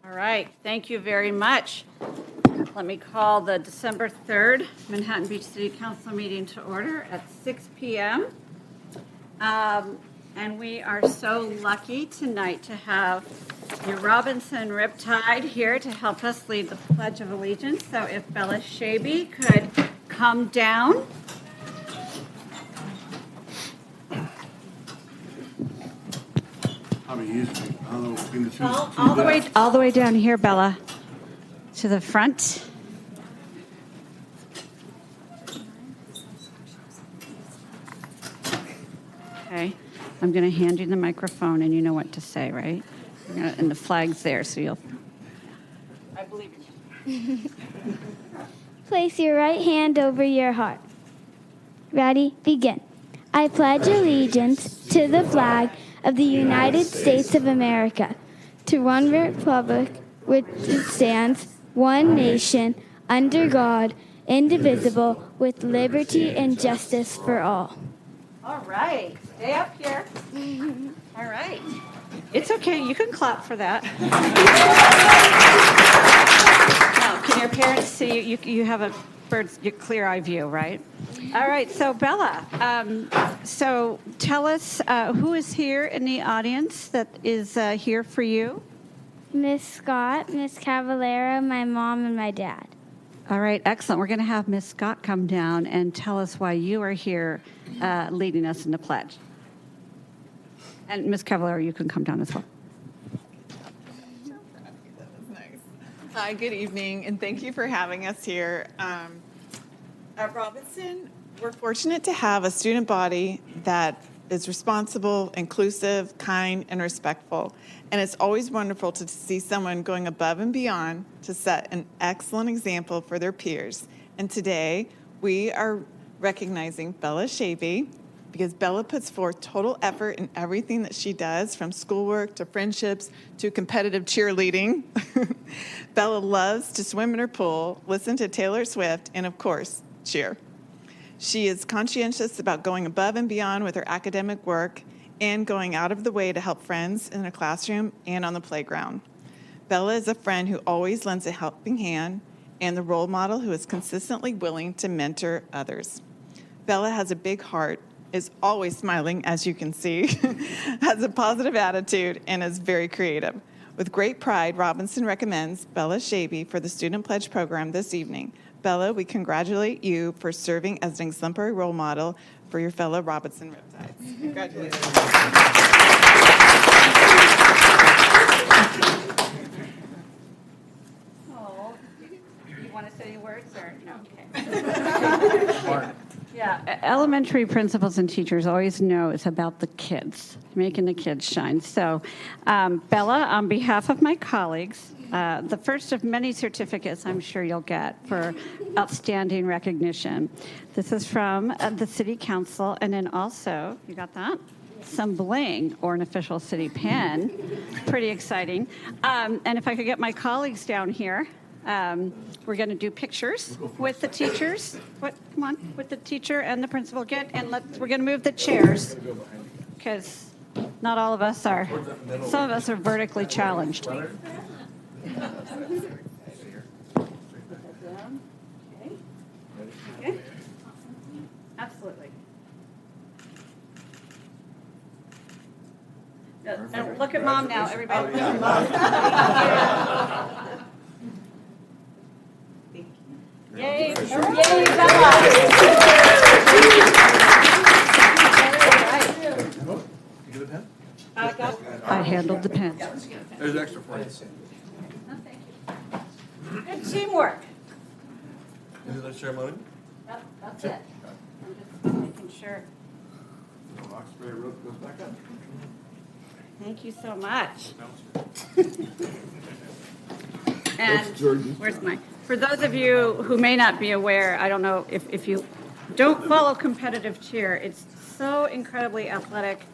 All right, thank you very much. Let me call the December 3rd Manhattan Beach City Council meeting to order at 6 p.m. And we are so lucky tonight to have your Robinson Riptide here to help us lead the Pledge of Allegiance. So if Bella Shaby could come down. All the way down here, Bella, to the front. Okay, I'm going to hand you the microphone, and you know what to say, right? And the flag's there, so you'll. I believe in you. Place your right hand over your heart. Ready? Begin. I pledge allegiance to the flag of the United States of America, to one republic which stands one nation under God, indivisible, with liberty and justice for all. All right. Stay up here. All right. It's okay. You can clap for that. Now, can your parents see you? You have a bird's clear eye view, right? All right. So, Bella, so tell us who is here in the audience that is here for you? Miss Scott, Miss Cavallero, my mom, and my dad. All right. Excellent. We're going to have Miss Scott come down and tell us why you are here leading us in the pledge. And Ms. Cavallero, you can come down as well. Hi, good evening, and thank you for having us here. At Robinson, we're fortunate to have a student body that is responsible, inclusive, kind, and respectful. And it's always wonderful to see someone going above and beyond to set an excellent example for their peers. And today, we are recognizing Bella Shaby, because Bella puts forth total effort in everything that she does, from schoolwork to friendships to competitive cheerleading. Bella loves to swim in her pool, listen to Taylor Swift, and of course, cheer. She is conscientious about going above and beyond with her academic work and going out of the way to help friends in the classroom and on the playground. Bella is a friend who always lends a helping hand and the role model who is consistently willing to mentor others. Bella has a big heart, is always smiling, as you can see, has a positive attitude, and is very creative. With great pride, Robinson recommends Bella Shaby for the Student Pledge program this evening. Bella, we congratulate you for serving as an exemplary role model for your fellow Robinson Riptides. Congratulations. Oh, you want to say any words or no? Okay. Yeah, elementary principals and teachers always know it's about the kids, making the kids shine. So, Bella, on behalf of my colleagues, the first of many certificates I'm sure you'll get for outstanding recognition. This is from the City Council, and then also, you got that? Some bling or an official city pen. Pretty exciting. And if I could get my colleagues down here. We're going to do pictures with the teachers. Come on, with the teacher and the principal. We're going to move the chairs because not all of us are. Some of us are vertically challenged. Okay. Okay. Absolutely. And look at mom now, everybody. Look at mom. Yay, yay, Bella. You get a pen? I handled the pen. There's extra for you. No, thank you. Good teamwork. Is it a ceremony? That's it. I'm just making sure. The Oxbury rope goes back up. Thank you so much. And where's mine? For those of you who may not be aware, I don't know if you don't follow competitive cheer, it's so incredibly athletic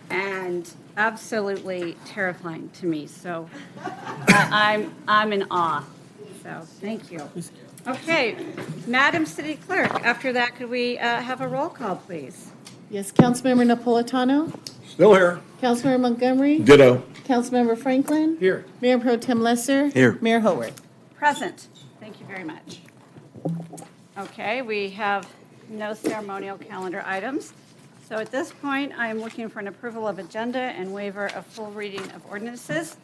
and absolutely terrifying to me. So I'm in awe. So thank you. Okay, Madam City Clerk, after that, could we have a roll call, please? Yes, Councilmember Napolitano? Still here. Councilmember Montgomery. Ditto. Councilmember Franklin. Here. Mayor Pro Tem Lesser. Here. Mayor Howard. Present. Thank you very much. Okay, we have no ceremonial calendar items. So at this point, I am looking for an approval of agenda and waiver of full reading of ordinances.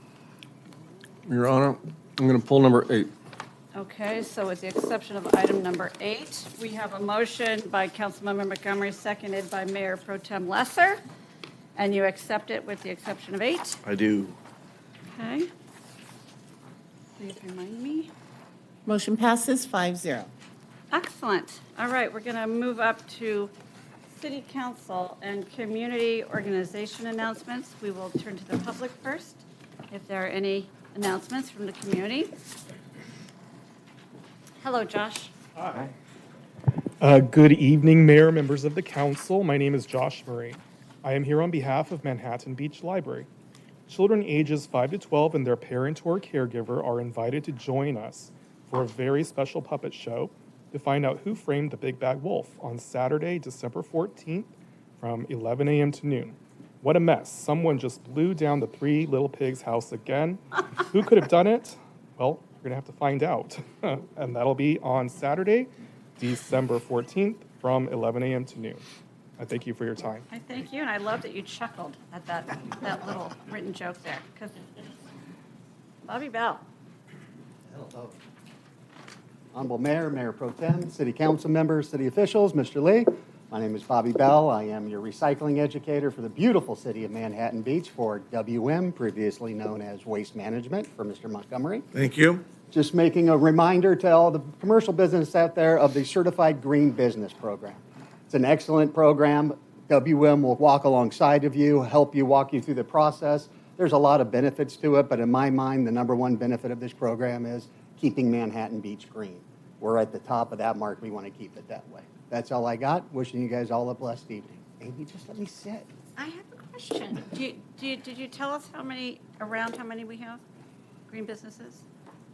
Your Honor, I'm going to pull number 8. Okay, so with the exception of item number 8, we have a motion by Councilmember Montgomery, seconded by Mayor Pro Tem Lesser, and you accept it with the exception of 8. I do. Okay. Please remind me. Motion passes 5-0. Excellent. All right, we're going to move up to City Council and Community Organization announcements. We will turn to the public first, if there are any announcements from the community. Hello, Josh. Hi. Good evening, Mayor, members of the council. My name is Josh Murray. I am here on behalf of Manhattan Beach Library. Children ages 5 to 12 and their parent or caregiver are invited to join us for a very special puppet show to find out who framed the Big Bad Wolf on Saturday, December 14th from 11 a.m. to noon. What a mess. Someone just blew down the Three Little Pigs house again. Who could have done it? Well, we're going to have to find out. And that'll be on Saturday, December 14th from 11 a.m. to noon. I thank you for your time. I thank you, and I love that you chuckled at that little written joke there. Because Bobby Bell. Hello. Honorable Mayor, Mayor Pro Tem, City Council members, city officials, Mr. Lee. My name is Bobby Bell. I am your recycling educator for the beautiful city of Manhattan Beach for WM, previously known as Waste Management, for Mr. Montgomery. Thank you. Just making a reminder to all the commercial business out there of the Certified Green Business Program. It's an excellent program. WM will walk alongside of you, help you walk you through the process. There's a lot of benefits to it, but in my mind, the number one benefit of this program is keeping Manhattan Beach green. We're at the top of that mark. We want to keep it that way. That's all I got. Wishing you guys all a blessed evening. Amy, just let me sit. I have a question. Did you tell us how many we have? Green businesses?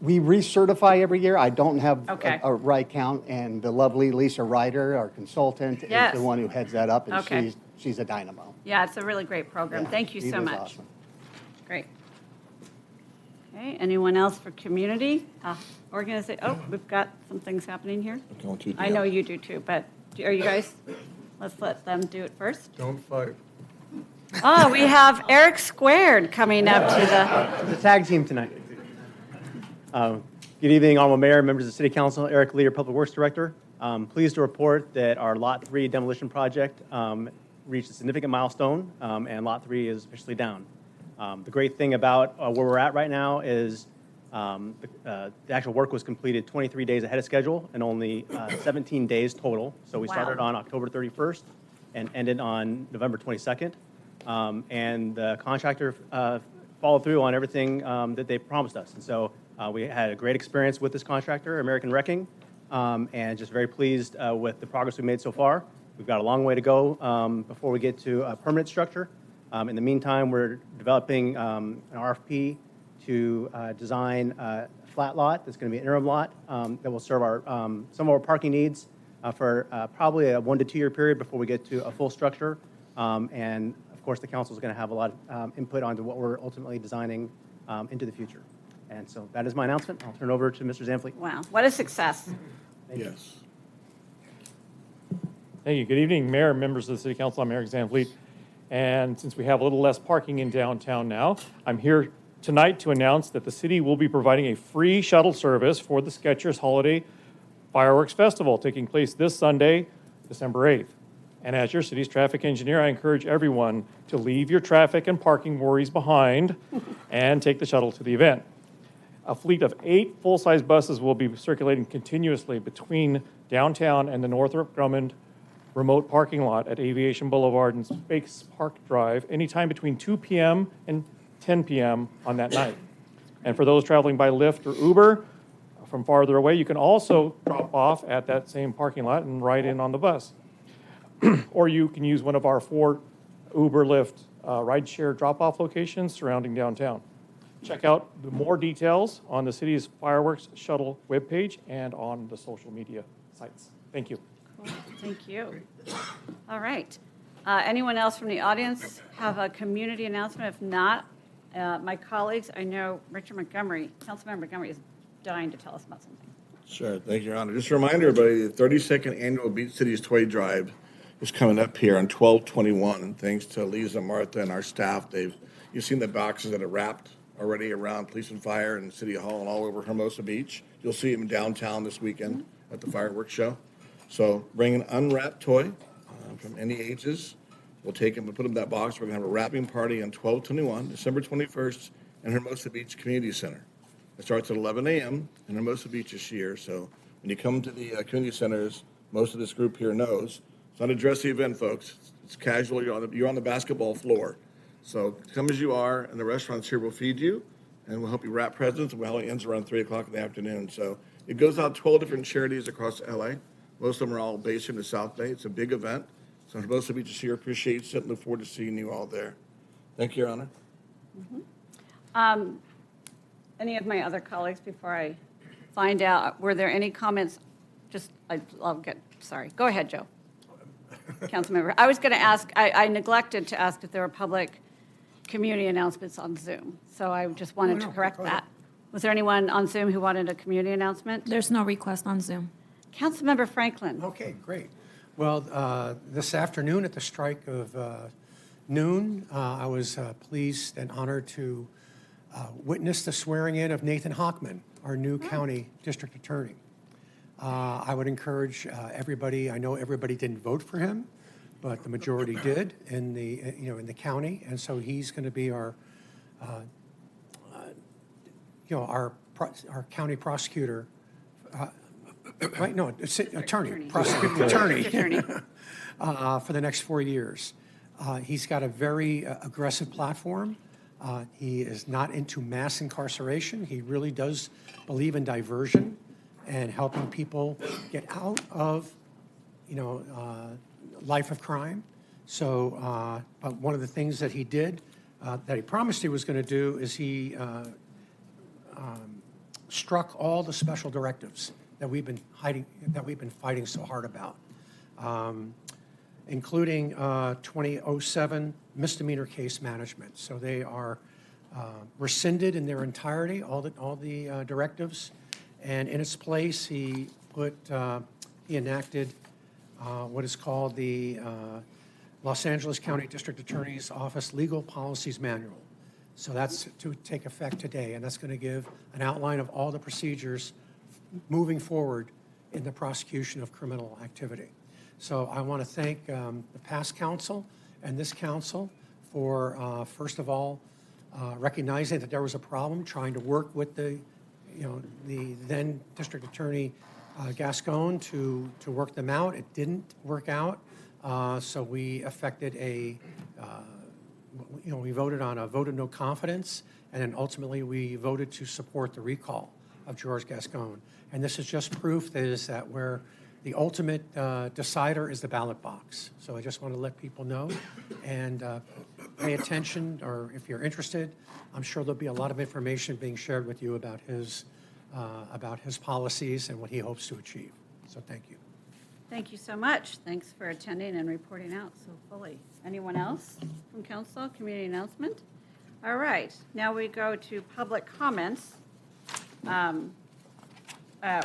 We recertify every year. I don't have Okay. a right count, and the lovely Lisa Ryder, our consultant, Yes. is the one who heads that up, and Okay. she's a dynamo. Yeah, it's a really great program. Yeah, Thank you she so is much. awesome. Great. Okay, anyone else for community? Organization, oh, we've got some things happening here. I know you do too, but are you guys, let's let them do it first. Don't fight. Oh, we have Eric Squared coming up to The tag team tonight. Good evening, Honorable Mayor, members of the City Council. Eric Lee, Public Works Director. Pleased to report that our Lot 3 demolition project reached a significant milestone, and Lot 3 is officially down. The great thing about where we're at right now is the actual work was completed 23 days ahead of schedule and only 17 days total. So we Wow. started on October 31st and ended on November 22nd. And the contractor followed through on everything that they promised us. And so we had a great experience with this contractor, American Wrecking, and just very pleased with the progress we made so far. We've got a long way to go before we get to a permanent structure. In the meantime, we're developing an RFP to design a flat lot that's going to be an interim lot that will serve our some of our parking needs for probably a 1 to 2 year period before we get to a full structure. And of course, the council is going to have a lot of input onto what we're ultimately designing into the future. And so that is my announcement. I'll turn it over to Mr. Zanfleet. wow, what a success. Yes. Thank you. Good evening, Mayor, members of the City Council. I'm Eric Zanfleet. And since we have a little less parking in downtown now, I'm here tonight to announce that the city will be providing a free shuttle service for the Skechers Holiday Fireworks Festival taking place this Sunday, December 8th. And as your city's traffic engineer, I encourage everyone to leave your traffic and parking worries behind and take the shuttle to the event. A fleet of 8 full-size buses will be circulating continuously between downtown and the Northrop Grumman remote parking lot at Aviation Boulevard and Space Park Drive anytime between 2 p.m. and 10 p.m. on that night. And for those traveling by Lyft or Uber from farther away, you can also drop off at that same parking lot and ride in on the bus. Or you can use one of our 4 Uber Lyft rideshare drop-off locations surrounding downtown. Check out the more details on the city's fireworks shuttle webpage and on the social media sites. Thank you. Thank you. All right. Anyone else from the audience have a community announcement? If not, my colleagues, I know Richard Montgomery, Councilmember Montgomery is dying to tell us about something. Sure, thank you, Your Honor. Just a reminder, everybody, the 32nd Annual Beach Cities Toy Drive is coming up here on 12/21, and thanks to Lisa, Martha, and our staff, you've seen the boxes that are wrapped already around police and fire and City Hall and all over Hermosa Beach. You'll see them downtown this weekend at the fireworks show. So bring an unwrapped toy from any ages. We'll take them and put them in that box. We're going to have a wrapping party on 12/21, December 21st, in Hermosa Beach Community Center. It starts at 11 a.m. in Hermosa Beach this year. So when you come to the community centers, most of this group here knows, it's not a dressy event, folks. It's casual. You're on the basketball floor. So come as you are, and the restaurants here will feed you, and we'll help you wrap presents. And it ends around 3 o'clock in the afternoon. So it goes out 12 different charities across LA. Most of them are all based here in the South Bay. It's a big event. So Hermosa Beach is here. Appreciate it. Look forward to seeing you all there. Thank you, Your Honor. Any of my other colleagues, before I find out, were there any comments? I'll get, sorry. Go ahead, Joe. Councilmember. I was going to ask, I neglected to ask if there were public community announcements on Zoom. So I just wanted to correct that. Was there anyone on Zoom who wanted a community announcement? There's no request on Zoom. Councilmember Franklin. Okay, great. Well, this afternoon at the strike of noon, I was pleased and honored to witness the swearing in of Nathan Hockman, our new county district attorney. I would encourage everybody. I know everybody didn't vote for him, but the majority did in the county, and so he's going to be our county prosecutor. Right? No, it's prosecuting attorney for the next 4 years. He's got a very aggressive platform. He is not into mass incarceration. He really does believe in diversion and helping people get out of, life of crime. So, but one of the things that he did, that he promised he was going to do, is he struck all the special directives that we've been fighting so hard about, including 2007 misdemeanor case management. So they are rescinded in their entirety, all the directives, and in its place he enacted what is called the Los Angeles County District Attorney's Office Legal Policies Manual. So that's to take effect today, and that's going to give an outline of all the procedures moving forward in the prosecution of criminal activity. So I want to thank the past council and this council for, first of all, recognizing that there was a problem, trying to work with the then District Attorney Gascon to work them out. It didn't work out, so we effected we voted on a vote of no confidence, and then ultimately we voted to support the recall of George Gascon. And this is just proof that where the ultimate decider is the ballot box. So I just want to let people know and pay attention, or if you're interested, I'm sure there'll be a lot of information being shared with you about his policies and what he hopes to achieve. So thank you. Thank you so much. Thanks for attending and reporting out so fully. Anyone else from council? Community announcement? All right. Now we go to public comments,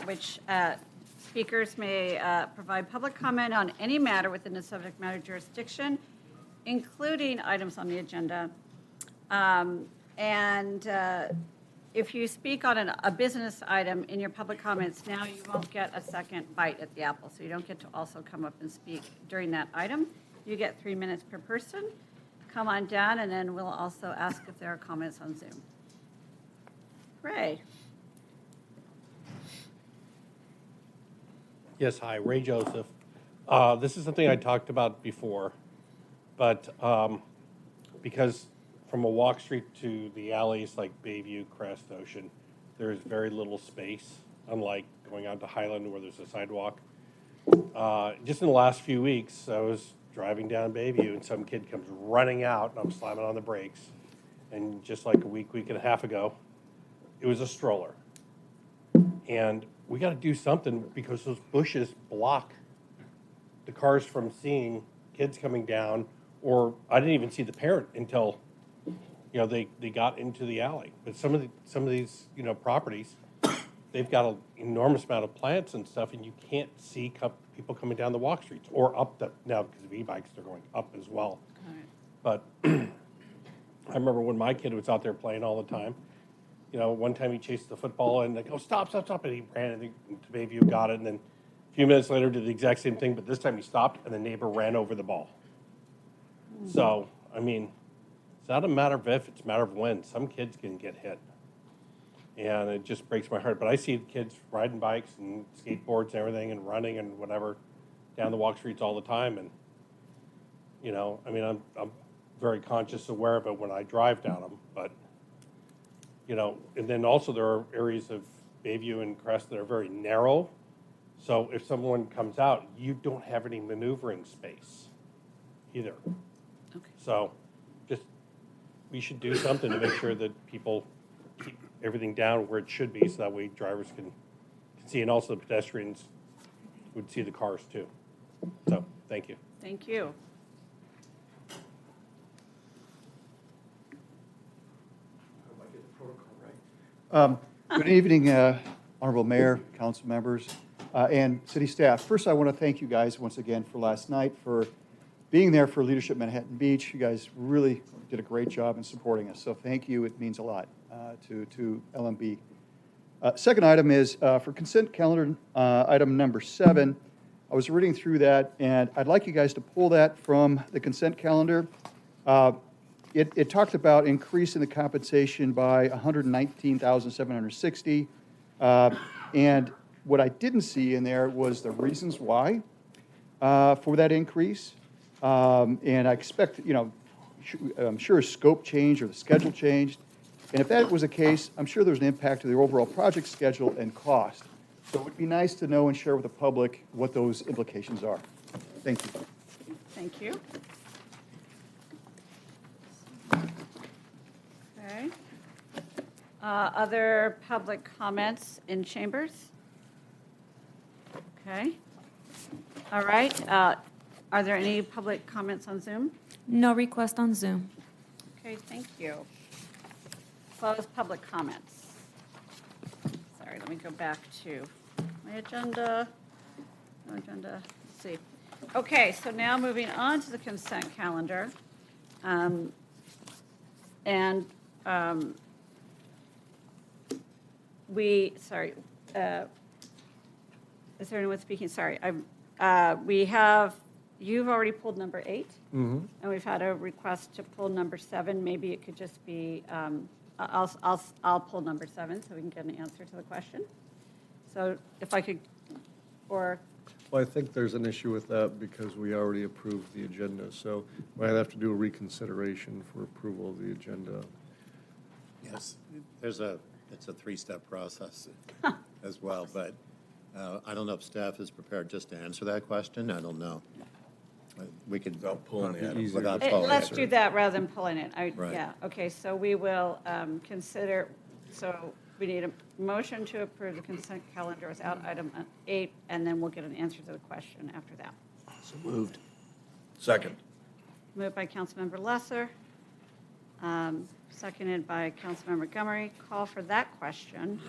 which speakers may provide public comment on any matter within the subject matter jurisdiction, including items on the agenda. If you speak on a business item in your public comments now, you won't get a second bite at the apple. So you don't get to also come up and speak during that item. You get 3 minutes per person. Come on down, and then we'll also ask if there are comments on Zoom. Ray. Yes, hi, Ray Joseph. This is something I talked about before, but because from a walk street to the alleys like Bayview, Crest, Ocean, there is very little space, unlike going out to Highland where there's a sidewalk. Just in the last few weeks, I was driving down Bayview and some kid comes running out and I'm slamming on the brakes. And just like a week and a half ago, it was a stroller. And we got to do something because those bushes block the cars from seeing kids coming down, or I didn't even see the parent until, they got into the alley. But some of these, properties, they've got an enormous amount of plants and stuff, and you can't see people coming down the walk streets or up now because of e-bikes, they're going up as well. But I remember when my kid was out there playing all the time, one time he chased the football and like, oh, stop, and he ran and to Bayview got it, and then a few minutes later did the exact same thing, but this time he stopped and the neighbor ran over the ball. So, I mean, it's not a matter of if, it's a matter of when. Some kids can get hit. And it just breaks my heart. But I see kids riding bikes and skateboards and everything and running and whatever down the walk streets all the time. And, I'm very conscious, aware of it when I drive down them. But, and then also there are areas of Bayview and Crest that are very narrow. So if someone comes out, you don't have any maneuvering space either. Okay. So we should do something to make sure that people keep everything down where it should be, so that way drivers can see, and also the pedestrians would see the cars too. So, thank you. Thank you. Good evening, Honorable Mayor, council members, and city staff. First, I want to thank you guys once again for last night, for being there for Leadership Manhattan Beach. You guys really did a great job in supporting us, so thank you. It means a lot to LMB. Second item is for consent calendar, item number 7. I was reading through that, and I'd like you guys to pull that from the consent calendar. It talked about increasing the compensation by $119,760, and what I didn't see in there was the reasons why for that increase. And I expect, I'm sure a scope change or the schedule changed. And if that was the case, I'm sure there's an impact to the overall project schedule and cost. So it would be nice to know and share with the public what those implications are. Thank you. Thank you. Okay. Other public comments in chambers? Okay. All right. Are there any public comments on Zoom? No request on Zoom. Okay, thank you. Close public comments. Sorry, let me go back to my agenda. No agenda. Let's see. Okay, so now moving on to the consent calendar. Is there anyone speaking? Sorry, you've already pulled number 8, and we've had a request to pull number 7. Maybe it could just be, I'll pull number 7 so we can get an answer to the question. So if I could, or. Well, I think there's an issue with that because we already approved the agenda, so we might have to do a reconsideration for approval of the agenda. Yes, it's a 3-step process as well, but I don't know if staff is prepared just to answer that question. I don't know. We could Without pulling it. without pulling Let's it. do that rather than pulling it. Right. Yeah, okay, so we will consider, so we need a motion to approve the consent calendar without item 8, and then we'll get an answer to the question after that. So moved. Second. Moved by Councilmember Lesser, seconded by Councilmember Montgomery. Call for that question.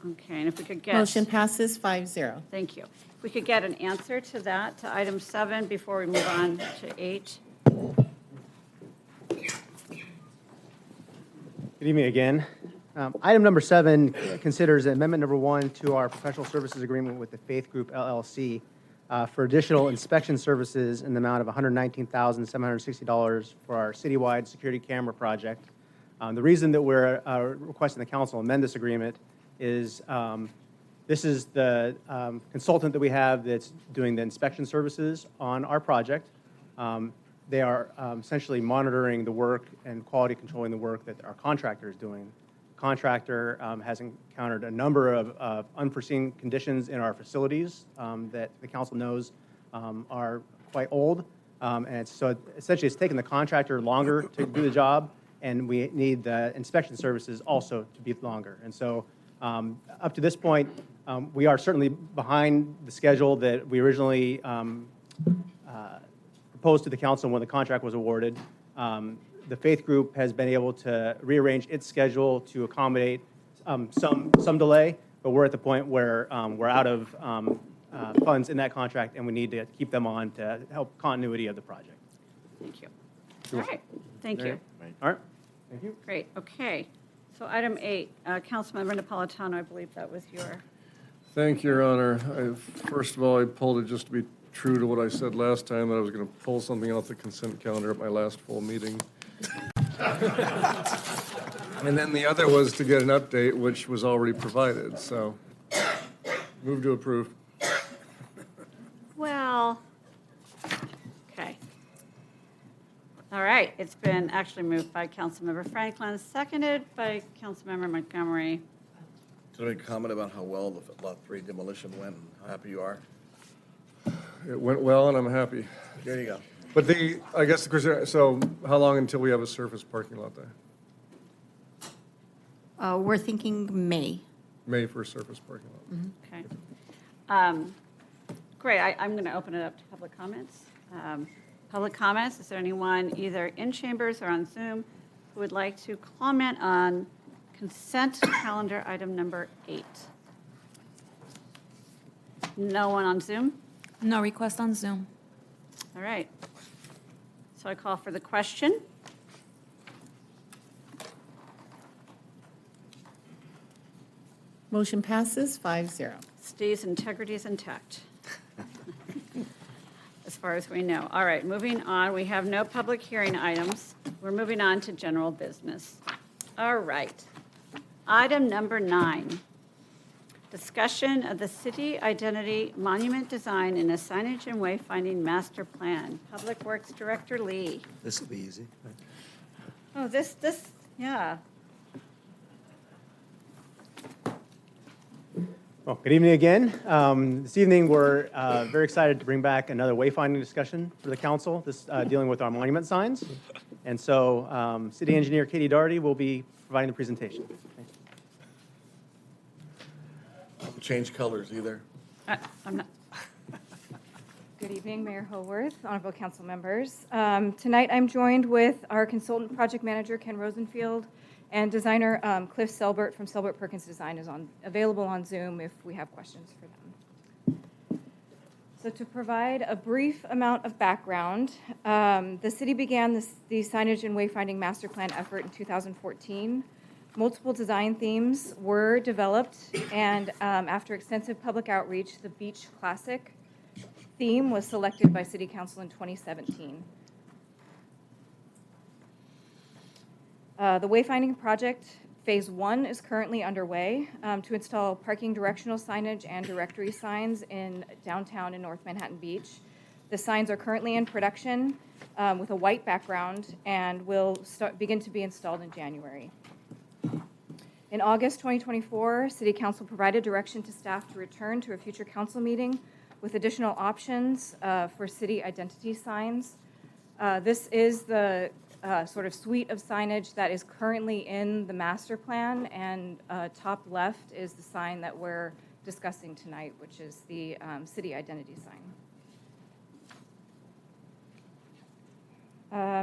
Okay, and if we could get. Motion passes 5-0. Thank you. If we could get an answer to that, to item 7, before we move on to 8. Good evening again. Item number 7 considers amendment number 1 to our professional services agreement with the Faith Group LLC for additional inspection services in the amount of $119,760 for our citywide security camera project. The reason that we're requesting the council amend this agreement is this is the consultant that we have that's doing the inspection services on our project. They are essentially monitoring the work and quality controlling the work that our contractor is doing. The contractor has encountered a number of unforeseen conditions in our facilities that the council knows are quite old. And so essentially it's taken the contractor longer to do the job, and we need the inspection services also to be longer. And so Up to this point, we are certainly behind the schedule that we originally proposed to the council when the contract was awarded. The Faith Group has been able to rearrange its schedule to accommodate some delay, but we're at the point where we're out of funds in that contract, and we need to keep them on to help continuity of the project. Thank you. All right, thank you. All right, thank you. Great, okay. So item 8, Councilmember Napolitano, I believe that was your. Thank you, Your Honor. First of all, I pulled it just to be true to what I said last time, that I was going to pull something off the consent calendar at my last full meeting. And then the other was to get an update, which was already provided, so move to approve. Well, okay. All right, it's been actually moved by Councilmember Franklin, seconded by Councilmember Montgomery. Can I make a comment about how well the Lot 3 demolition went and how happy you are? It went well, and I'm happy. There you go. But I guess, so how long until we have a surface parking lot there? We're thinking May. May for a surface parking lot. Okay. Great, I'm going to open it up to public comments. Public comments, is there anyone either in chambers or on Zoom who would like to comment on consent calendar item number 8? No one on Zoom? No request on Zoom. All right. So I call for the question. Motion passes 5-0. Steve's integrity is intact, as far as we know. All right, moving on. We have no public hearing items. We're moving on to general business. All right. Item number 9, discussion of the city identity monument design in a signage and wayfinding master plan. Public Works Director Lee. This will be easy. Oh, yeah. Well, good evening again. This evening, we're very excited to bring back another wayfinding discussion for the council, this dealing with our monument signs. And so City Engineer Katie Doherty will be providing the presentation. Don't change colors either. I'm not. Good evening, Mayor Haworth, honorable council members. Tonight, I'm joined with our consultant project manager, Ken Rosenfield, and designer Cliff Selbert from Selbert Perkins Design is available on Zoom if we have questions for them. So to provide a brief amount of background, the city began the signage and wayfinding master plan effort in 2014. Multiple design themes were developed, and after extensive public outreach, the Beach Classic theme was selected by City Council in 2017. The wayfinding project, phase 1, is currently underway to install parking directional signage and directory signs in downtown and North Manhattan Beach. The signs are currently in production with a white background and will begin to be installed in January. In August 2024, City Council provided direction to staff to return to a future council meeting with additional options for city identity signs. This is the sort of suite of signage that is currently in the master plan, and top left is the sign that we're discussing tonight, which is the city identity sign.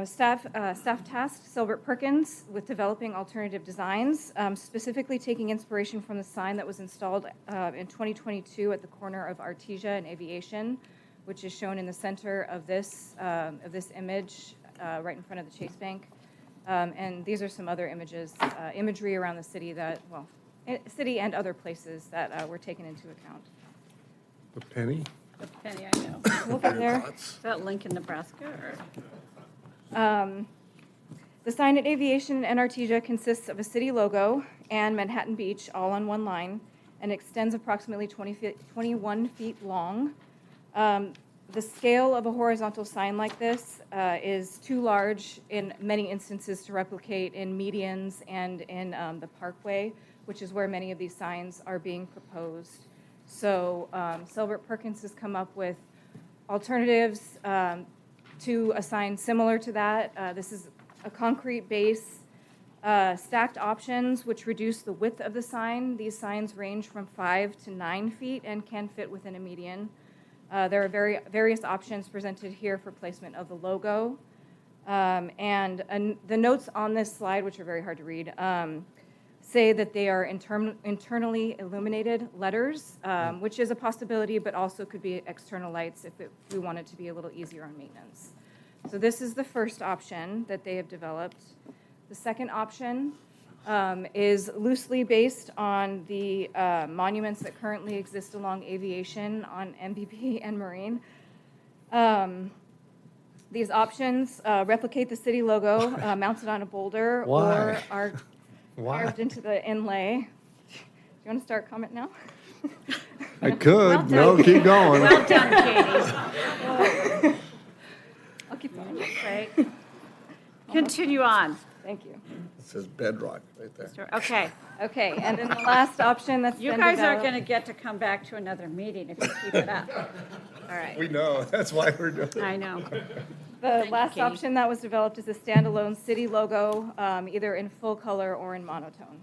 Staff tasked Selbert Perkins with developing alternative designs, specifically taking inspiration from the sign that was installed in 2022 at the corner of Artesia and Aviation, which is shown in the center of this image, right in front of the Chase Bank. And these are some other imagery around the city city and other places that were taken into account. The penny? The penny, I know. We'll get there. Is that Lincoln, Nebraska? Or? The sign at Aviation and Artesia consists of a city logo and Manhattan Beach all on one line and extends approximately 21 feet long. The scale of a horizontal sign like this is too large in many instances to replicate in medians and in the parkway, which is where many of these signs are being proposed. So Selbert Perkins has come up with alternatives to a sign similar to that. This is a concrete base Stacked options, which reduce the width of the sign. These signs range from 5 to 9 feet and can fit within a median. There are various options presented here for placement of the logo. And the notes on this slide, which are very hard to read, say that they are internally illuminated letters, which is a possibility, but also could be external lights if we want it to be a little easier on maintenance. So this is the first option that they have developed. The second option is loosely based on the monuments that currently exist along aviation on MBP and Marine. These options replicate the city logo mounted on a boulder or are carved into the inlay. Do you want to start comment now? I could. Well No, keep going. Well done, Katie. I'll keep going. Right. Continue on. Thank you. It says bedrock right there. Okay. Okay, and then the last option that's You been guys are developed- going to get to come back to another meeting if you keep it up. All right. We know. That's why we're doing it. I know. The last Katie. option that was developed is a standalone city logo, either in full color or in monotone.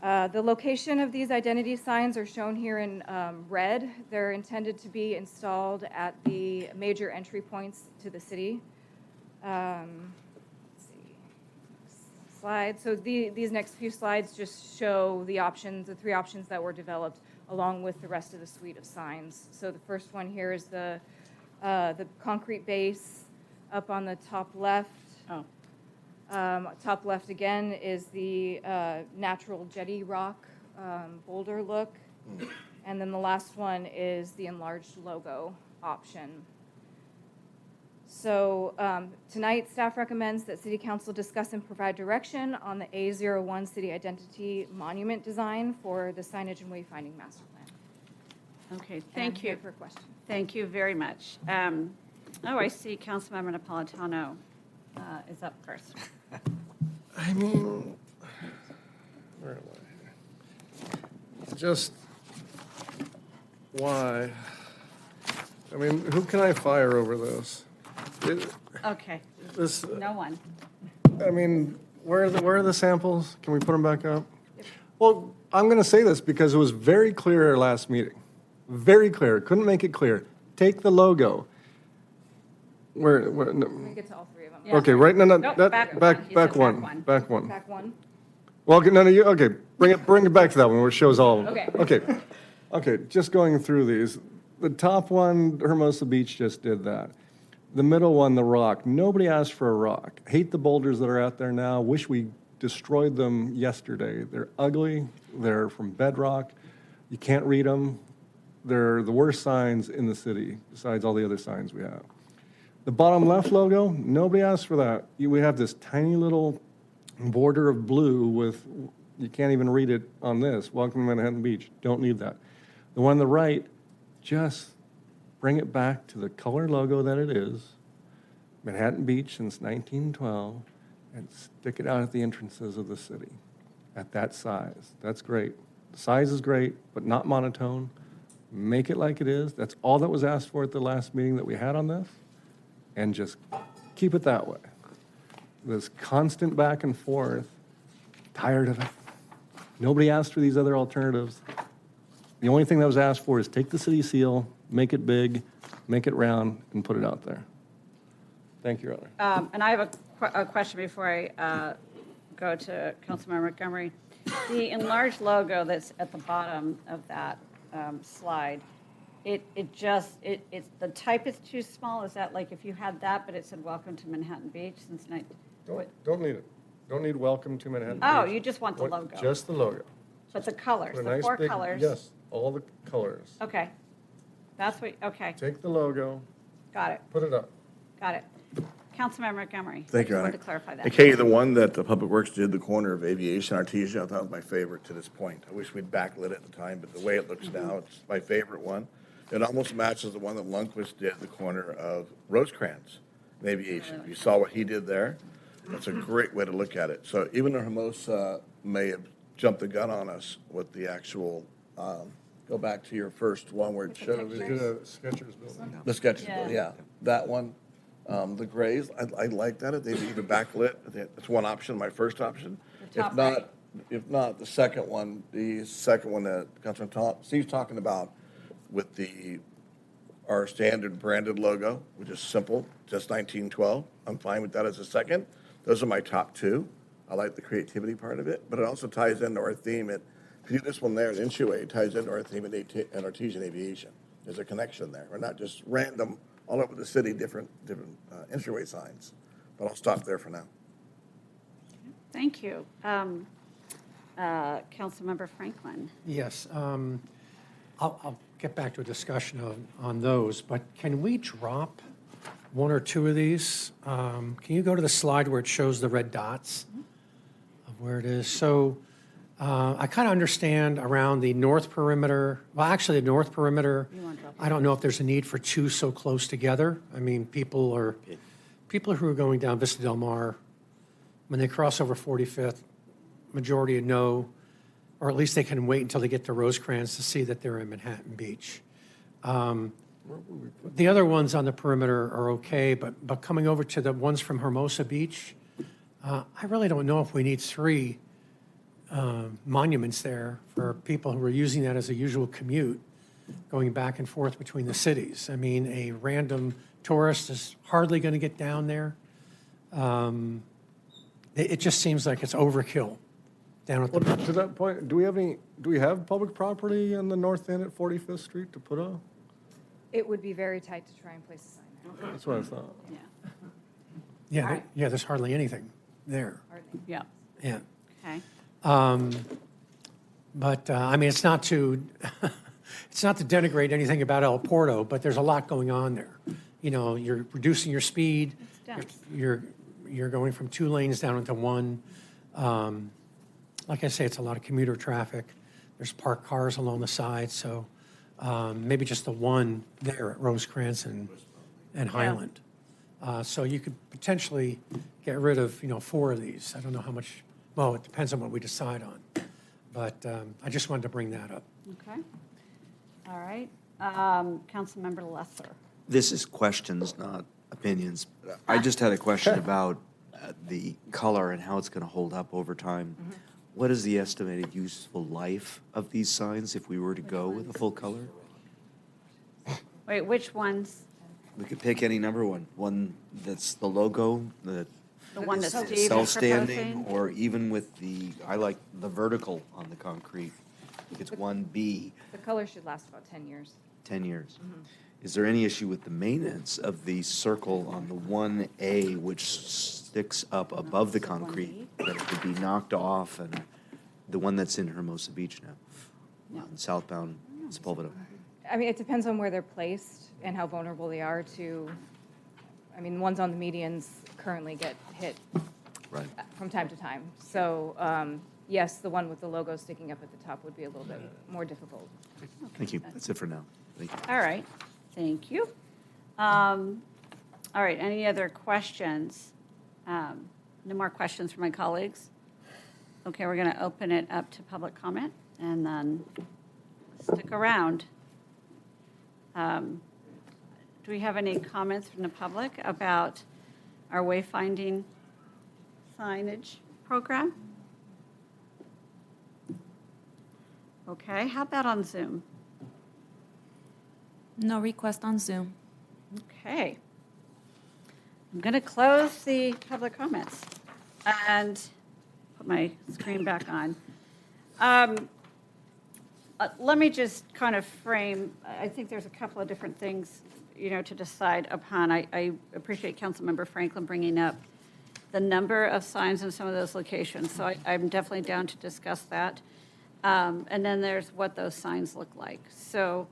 The location of these identity signs are shown here in red. They're intended to be installed at the major entry points to the city. Let's see. Slide. So these next few slides just show the options, the 3 options that were developed, along with the rest of the suite of signs. So the first one here is the concrete base up on the top left. Oh. Top left again is the natural jetty rock boulder look. And then the last one is the enlarged logo option. So tonight, staff recommends that City Council discuss and provide direction on the A01 City Identity Monument design for the signage and wayfinding master plan. Okay, And thank I'm here you. for questions. Thank you very much. I see Councilmember Napolitano is up first. I mean, where am I? Just why? I mean, who can I fire over this? Okay, This, no one. I mean, where are the samples? Can we put them back up? Well, I'm going to say this because it was very clear at our last meeting. Very clear. Couldn't make it clear. Take the logo. Where no. Let me get to all 3 of them. Yeah. Okay, right, no, Nope, that, back one. back He said one, back one. back one. Back one. Well, okay, no, you, okay, bring it back to that one where it shows all of them. Okay. Okay, just going through these. The top one, Hermosa Beach just did that. The middle one, the rock, nobody asked for a rock. Hate the boulders that are out there now, wish we destroyed them yesterday. They're ugly, they're from bedrock, you can't read them. They're the worst signs in the city, besides all the other signs we have. The bottom left logo, nobody asked for that. We have this tiny little border of blue with, you can't even read it on this, Welcome to Manhattan Beach, don't need that. The one on the right, just bring it back to the color logo that it is, Manhattan Beach since 1912, and stick it out at the entrances of the city at that size. That's great. The size is great, but not monotone. Make it like it is. That's all that was asked for at the last meeting that we had on this, and just keep it that way. This constant back and forth, tired of it. Nobody asked for these other alternatives. The only thing that was asked for is take the city seal, make it big, make it round, and put it out there. Thank you, Your Honor. And I have a question before I go to Councilmember Montgomery. The enlarged logo that's at the bottom of that slide, it's the type is too small. Is that like if you had that, but it said "Welcome to Manhattan Beach" since Don't need it. Don't need welcome to Manhattan Oh, Beach. you just want the logo. Just the logo. But the colors, Put a the nice 4 big- colors. Yes, all the colors. Okay. That's what, okay, Take the logo, got it, put it up. got it. Councilmember Montgomery. Thank you, I Honor. just wanted to clarify that. Okay, the one that the Public Works did, the corner of Aviation, Artesia, I thought was my favorite to this point. I wish we'd backlit it at the time, but the way it looks now, it's my favorite one. It almost matches the one that Lundquist did, the corner of Rosecrans in Aviation. You saw what he did there? That's a great way to look at it. So even though Hermosa may have jumped the gun on us with the actual, go back to your first one where it shows. They did a Skechers building. The sketches, Yeah. yeah. That one, The grays, I like that, if they leave it backlit, that's one option, my first option. If not, the second one that Councilman Steve's talking about with our standard branded logo, which is simple, just 1912. I'm fine with that as a second. Those are my top two. I like the creativity part of it, but it also ties into our theme. If you do this one there, Entryway, it ties into our theme in Artesian Aviation. There's a connection there. We're not just random all over the city, different entryway signs. But I'll stop there for now. Thank you. Councilmember Franklin. Yes, I'll get back to a discussion on those, but can we drop one or two of these? Can you go to the slide where it shows the red dots of where it is? So I kind of understand around the north perimeter, well, actually the north perimeter, I don't know if there's a need for two so close together. I mean, people who are going down Vista Del Mar, when they cross over 45th, majority know, or at least they can wait until they get to Rosecrans to see that they're in Manhattan Beach. The other ones on the perimeter are okay, but coming over to the ones from Hermosa Beach, I really don't know if we need three monuments there for people who are using that as a usual commute, going back and forth between the cities. I mean, a random tourist is hardly going to get down there. It just seems like it's overkill down at the. Well, to that point, do we have public property in the north end at 45th Street to put up? It would be very tight to try and place a sign there. That's what I thought. Yeah. Yeah, there's hardly anything there. Yeah. Yeah. Okay. But I mean, it's not to denigrate anything about El Porto, but there's a lot going on there. You know, you're reducing your speed. You're going from 2 lanes down into 1. Like I say, it's a lot of commuter traffic. There's parked cars along the side, so maybe just the one there at Rosecrans and Highland. So you could potentially get rid of 4 of these. I don't know how much. Well, it depends on what we decide on. But I just wanted to bring that up. Okay. All right. Councilmember Lesser. This is questions, not opinions. I just had a question about the color and how it's going to hold up over time. Mm-hmm. What is the estimated useful life of these signs if we were to go with a full color? Wait, which ones? We could pick any number one that's the logo, the one that Steve is self-standing, proposing? or even with I like the vertical on the concrete. It's 1B, The color should last about 10 years. 10 years. Is there any issue with the maintenance of the circle on the 1A, which sticks up above the concrete, that it could be knocked off, and the one that's in Hermosa Beach now, on southbound Sepulveda? I mean, it depends on where they're placed and how vulnerable they are to, I mean, ones on the medians currently get hit from time to time. So, yes, the one with the logo sticking up at the top would be a little bit more difficult. Thank you. That's it for now. Thank you. All right. Thank you. All right. Any other questions? No more questions from my colleagues? Okay, we're going to open it up to public comment and then stick around. Do we have any comments from the public about our wayfinding signage program? Okay, how about on Zoom? No request on Zoom. Okay. I'm going to close the public comments and put my screen back on. Let me just kind of frame, I think there's a couple of different things, to decide upon. I appreciate Councilmember Franklin bringing up the number of signs in some of those locations, so I'm definitely down to discuss that. And then there's what those signs look like. So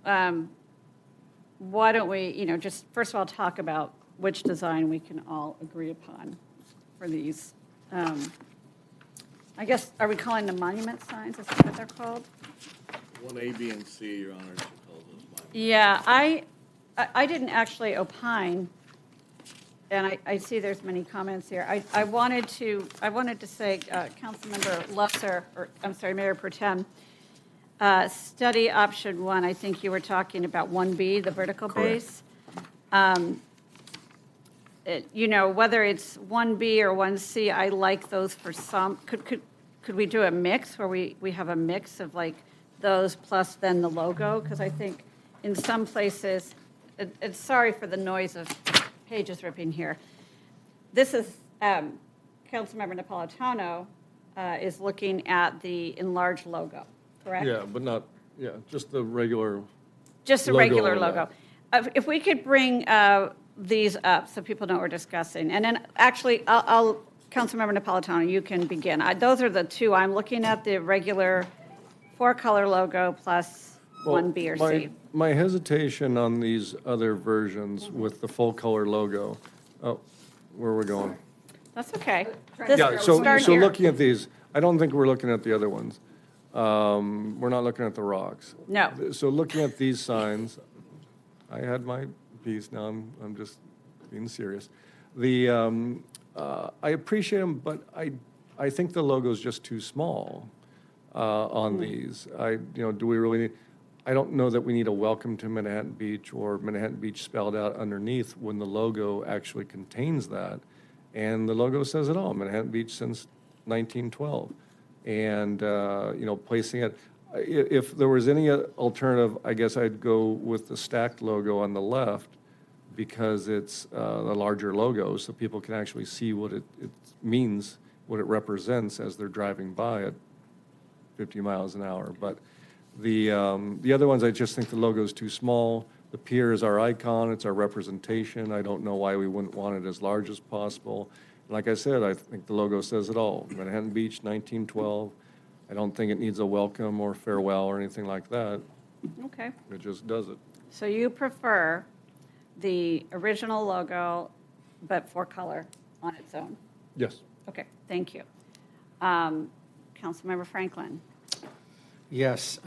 why don't we, just first of all talk about which design we can all agree upon for these. I guess, are we calling them monument signs? Is that what they're called? 1A, B, and C, Your Honor, should call those monuments. Yeah, I didn't actually opine, and I see there's many comments here. I wanted to say, Councilmember Lesser, or I'm sorry, Mayor Pro Tem, study option 1, I think you were talking about 1B, the vertical base. you know, whether it's 1B or 1C, I like those for some. Could we do a mix where we have a mix of like those plus then the logo? Because I think in some places, it's sorry for the noise of pages ripping here. This is, Councilmember Napolitano is looking at the enlarged logo, correct? Yeah, but not, yeah, just the regular. Just a logo regular on logo. that. If we could bring these up so people know what we're discussing. And then actually, Councilmember Napolitano, you can begin. Those are the two I'm looking at, the regular 4-color logo plus Well, 1B or C. My hesitation on these other versions with the full color logo, oh, where are we going? That's okay. Yeah, so Start here. looking at these, I don't think we're looking at the other ones. We're not looking at the rocks. No. So looking at these signs, I had my piece, now I'm just being serious. I appreciate them, but I think the logo's just too small on these. Do we really need, I don't know that we need a welcome to Manhattan Beach or Manhattan Beach spelled out underneath when the logo actually contains that. And the logo says it all, Manhattan Beach since 1912. And, placing it, if there was any alternative, I guess I'd go with the stacked logo on the left because it's the larger logo so people can actually see what it means, what it represents as they're driving by at 50 miles an hour. But the other ones, I just think the logo's too small. The pier is our icon, it's our representation. I don't know why we wouldn't want it as large as possible. Like I said, I think the logo says it all. Manhattan Beach, 1912. I don't think it needs a welcome or farewell or anything like that. Okay. It just does it. So you prefer the original logo, but 4-color on its own? Yes. Okay, thank you. Councilmember Franklin. Yes.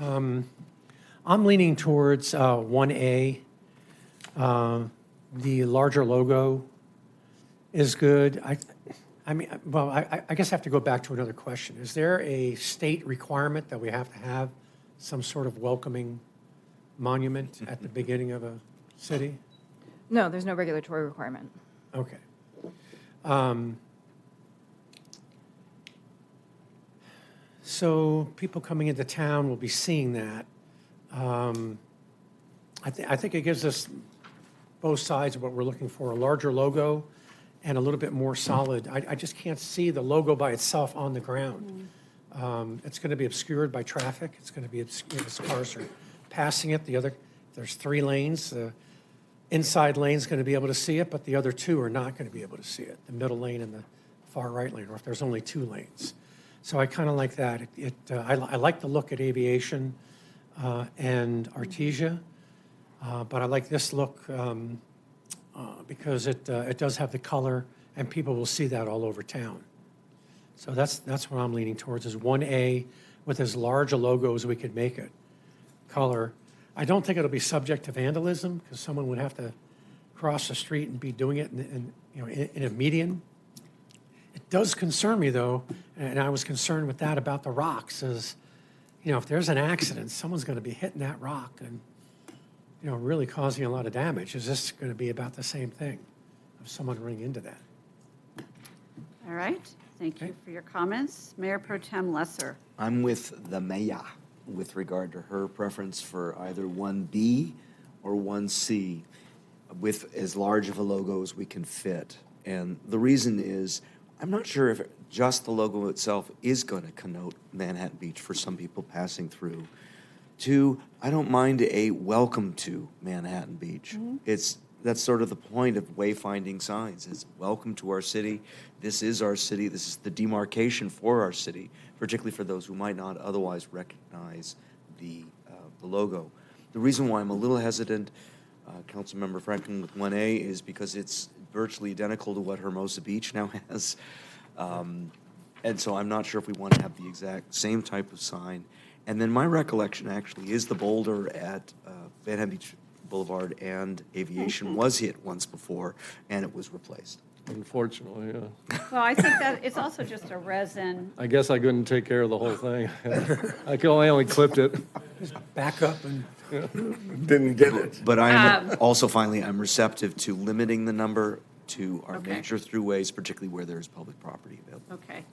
I'm leaning towards 1A. The larger logo is good. I guess I have to go back to another question. Is there a state requirement that we have to have some sort of welcoming monument at the beginning of a city? No, there's no regulatory requirement. Okay. So people coming into town will be seeing that. I think it gives us both sides of what we're looking for, a larger logo and a little bit more solid. I just can't see the logo by itself on the ground. It's going to be obscured by traffic. It's going to be obscured as cars are passing it. There's 3 lanes. The inside lane's going to be able to see it, but the other 2 are not going to be able to see it, the middle lane and the far right lane, or if there's only 2 lanes. So I kind of like that. I like the look at Aviation and Artesia, but I like this look because it does have the color, and people will see that all over town. So that's what I'm leaning towards, is 1A with as large a logo as we could make it. Color. I don't think it'll be subject to vandalism because someone would have to cross the street and be doing it in a median. It does concern me, though, and I was concerned with that about the rocks, is, if there's an accident, someone's going to be hitting that rock and, really causing a lot of damage. Is this going to be about the same thing of someone running into that? All right, thank you for your comments. Mayor Pro Tem Lesser. I'm with the mayor with regard to her preference for either 1B or 1C with as large of a logo as we can fit. And the reason is, I'm not sure if just the logo itself is going to connote Manhattan Beach for some people passing through. 2, I don't mind a welcome to Manhattan Beach. That's sort of the point of wayfinding signs. It's welcome to our city. This is our city. This is the demarcation for our city, particularly for those who might not otherwise recognize the logo. The reason why I'm a little hesitant, Councilmember Franklin, with 1A is because it's virtually identical to what Hermosa Beach now has. And so I'm not sure if we want to have the exact same type of sign. And then my recollection actually is the boulder at Manhattan Beach Boulevard and Aviation was hit once before, and it was replaced. Unfortunately, yeah. Well, I think that it's also just a resin. I guess I couldn't take care of the whole thing. I only clipped it. Just back up and... Didn't get it. But I am also, finally, I'm receptive to limiting the number to our Okay. major throughways, particularly where there's public property available. Okay.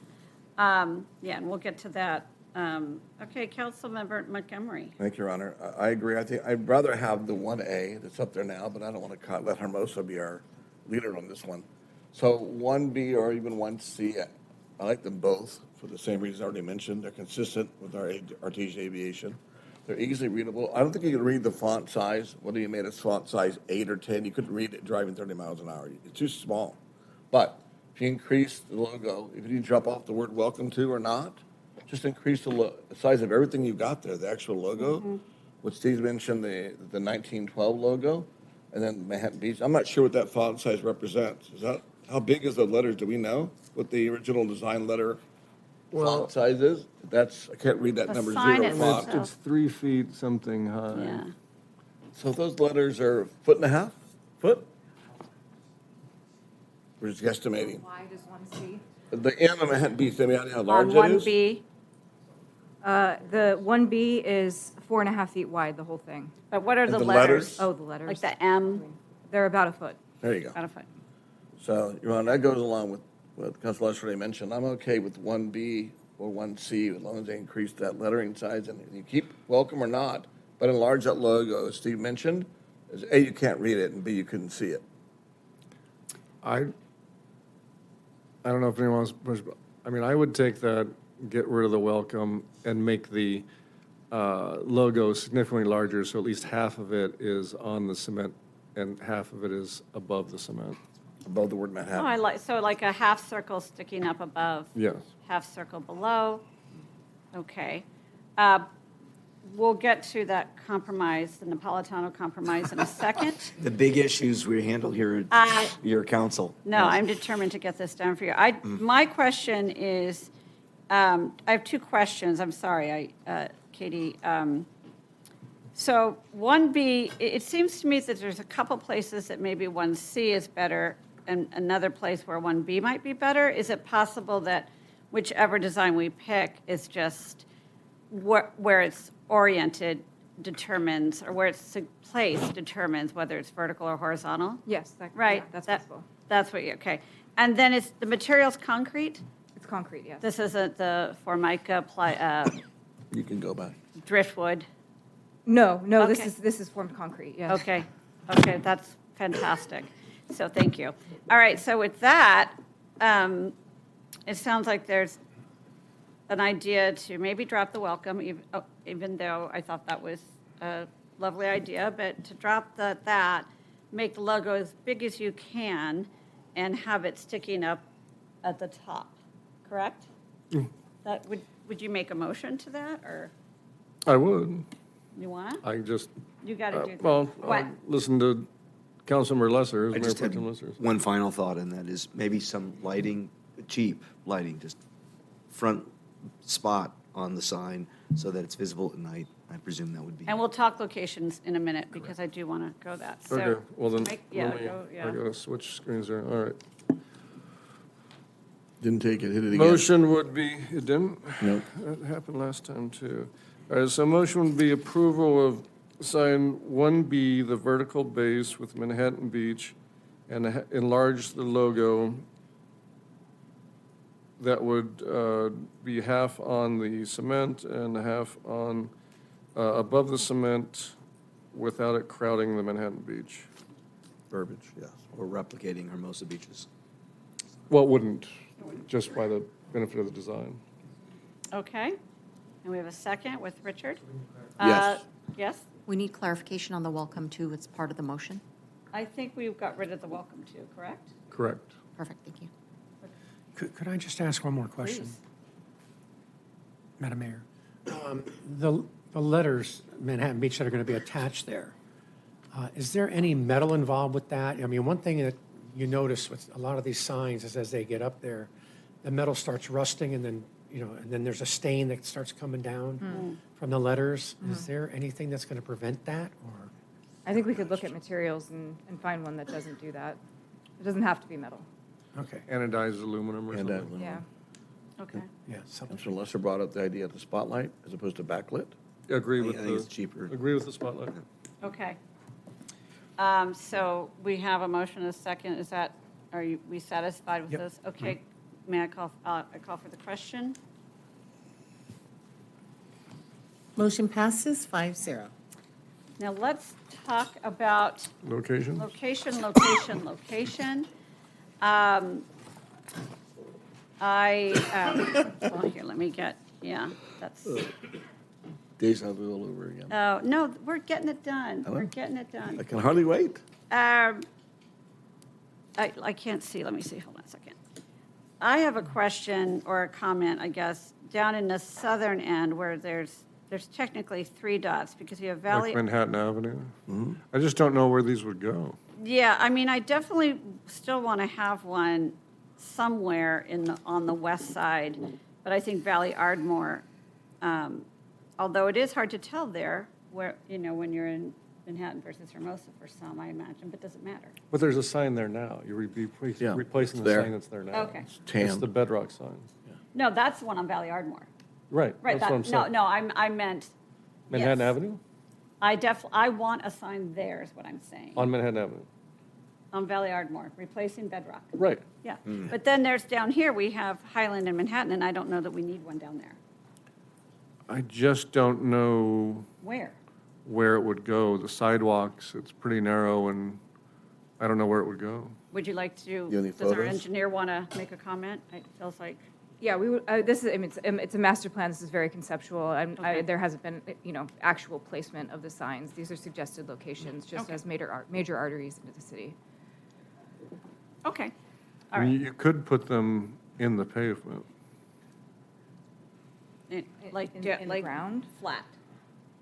Yeah, and we'll get to that. Okay, Councilmember Montgomery. Thank you, Your Honor. I agree. I think I'd rather have the 1A that's up there now, but I don't want to let Hermosa be our leader on this one. So 1B or even 1C, I like them both for the same reasons I already mentioned. They're consistent with our Artesian aviation. They're easily readable. I don't think you can read the font size, whether you made a font size 8 or 10. You couldn't read it driving 30 miles an hour. It's too small. But if you increase the logo, if you drop off the word welcome to or not, just increase the size of everything you've got there, the actual logo, which Steve mentioned, the 1912 logo, and then Manhattan Beach. I'm not sure what that font size represents. How big is the letters? Do we know what the original design letter font size is? I can't read that The number sign 0 font. itself. It's 3 feet something high. Yeah. So if those letters are 1.5 foot? We're just guesstimating. Wide is 1C. The M of Manhattan Beach, I mean, how large On it is? 1B, the 1B is 4.5 feet wide, the whole thing. But what are And the the letters? letters? Oh, the letters. Like the M? They're about a foot. There you go. About a foot. So, Your Honor, that goes along with what Councilor Lesser already mentioned. I'm okay with 1B or 1C, as long as they increase that lettering size, and you keep welcome or not, but enlarge that logo, as Steve mentioned, as A, you can't read it, and B, you couldn't see it. I don't know if anyone else, I mean, I would take that, get rid of the welcome, and make the logo significantly larger, so at least half of it is on the cement and half of it is above the cement. Above the word Oh, Manhattan. I like, so like a half circle sticking up above. Yes. Half circle below. Okay. We'll get to that compromise, the Napolitano compromise in a second. The big issues we handle here Uh, at your council. No, I'm determined to get this done for you. My question is, I have two questions. I'm sorry, Katie. So 1B, it seems to me that there's a couple places that maybe 1C is better and another place where 1B might be better. Is it possible that whichever design we pick is just where it's oriented determines, or where it's placed determines whether it's vertical or horizontal? Yes, Right. yeah, that's possible. That's what you, okay. And then is the material's concrete? It's concrete, yes. This isn't the Formica You can go back. driftwood? No, Okay. this is formed concrete, yes. Okay, that's fantastic. So thank you. All right, so with that, it sounds like there's an idea to maybe drop the welcome, even though I thought that was a lovely idea, but to drop that, make the logo as big as you can, and have it sticking up at the top, correct? That would you make a motion to that, or I would. you want? I just, You got to do that. well, What? listen to Councilmember Lesser. I just Mayor had Pro Tem Lesser. one final thought, and that is maybe some lighting, cheap lighting, just front spot on the sign so that it's visible at night. I presume that would be. And we'll talk locations in a minute, because I do want to go that. So Okay, well then, yeah, let me- go, yeah. I gotta switch screens there, all right. Didn't take it, hit it again. Motion would be, it didn't? Nope. That happened last time, too. All right, so motion would be approval of sign 1B, the vertical base with Manhattan Beach, and enlarge the logo. That would be half on the cement and half on, above the cement, without it crowding the Manhattan Beach. Verbiage, yes. Or replicating Hermosa beaches. Well, it wouldn't, just by the benefit of the design. Okay, and we have a second with Richard? Yes. Yes? We need clarification on the welcome to. It's part of the motion. I think we've got rid of the welcome to, correct? Correct. Perfect, thank you. Could I just ask one more question? Please. Madam Mayor? The letters, Manhattan Beach, that are going to be attached there, is there any metal involved with that? I mean, one thing that you notice with a lot of these signs is as they get up there, the metal starts rusting, and then, and then there's a stain that starts coming down from the letters. Is there anything that's going to prevent that, or? I think we could look at materials and find one that doesn't do that. It doesn't have to be metal. Okay, Anodized aluminum or something. Yeah. Okay. yeah, something. Councilor Lesser brought up the idea of the spotlight as opposed to backlit. Agree I with think it's cheaper. Agree with the spotlight. Okay. So we have a motion and a second. Is that Are we satisfied with Yep. this? Okay, may I call for the question? Motion passes 5-0. Now, let's talk about Location? location. Well, here, let me get, that's, Deja vu all over again. oh, no, we're getting it done. Hello? We're getting it done. I can hardly wait. I can't see, let me see, hold on a second. I have a question or a comment, I guess, down in the southern end where there's technically 3 dots because you have Valley. Like Manhattan Avenue? I just don't know where these would go. Yeah, I mean, I definitely still want to have one somewhere on the west side, but I think Valley Ardmore, although it is hard to tell there where, when you're in Manhattan versus Hermosa for some, I imagine, but does it matter? But there's a sign there now. You're replacing the there. sign that's there now. Okay. It's Tan. the Bedrock sign. No, that's the one on Valley Ardmore. Right, Right, that's what I'm saying. no, I meant, Manhattan yes. Avenue? I want a sign there is what I'm saying. On Manhattan Avenue. On Valley Ardmore, replacing Bedrock. Right. Yeah, but then there's down here, we have Highland and Manhattan, and I don't know that we need one down there. I just don't know Where? where it would go. The sidewalks, it's pretty narrow, and I don't know where it would go. Would you like You to, have any does our photos? engineer want to make a comment? It feels like, Yeah, we would, this is, I mean, it's a master plan, this is very conceptual, and there hasn't been, actual placement of the signs. These are suggested locations, just Okay. as major arteries into the city. okay, I all mean, right. You could put them in the pavement. Like, In the ground? flat.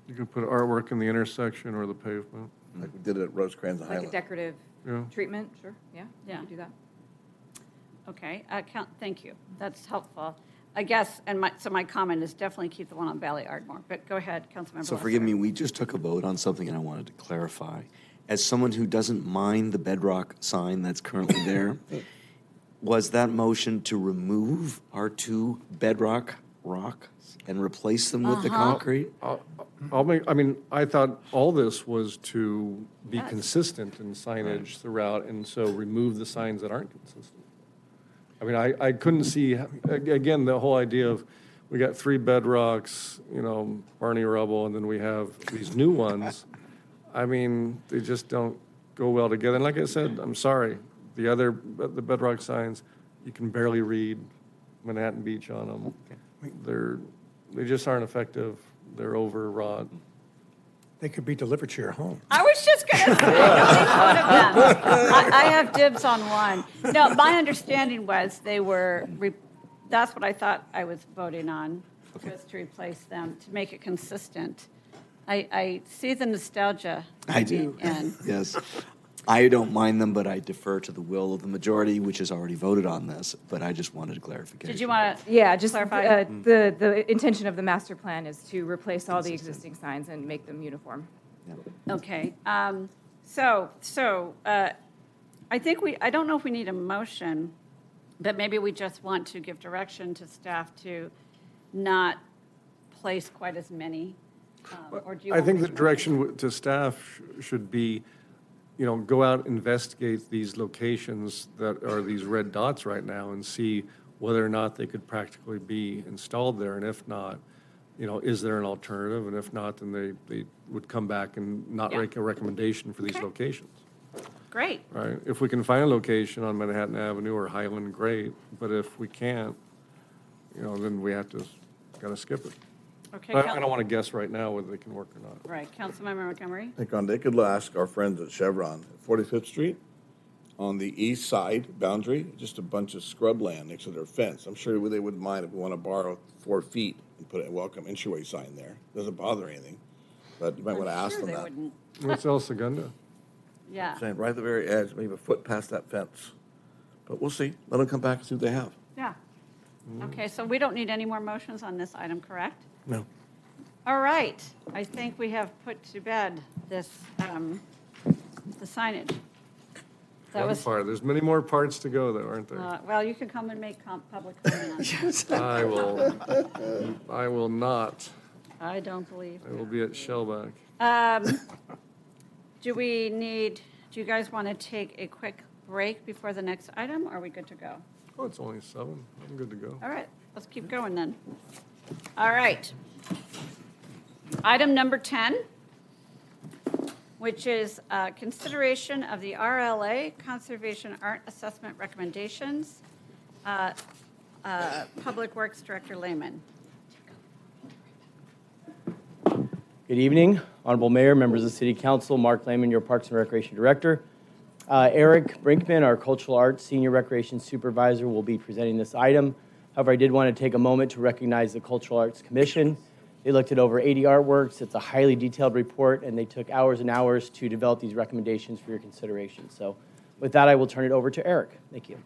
You could put artwork in the intersection or the pavement. Like we did it at Rosecrans and Like a Highland. decorative Yeah. treatment, sure, yeah, we Yeah. could do that. Okay, thank you. That's helpful. I guess, and my comment is definitely keep the one on Valley Ardmore, but go ahead, Councilmember. So forgive Lesser. me, we just took a vote on something and I wanted to clarify. As someone who doesn't mind the Bedrock sign that's currently there, was that motion to remove our 2 Bedrock rocks and replace them with the concrete? I thought all this was to be Yes. consistent in signage throughout, and so remove the signs that aren't consistent. I mean, I couldn't see, again, the whole idea of, we got 3 Bedrocks, Barney Rubble, and then we have these new ones. I mean, they just don't go well together. And like I said, I'm sorry, the Bedrock signs, you can barely read Manhattan Beach on them. They just aren't effective. They're overwrought. They could be delivered to your home. I was just going to say, one of them. I have dibs on one. No, my understanding was they were, that's what I thought I was voting on, was to replace them, to make it consistent. I see the nostalgia. I do. And Yes. I don't mind them, but I defer to the will of the majority, which has already voted on this, but I just wanted clarification. did you want to? Yeah, just clarify? the intention of the master plan is to replace all the existing signs and make them uniform. Okay. So I think I don't know if we need a motion, but maybe we just want to give direction to staff to not place quite as many. Or do you I want think me the direction to staff should be, go out, investigate these locations that are these red dots right now and see whether or not they could practically be installed there. And if not, is there an alternative? And if not, then they would come back and not make a recommendation for these Okay. locations. Great. Right? If we can find a location on Manhattan Avenue or Highland, great. But if we can't, then we have to kind of skip it. Okay. I don't want to guess right now whether they can work or not. Right. Councilmember Montgomery? Think on, they could ask our friends at Chevron, 45th Street, on the east side boundary, just a bunch of scrub land next to their fence. I'm sure they wouldn't mind if we want to borrow 4 feet and put a welcome entryway sign there. Doesn't bother anything, but you might want to ask Sure them they that. wouldn't. What's El Segundo? Yeah. Saying right at the very edge, maybe a foot past that fence. But we'll see. Let them come back and see what they have. Yeah. Okay, so we don't need any more motions on this item, correct? No. All right. I think we have put to bed this, the signage. That One was, part. There's many more parts to go, though, aren't there? well, you can come and make public comment on that. I will not. I don't believe. I will be at Shellback. Do you guys want to take a quick break before the next item, or are we good to go? Oh, it's only 7. I'm good to go. All right, let's keep going then. All right. Item number 10, which is consideration of the RLA Conservation Art Assessment Recommendations. Public Works Director Lehman. Good evening, Honorable Mayor, members of the City Council, Mark Lehman, your Parks and Recreation Director. Eric Brinkman, our Cultural Arts Senior Recreation Supervisor, will be presenting this item. However, I did want to take a moment to recognize the Cultural Arts Commission. They looked at over 80 artworks. It's a highly detailed report, and they took hours and hours to develop these recommendations for your consideration. So with that, I will turn it over to Eric. Thank you.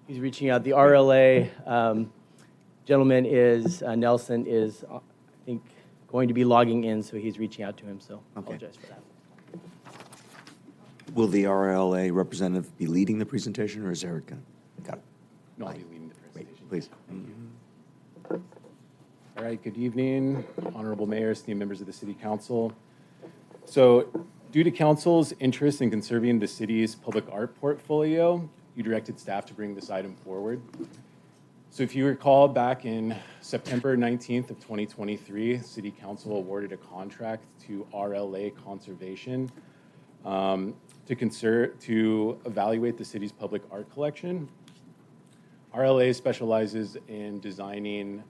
He's reaching out. The RLA gentleman is, Nelson is, I think, going to be logging in, so he's reaching out to him, so I apologize for that. Will the RLA representative be leading the presentation, or is Eric going to? Got it. No, I'll be leading the presentation. Please. All right, good evening, honorable mayors, esteemed members of the City Council. So due to council's interest in conserving the city's public art portfolio, you directed staff to bring this item forward. So if you recall, back in September 19th of 2023, City Council awarded a contract to RLA Conservation to evaluate the city's public art collection. RLA specializes in designing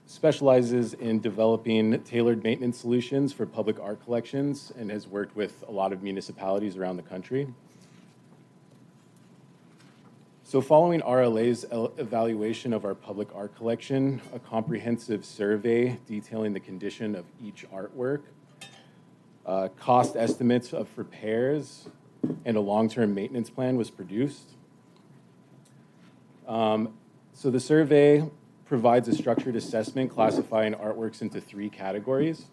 specializes in developing tailored maintenance solutions for public art collections and has worked with a lot of municipalities around the country. So following RLA's evaluation of our public art collection, a comprehensive survey detailing the condition of each artwork, cost estimates of repairs, and a long-term maintenance plan was produced. So the survey provides a structured assessment classifying artworks into 3 categories.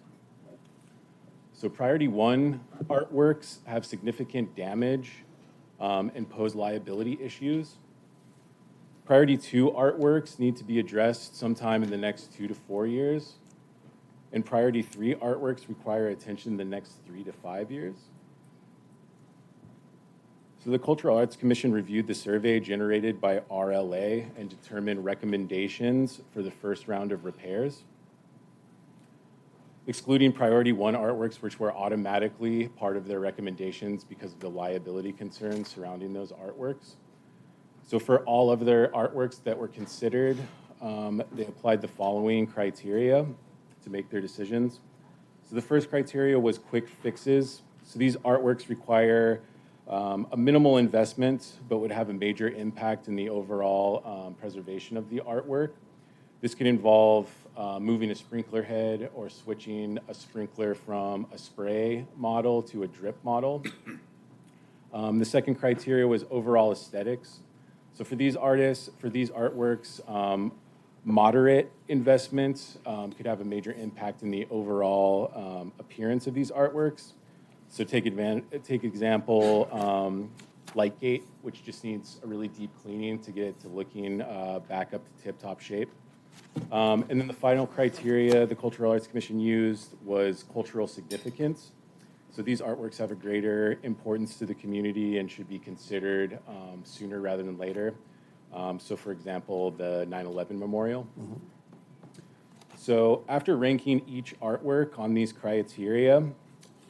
So priority 1 artworks have significant damage and pose liability issues. Priority 2 artworks need to be addressed sometime in the next 2 to 4 years. And priority 3 artworks require attention in the next 3 to 5 years. So the Cultural Arts Commission reviewed the survey generated by RLA and determined recommendations for the first round of repairs. Excluding priority 1 artworks, which were automatically part of their recommendations because of the liability concerns surrounding those artworks. So for all of their artworks that were considered, they applied the following criteria to make their decisions. So the first criteria was quick fixes. So these artworks require a minimal investment, but would have a major impact in the overall preservation of the artwork. This could involve moving a sprinkler head or switching a sprinkler from a spray model to a drip model. The second criteria was overall aesthetics. So for these artists, for these artworks, moderate investments could have a major impact in the overall appearance of these artworks. So take example, Lightgate, which just needs a really deep cleaning to get it to looking back up to tip-top shape. And then the final criteria the Cultural Arts Commission used was cultural significance. So these artworks have a greater importance to the community and should be considered sooner rather than later. So for example, the 9/11 memorial. Mm-hmm. So after ranking each artwork on these criteria,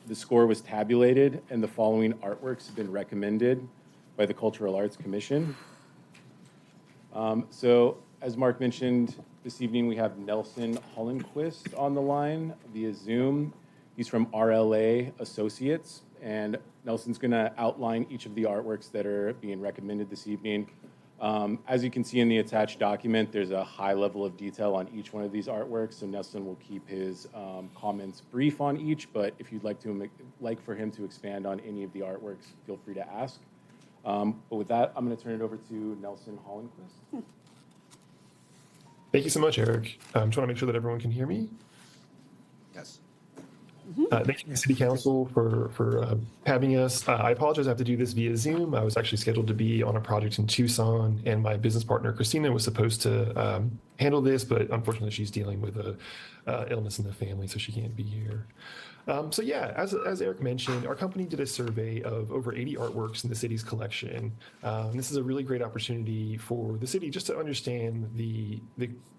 the score was tabulated and the following artworks have been recommended by the Cultural Arts Commission. So as Mark mentioned, this evening we have Nelson Hollenquist on the line via Zoom. He's from RLA Associates, and Nelson's going to outline each of the artworks that are being recommended this evening. As you can see in the attached document, there's a high level of detail on each one of these artworks, so Nelson will keep his comments brief on each, but if you'd like for him to expand on any of the artworks, feel free to ask. But with that, I'm going to turn it over to Nelson Hollenquist. Thank you so much, Eric. Just want to make sure that everyone can hear me. Yes. Thank you, City Council, for having us. I apologize I have to do this via Zoom. I was actually scheduled to be on a project in Tucson, and my business partner, Christina, was supposed to handle this, but unfortunately she's dealing with a illness in the family, so she can't be here. So yeah, as Eric mentioned, our company did a survey of over 80 artworks in the city's collection. And this is a really great opportunity for the city just to understand the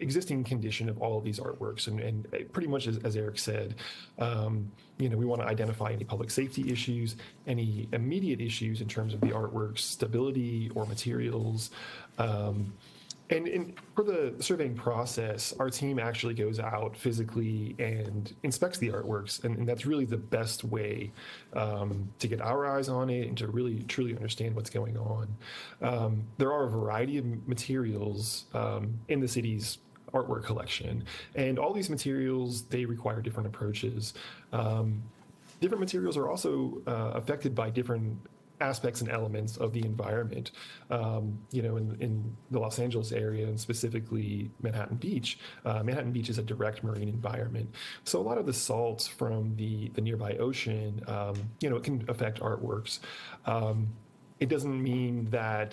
existing condition of all of these artworks. And pretty much as Eric said, we want to identify any public safety issues, any immediate issues in terms of the artwork's stability or materials. And for the surveying process, our team actually goes out physically and inspects the artworks. And that's really the best way to get our eyes on it and to really truly understand what's going on. There are a variety of materials in the city's artwork collection. And all these materials, they require different approaches. Different materials are also affected by different aspects and elements of the environment. In the Los Angeles area and specifically Manhattan Beach, Manhattan Beach is a direct marine environment. So a lot of the salts from the nearby ocean, it can affect artworks. It doesn't mean that,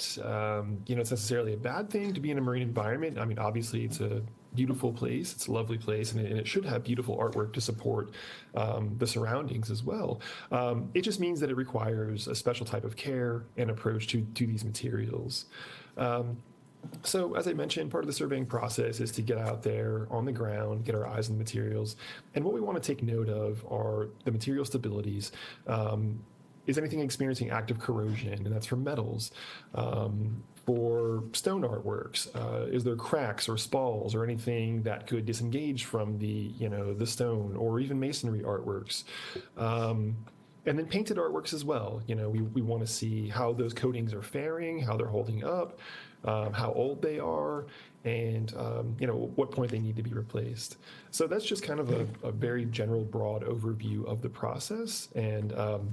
it's necessarily a bad thing to be in a marine environment. I mean, obviously it's a beautiful place, it's a lovely place, and it should have beautiful artwork to support the surroundings as well. It just means that it requires a special type of care and approach to these materials. So as I mentioned, part of the surveying process is to get out there on the ground, get our eyes on the materials. And what we want to take note of are the material stabilities. Is anything experiencing active corrosion? And that's for metals. For stone artworks, is there cracks or spalls or anything that could disengage from the stone, or even masonry artworks? And then painted artworks as well. We want to see how those coatings are faring, how they're holding up, how old they are, and what point they need to be replaced. So that's just kind of a very general, broad overview of the process. And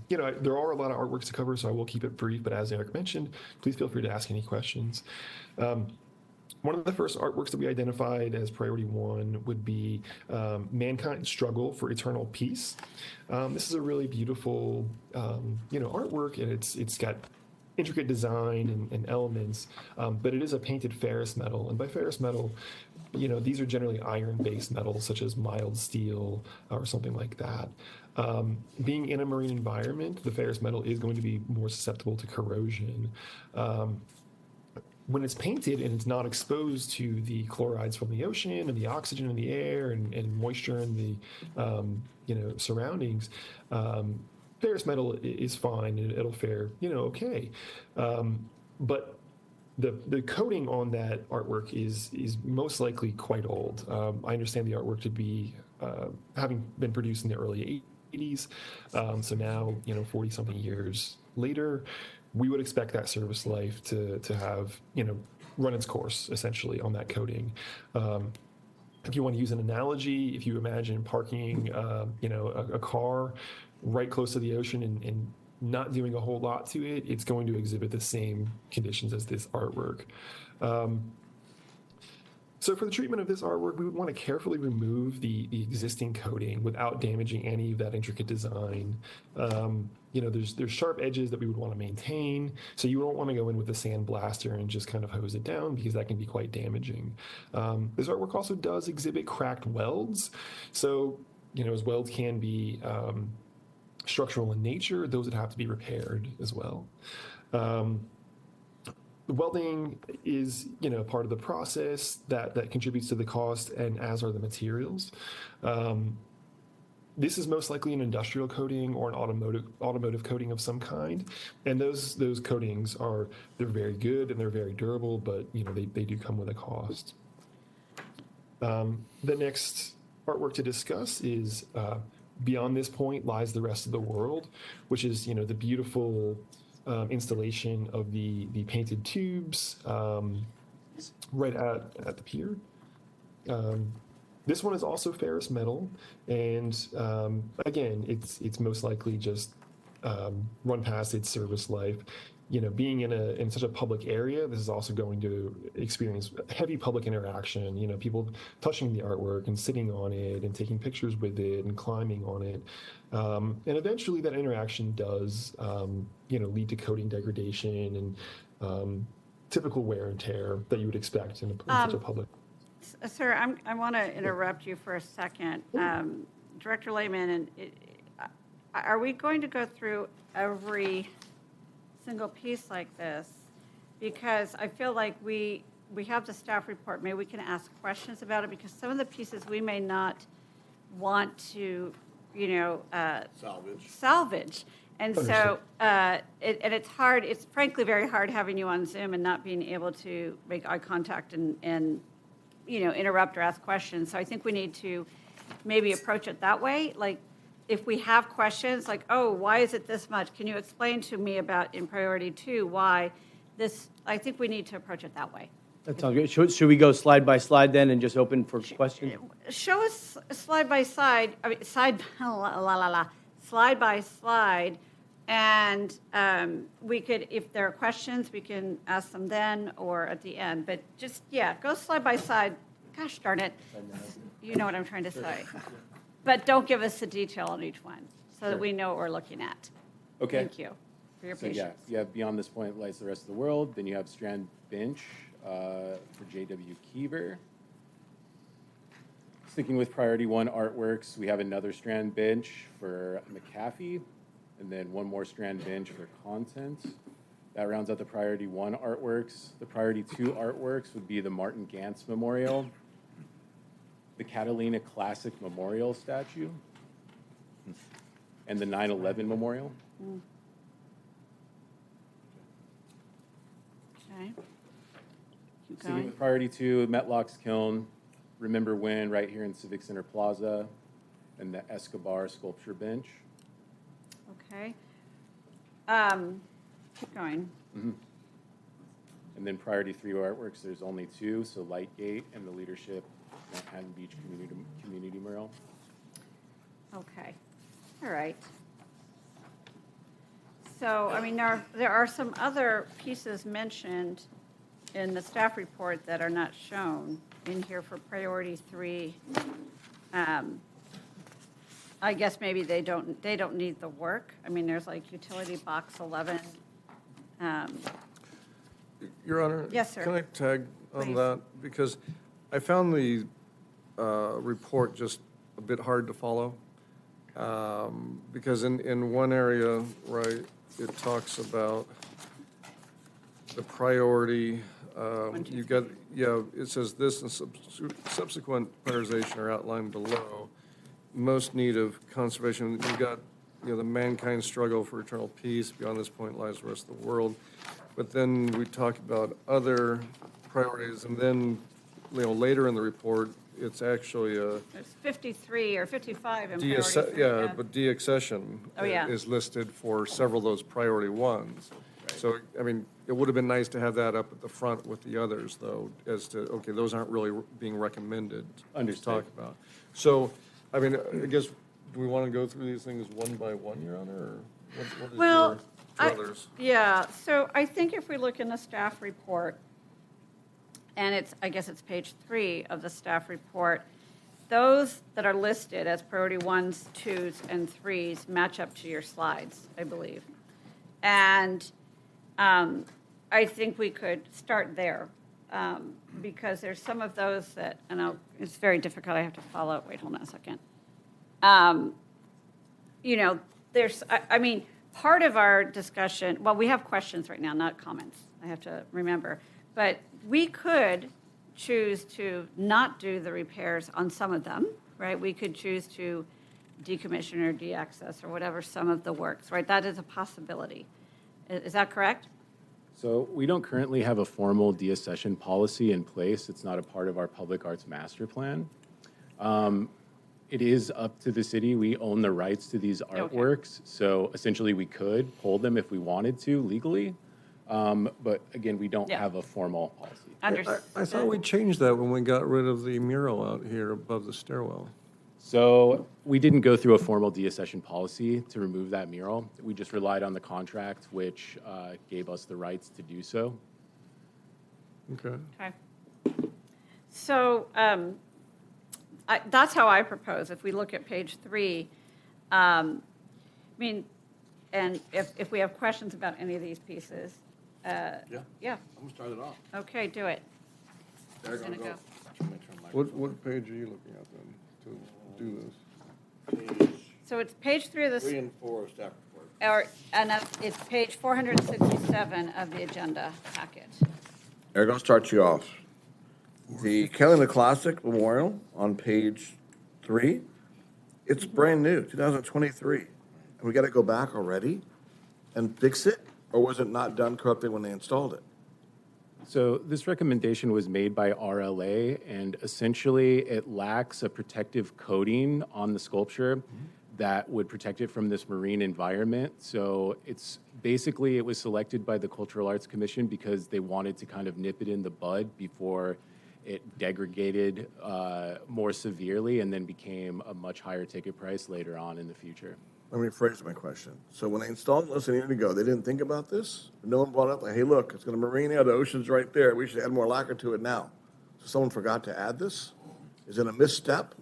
there are a lot of artworks to cover, so I will keep it brief. But as Eric mentioned, please feel free to ask any questions. One of the first artworks that we identified as priority one would be Mankind's Struggle for Eternal Peace. This is a really beautiful, artwork, and it's got intricate design and elements, but it is a painted ferrous metal. And by ferrous metal, these are generally iron-based metals, such as mild steel or something like that. Being in a marine environment, the ferrous metal is going to be more susceptible to corrosion. When it's painted and it's not exposed to the chlorides from the ocean and the oxygen in the air and moisture in the surroundings, ferrous metal is fine and it'll fare okay. But the coating on that artwork is most likely quite old. I understand the artwork to be having been produced in the early 80s. So now, 40 something years later, we would expect that service life to have, run its course essentially on that coating. If you want to use an analogy, if you imagine parking, a car right close to the ocean and not doing a whole lot to it, it's going to exhibit the same conditions as this artwork. So for the treatment of this artwork, we would want to carefully remove the existing coating without damaging any of that intricate design. There's sharp edges that we would want to maintain, so you don't want to go in with a sandblaster and just kind of hose it down, because that can be quite damaging. This artwork also does exhibit cracked welds, so as welds can be structural in nature, those would have to be repaired as well. The welding is, part of the process that contributes to the cost, and as are the materials. This is most likely an industrial coating or an automotive coating of some kind, and those coatings they're very good and they're very durable, but they do come with a cost. The next artwork to discuss is beyond this point lies the rest of the world, which is the beautiful installation of the painted tubes right at the pier. This one is also ferrous metal, and again, it's most likely just run past its service life. Being in such a public area, this is also going to experience heavy public interaction. People touching the artwork and sitting on it and taking pictures with it and climbing on it, and eventually that interaction does, lead to coating degradation and typical wear and tear that you would expect in such a public. Sir, I want to interrupt you for a second. Director Lehman, are we going to go through every single piece like this? Because I feel like we have the staff report. Maybe we can ask questions about it, because some of the pieces we may not want to, salvage. And so, and it's hard, it's frankly very hard having you on Zoom and not being able to make eye contact and interrupt or ask questions. So I think we need to maybe approach it that way. Like, if we have questions like, oh, why is it this much? Can you explain to me about in priority 2 why this? I think we need to approach it that way. That sounds good. Should we go slide by slide then and just open for questions? Show us slide by slide, slide by slide, and we could, if there are questions, we can ask them then or at the end. But just, go slide by slide. Gosh darn it. You know what I'm trying to say. But don't give us the detail on each one so that we know what we're looking at. Okay. Thank you for your patience. Yeah, you have Beyond This Point Lies the Rest of the World. Then you have Strand Bench for J.W. Keever. Sticking with priority 1 artworks, we have another Strand Bench for McAfee, and then one more Strand Bench for content. That rounds out the priority 1 artworks. The priority 2 artworks would be the Martin Gantz Memorial, the Catalina Classic Memorial statue, and the 9/11 Memorial. Okay. Keep Sticking going. with priority 2, Metlock's Kiln, Remember When, right here in Civic Center Plaza, and the Escobar Sculpture Bench. Okay. Keep going. And then priority 3 artworks, there's only 2, so Lightgate and the Leadership Manhattan Beach Community Mural. Okay. All right. So, I mean, there are some other pieces mentioned in the staff report that are not shown in here for priority 3. I guess maybe they don't need the work. I mean, there's like utility box 11. Your Honor? Yes, sir. Can I tag on Please. that? Because I found the report just a bit hard to follow. Because in one area, right, it talks about the priority. You got, it says this and subsequent prioritization are outlined below. Most need of conservation. You've got, the mankind struggle for eternal peace. Beyond this point lies the rest of the world. But then we talk about other priorities, and then, later in the report, it's actually a There's 53 or 55 in priority 3. but deaccession is listed for several of those priority 1s. So, I mean, it would have been nice to have that up at the front with the others, though, as to, okay, those aren't really being recommended to talk about. So, I mean, I guess, do we want to go through these things one by one, Your Honor, or what is your others? So I think if we look in the staff report, and I guess it's page 3 of the staff report, those that are listed as priority 1s, 2s, and 3s match up to your slides, I believe. And I think we could start there, because there's some of those that, it's very difficult, I have to follow, wait, hold on a second. There's, I mean, part of our discussion, well, we have questions right now, not comments, I have to remember, but we could choose to not do the repairs on some of them, right? We could choose to decommission or de-access or whatever some of the works, right? That is a possibility. Is that correct? So we don't currently have a formal deaccession policy in place. It's not a part of our public arts master plan. It is up to the city. We own the rights to these artworks. So essentially we could pull them if we wanted to legally. But again, we don't have a formal policy. I thought we changed that when we got rid of the mural out here above the stairwell. So we didn't go through a formal deaccession policy to remove that mural. We just relied on the contract, which gave us the rights to do so. Okay. So that's how I propose. If we look at page 3, I mean, and if we have questions about any of these pieces, I'm gonna start it off. Okay, do it. There Who's gonna gonna go. What page are you looking at then to do this? So it's page 3 of this. 3 and 4 of staff report. It's page 467 of the agenda packet. Eric, I'll start you off. The Kelly Classic Memorial on page 3, it's brand new, 2023. And we got to go back already and fix it? Or was it not done correctly when they installed it? So this recommendation was made by RLA, and essentially it lacks a protective coating on the sculpture that would protect it from this marine environment. So it's basically, it was selected by the Cultural Arts Commission because they wanted to kind of nip it in the bud before it degraded more severely and then became a much higher ticket price later on in the future. Let me rephrase my question. So when they installed it less than a year ago, they didn't think about this? No one brought up, like, hey, look, it's going to marine out, the ocean's right there. We should add more lacquer to it now. So someone forgot to add this? Is it a misstep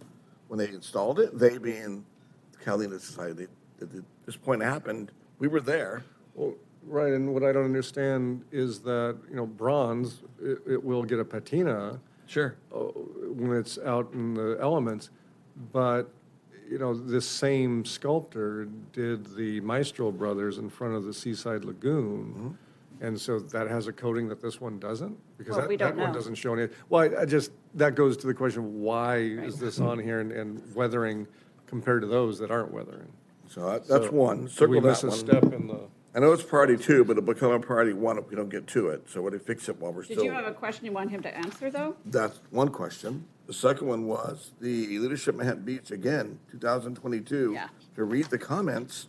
when they installed it? They being the Catalina Society. At this point happened, we were there. Well, right, and what I don't understand is that, bronze, it will get a patina. Sure. When it's out in the elements, but this same sculptor did the Maestro Brothers in front of the Seaside Lagoon, and so that has a coating that this one doesn't? Because Well, we don't that one know. doesn't show any. Well, I just, that goes to the question of why is this on here and weathering compared to those that aren't weathering? So that's one. Did Circle we miss that a one. step in the? I know it's priority 2, but it'll become a priority 1 if we don't get to it. So we're going to fix it while we're Did still. you have a question you want him to answer, though? That's one question. The second one was the Leadership Manhattan Beach, again, 2022. Yeah. To read the comments,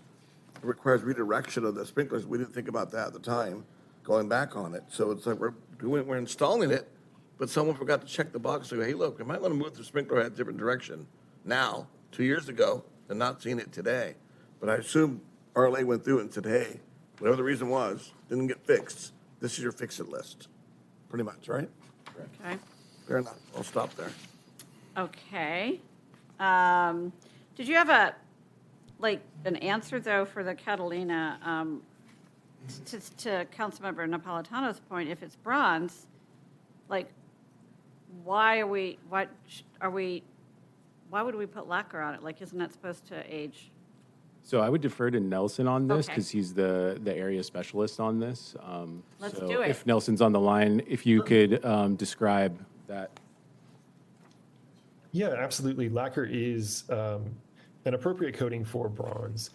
it requires redirection of the sprinklers. We didn't think about that at the time, going back on it. So it's like we're installing it, but someone forgot to check the box and go, hey, look, we might want to move the sprinkler in a different direction now, 2 years ago, and not seeing it today. But I assume RLA went through it and said, hey, whatever the reason was, didn't get fixed. This is your fix-it list. Pretty much, right? Okay. Fair enough. I'll stop there. Okay. Did you have an answer, though, for the Catalina, to Councilmember Napolitano's point, if it's bronze, why would we put lacquer on it? Isn't that supposed to age? So I would defer to Nelson on this Okay. because he's the area specialist on this. Let's so do it. If Nelson's on the line, if you could describe that. Yeah, absolutely. Lacquer is an appropriate coating for bronze,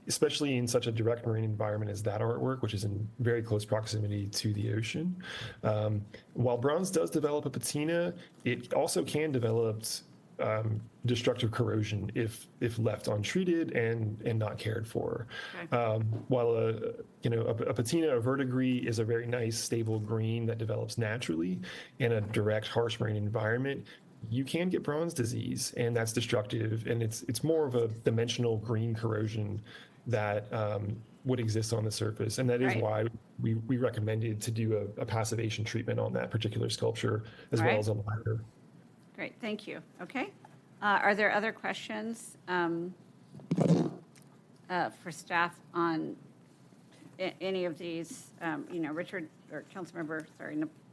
especially in such a direct marine environment as that artwork, which is in very close proximity to the ocean. While bronze does develop a patina, it also can develop destructive corrosion if left untreated and not cared for. Okay. While a patina or verdigris is a very nice stable green that develops naturally in a direct harsh marine environment, you can get bronze disease, and that's destructive, and it's more of a dimensional green corrosion that would exist on the surface, and that is Right. why we recommended to do a passivation treatment on that particular sculpture as well Right. as on lacquer. Great, thank you. Okay. Are there other questions for staff on any of these? Richard or Councilmember,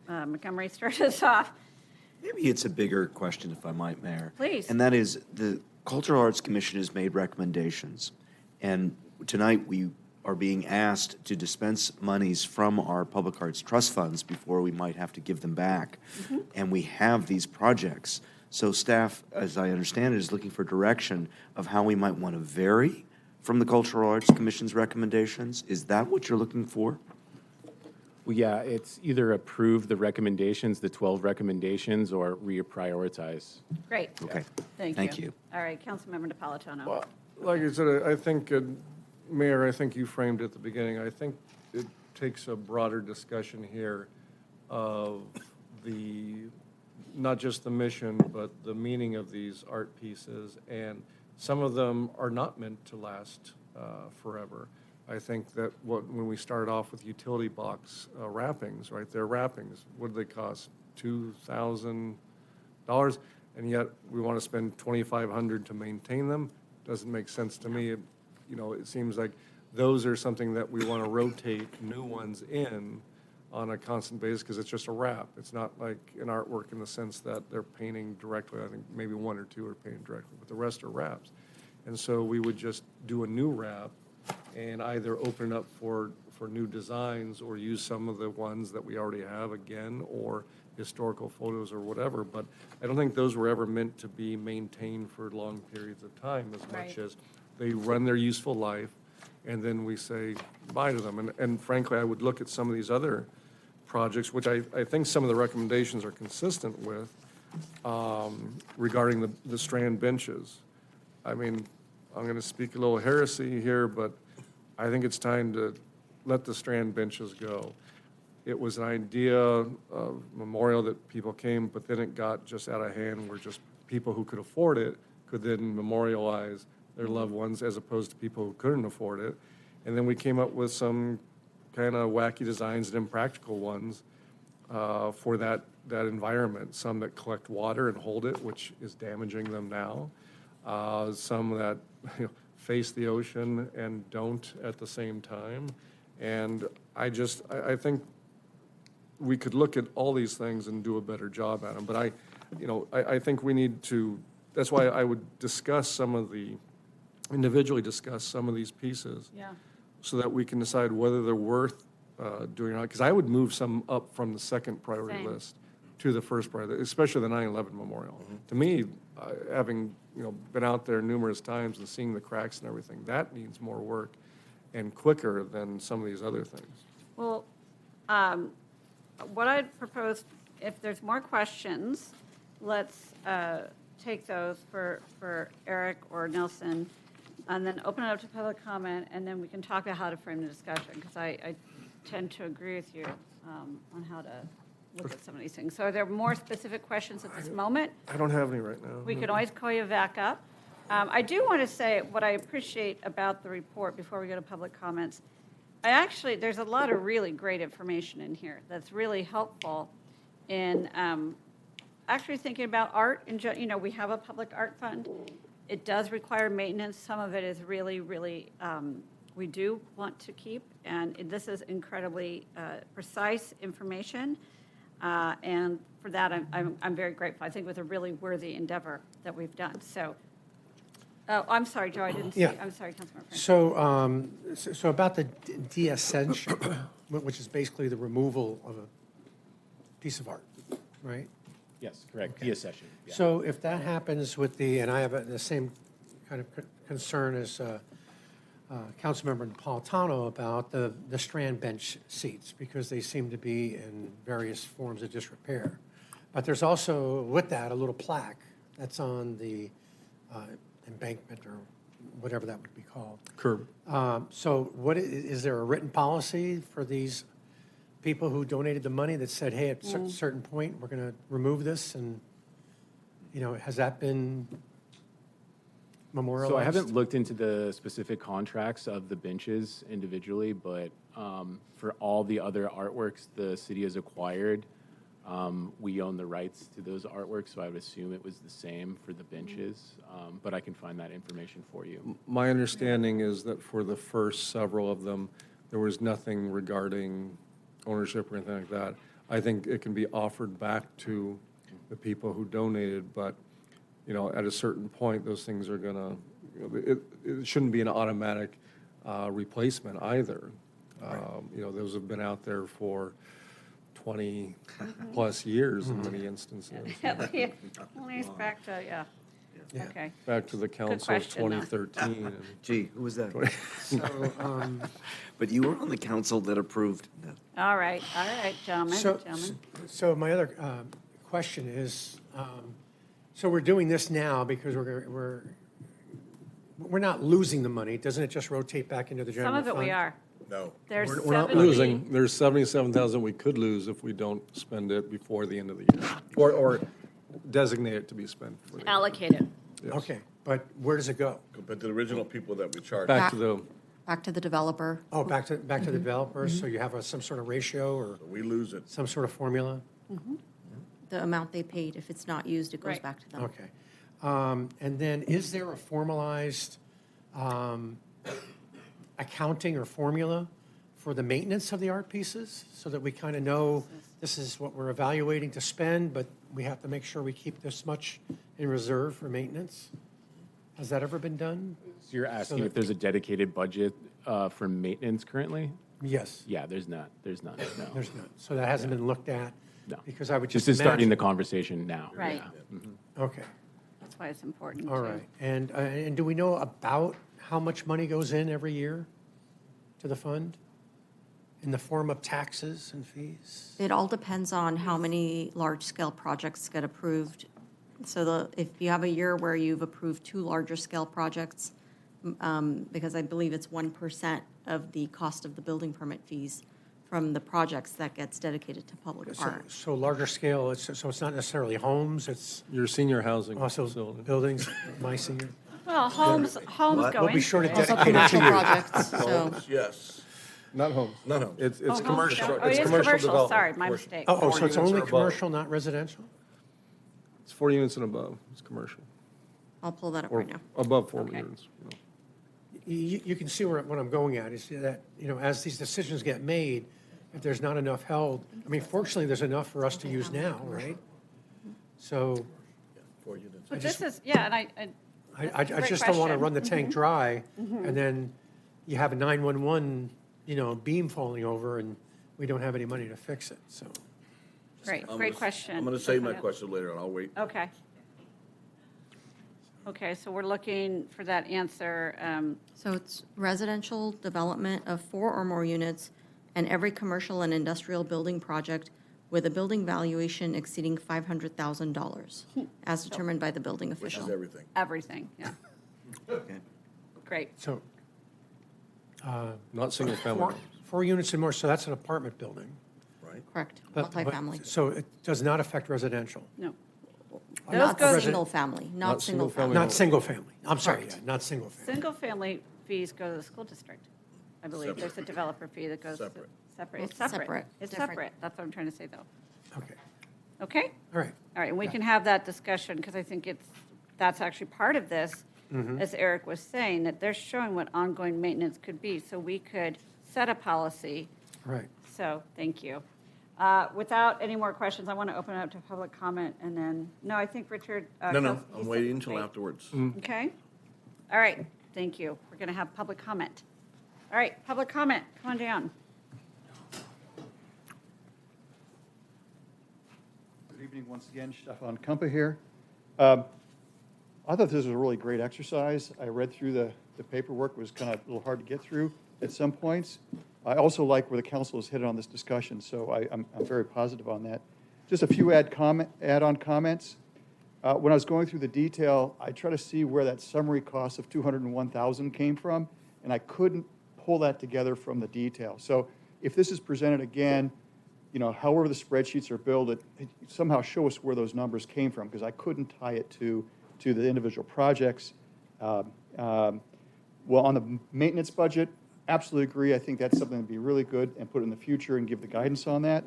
Montgomery, start us off. Maybe it's a bigger question, if I might, Mayor. Please. And that is, the Cultural Arts Commission has made recommendations. And tonight, we are being asked to dispense monies from our public arts trust funds before we might have to give them back. Mm-hmm. And we have these projects. So staff, as I understand it, is looking for direction of how we might want to vary from the Cultural Arts Commission's recommendations. Is that what you're looking for? Well, yeah, it's either approve the recommendations, the 12 recommendations, or reprioritize. Great. Okay. Thank you. All right, Councilmember Napolitano. Well, like I said, I think, Mayor, I think you framed it at the beginning. I think it takes a broader discussion here of not just the mission, but the meaning of these art pieces. And some of them are not meant to last forever. I think that when we started off with utility box wrappings, right, they're wrappings. What do they cost? $2,000? And yet we want to spend $2,500 to maintain them. Doesn't make sense to me. It seems like those are something that we want to rotate new ones in on a constant basis because it's just a wrap. It's not like an artwork in the sense that they're painting directly. I think maybe one or two are painting directly, but the rest are wraps. And so we would just do a new wrap and either open it up for new designs or use some of the ones that we already have again, or historical photos or whatever. But I don't think those were ever meant to be maintained for long periods of time as much as they run their useful life, and then we say bye to them. And frankly, I would look at some of these other projects, which I think some of the recommendations are consistent with, regarding the strand benches. I mean, I'm going to speak a little heresy here, but I think it's time to let the strand benches go. It was an idea of memorial that people came, but then it got just out of hand where just people who could afford it could then memorialize their loved ones as opposed to people who couldn't afford it. And then we came up with some kind of wacky designs and impractical ones for that environment. Some that collect water and hold it, which is damaging them now. Some that face the ocean and don't at the same time. And I think we could look at all these things and do a better job at them. But I think we need to, that's why I would individually discuss some of these pieces. Yeah. So that we can decide whether they're worth doing or not. Because I would move some up from the second priority Same. list to the first priority, especially the 9/11 memorial. To me, having been out there numerous times and seeing the cracks and everything, that needs more work and quicker than some of these other things. Well, what I'd propose, if there's more questions, let's take those for Eric or Nelson, and then open it up to public comment, and then we can talk about how to frame the discussion, because I tend to agree with you on how to look at some of these things. So are there more specific questions at this moment? I don't have any right now. We can always call you back up. I do want to say what I appreciate about the report before we go to public comments. There's a lot of really great information in here that's really helpful in actually thinking about art. We have a public art fund. It does require maintenance. Some of it is really, really, we do want to keep. And this is incredibly precise information. And for that, I'm very grateful. I think it was a really worthy endeavor that we've done. So, I'm sorry, Joe, I didn't see. Yeah. I'm sorry, Councilmember Frank. So about the deaccession, which is basically the removal of a piece of art, right? Yes, correct, deaccession. Yeah. So if that happens with and I have the same kind of concern as Councilmember Napolitano about the strand bench seats, because they seem to be in various forms of disrepair. But there's also, with that, a little plaque that's on the embankment or whatever that would be called. Curb. So is there a written policy for these people who donated the money that said, hey, at a certain point, we're going to remove this? And, has that been memorialized? So I haven't looked into the specific contracts of the benches individually, but for all the other artworks the city has acquired, we own the rights to those artworks, so I would assume it was the same for the benches, but I can find that information for you. My understanding is that for the first several of them, there was nothing regarding ownership or anything like that. I think it can be offered back to the people who donated, but, at a certain point, those things are gonna, it shouldn't be an automatic replacement either. Those have been out there for 20-plus years in many instances. Only back to, okay. Back to the council of question, though. 2013. Gee, who was that? So, But you were on the council that approved that. All right, gentlemen. So my other question is, so we're doing this now because we're not losing the money. Doesn't it just rotate back into the general Some fund? of it we are. No. There's We're not 70 losing. There's 77,000 we could lose if we don't spend it before the end of the year, or designate it to be spent. For the allocated. Yes. Okay, but where does it go? But the original people that we charged. Back to the. Back to the developer. Oh, back to the developers, so you have some sort of ratio or We lose it. some sort of formula? The amount they paid, if it's not used, it goes Right. back to them. Okay. And then is there a formalized accounting or formula for the maintenance of the art pieces so that we kind of know this is what we're evaluating to spend, but we have to make sure we keep this much in reserve for maintenance? Has that ever been done? So you're asking that- if there's a dedicated budget for maintenance currently? Yes. Yeah, there's not. There's none, no. There's none. So that hasn't been looked at? No. Because I would just This is starting the imagine- conversation now. Right. Yeah. Mhm. Okay. That's why it's important. All too. right. And do we know about how much money goes in every year to the fund in the form of taxes and fees? It all depends on how many large-scale projects get approved. So if you have a year where you've approved 2 larger-scale projects, because I believe it's 1% of the cost of the building permit fees from the projects that gets dedicated to public art. So larger scale, so it's not necessarily homes, it's Your senior housing also facility. buildings, my senior. Well, homes What? go We'll be sure to into it. dedicate it to Commercial you. projects, so. Homes, yes. Not homes. Not homes. It's Oh, homes commercial. go- Oh, it It's is commercial commercial, development. sorry, my mistake. Oh, 4 so it's units only or above. commercial, not residential? It's 4 units and above. It's commercial. I'll pull that up Or right now. above 4 Okay. units. You know. You can see what I'm going at, is that, as these decisions get made, if there's not enough held, I mean, fortunately, there's enough for us to use now, right? So 4 units. But this is, yeah, and I Great just don't want to question. run the tank dry, Mhm. and then you have a 911, beam falling over, and we don't have any money to fix it, so. great, I'm great gonna- question. I'm going to save my Yeah. question later, and I'll wait. Okay. Okay, so we're looking for that answer. So it's residential development of 4 or more units and every commercial and industrial building project with a building valuation exceeding $500,000 as determined by the building Which official. is everything. Everything, yeah. Okay. Great. So. Not single family. 4 units and more, so that's an apartment building. Right. Correct, But- multifamily. So it does not affect residential? No. Not go- single family, not single family. Not single family, I'm sorry, Correct. yeah, not single family. Single-family fees go to the school district. I believe Separate. there's a developer fee that goes. Separate. Separate, it's Well, separate. separate, It's different. separate, that's what I'm trying to say, though. Okay, Okay? all right. All right, and we can have that discussion, because I think that's actually part of this, Mm-hmm. as Eric was saying, that they're showing what ongoing maintenance could be, so we could set a policy. Right. So, thank you. Without any more questions, I want to open it up to public comment, and then, no, I think Richard. No, Kelsey, I'm you waiting said- until wait. afterwards. Okay? All right, thank you. We're going to have public comment. All right, public comment, come on down. Good evening once again, Stefan Kumpa here. I thought this was a really great exercise. I read through the paperwork, it was kind of a little hard to get through at some points. I also like where the council has hit on this discussion, so I'm very positive on that. Just a few add-on comments. When I was going through the detail, I try to see where that summary cost of $201,000 came from, and I couldn't pull that together from the detail. So if this is presented again, however the spreadsheets are built, it somehow show us where those numbers came from, because I couldn't tie it to the individual projects. Well, on the maintenance budget, absolutely agree. I think that's something that'd be really good and put in the future and give the guidance on that.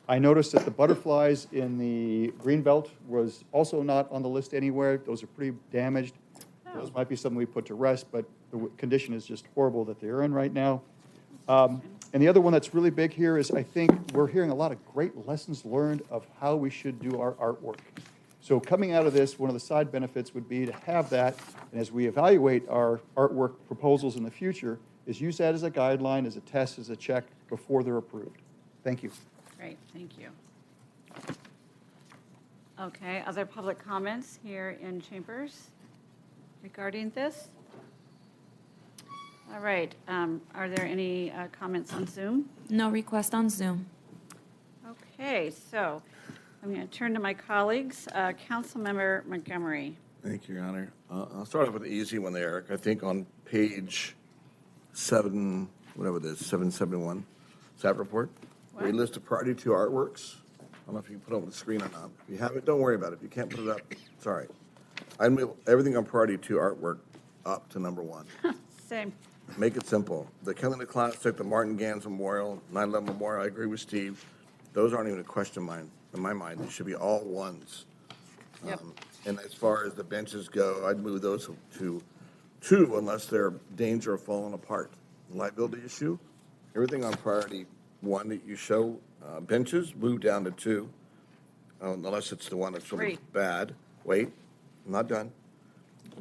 I noticed that the butterflies in the greenbelt was also not on the list anywhere. Those are pretty damaged. Those might be something we put to rest, but the condition is just horrible that they're in right now. And the other one that's really big here is I think we're hearing a lot of great lessons learned of how we should do our artwork. So coming out of this, one of the side benefits would be to have that, and as we evaluate our artwork proposals in the future, is use that as a guideline, as a test, as a check before they're approved. Thank you. Great, thank you. Okay, other public comments here in chambers regarding this? All right, are there any comments on Zoom? No request on Zoom. Okay, so I'm going to turn to my colleagues. Councilmember Montgomery. Thank you, Your Honor. I'll start off with the easy one there, Eric. I think on page 771, staff report, we list a priority 2 artworks. I don't know if you can put it on the screen or not. If you have it, don't worry about it. If you can't put it up, sorry. I move everything on priority 2 artwork up to number 1. Same. Make it simple. The Killing the Classic, the Martin Gans Memorial, 9/11 Memorial, I agree with Steve. Those aren't even a question in my mind. They should be all ones. Yep. And as far as the benches go, I'd move those to 2 unless they're danger of falling apart. liability issue. Everything on priority 1 that you show, benches, move down to 2, unless it's the one that's really 3. bad. Wait, I'm not done.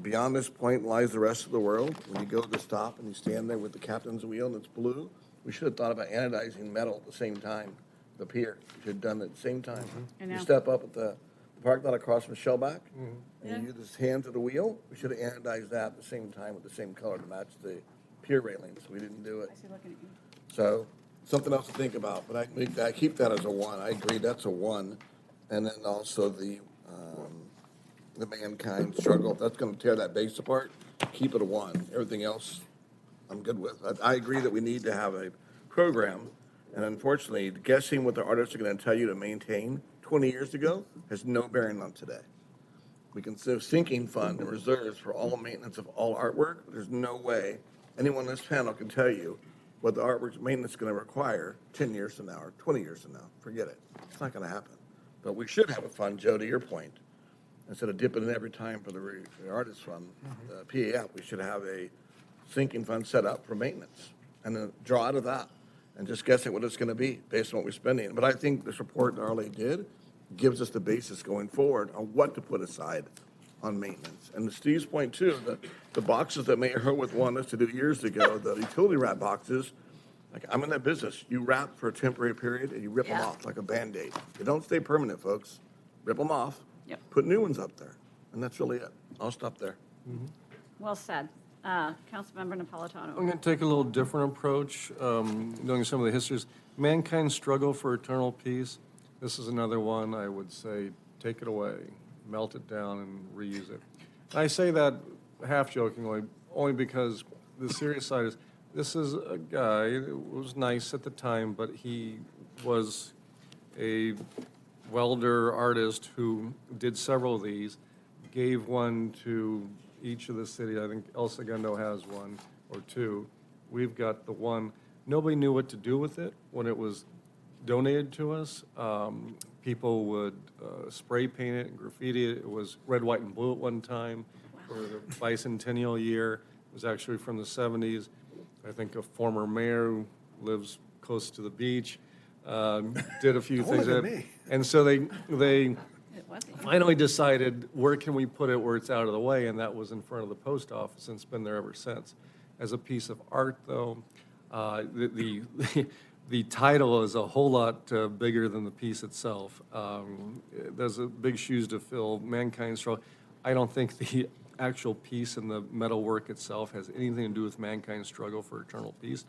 Beyond this point lies the rest of the world. When you go to the stop and you stand there with the captain's wheel and it's blue, we should have thought about anodizing metal at the same time, the pier. We should have done it at the same time. I know. You step up at the parking lot across from Shellback, Yeah. and you use his hand to the wheel, we should have anodized that at the same time with the same color to match the pier railings. We didn't do it. I see looking at you. So, something else to think about, but I keep that as a 1. I agree, that's a 1. And then also the mankind struggle, if that's gonna tear that base apart, keep it a 1. Everything else, I'm good with. I agree that we need to have a program, and unfortunately, guessing what the artists are gonna tell you to maintain 20 years ago has no bearing on today. We can have sinking fund and reserves for all maintenance of all artwork. There's no way anyone on this panel can tell you what the artwork's maintenance is going to require 10 years from now or 20 years from now. Forget it. It's not going to happen. But we should have a fund, Joe, to your point. Instead of dipping in every time for the artist fund, PAF, we should have a sinking fund set up for maintenance and then draw out of that and just guess at what it's going to be based on what we're spending. But I think this report that Arlie did gives us the basis going forward on what to put aside on maintenance. And to Steve's point too, the boxes that Mayor Herwith wanted us to do years ago, the utility wrap boxes, like I'm in that business. You wrap for a temporary period and you rip them off like a Band-Aid. They don't stay permanent, folks. Rip them off, put new ones up there. And that's really it. I'll stop there. Well said. Councilmember Napolitano. I'm going to take a little different approach, knowing some of the histories. Mankind's struggle for eternal peace. This is another one I would say, take it away, melt it down, and reuse it. And I say that half jokingly, only because the serious side is, this is a guy who was nice at the time, but he was a welder artist who did several of these, gave one to each of the city. I think El Segundo has one or 2. We've got the one. Nobody knew what to do with it when it was donated to us. People would spray paint it and graffiti it. It was red, white, and blue at one time for the bicentennial year. It was actually from the 70s. I think a former mayor who lives close to the beach did a few things. And so they finally decided, where can we put it where it's out of the way? And that was in front of the post office, and it's been there ever since. As a piece of art, though, the title is a whole lot bigger than the piece itself. There's a big shoes to fill. Mankind's struggle. I don't think the actual piece and the metalwork itself has anything to do with mankind's struggle for eternal peace.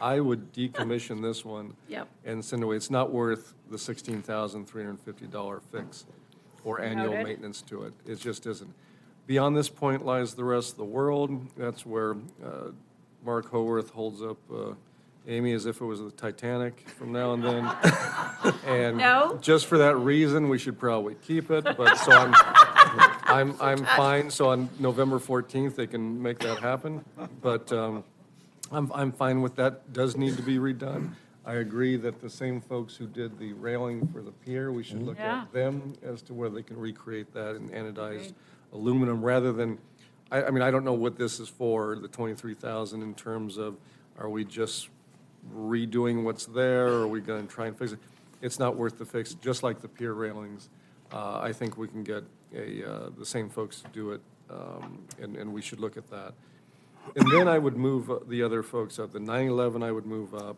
I would decommission this one and send it away. It's not worth the $16,350 fix or annual maintenance to it. It just isn't. Beyond this point lies the rest of the world. That's where Mark Howarth holds up Amy as if it was the Titanic from now and then. And just for that reason, we should probably keep it. But so I'm fine. So on November 14th, they can make that happen. But I'm fine with that. Does need to be redone. I agree that the same folks who did the railing for the pier, we should look at them as to where they can recreate that in anodized aluminum rather than, I mean, I don't know what this is for, the 23,000 in terms of, are we just redoing what's there, or are we going to try and fix it? It's not worth the fix, just like the pier railings. I think we can get the same folks to do it, and we should look at that. And then I would move the other folks up. The 9/11 I would move up.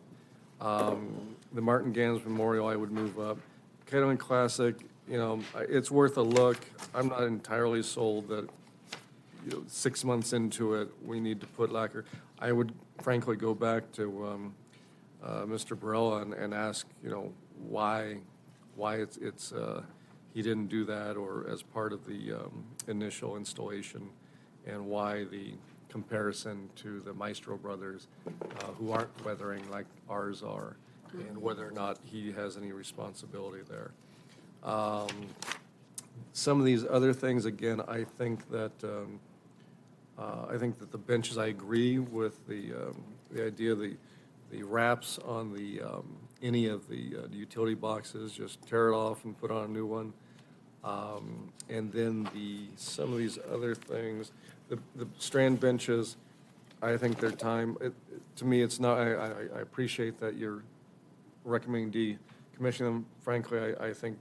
The Martin Gans Memorial I would move up. Kettering Classic, you know, it's worth a look. I'm not entirely sold that, 6 months into it, we need to put lacquer. I would frankly go back to Mr. Barella and ask, why it's he didn't do that, or as part of the initial installation, and why the comparison to the Maestro brothers, who aren't weathering like ours are, and whether or not he has any responsibility there. Some of these other things, again, I think that the benches, I agree with the idea of the wraps on the any of the utility boxes, just tear it off and put on a new one. And then some of these other things, the strand benches, I think their time, to me, it's not, I appreciate that you're recommending decommission them. Frankly, I think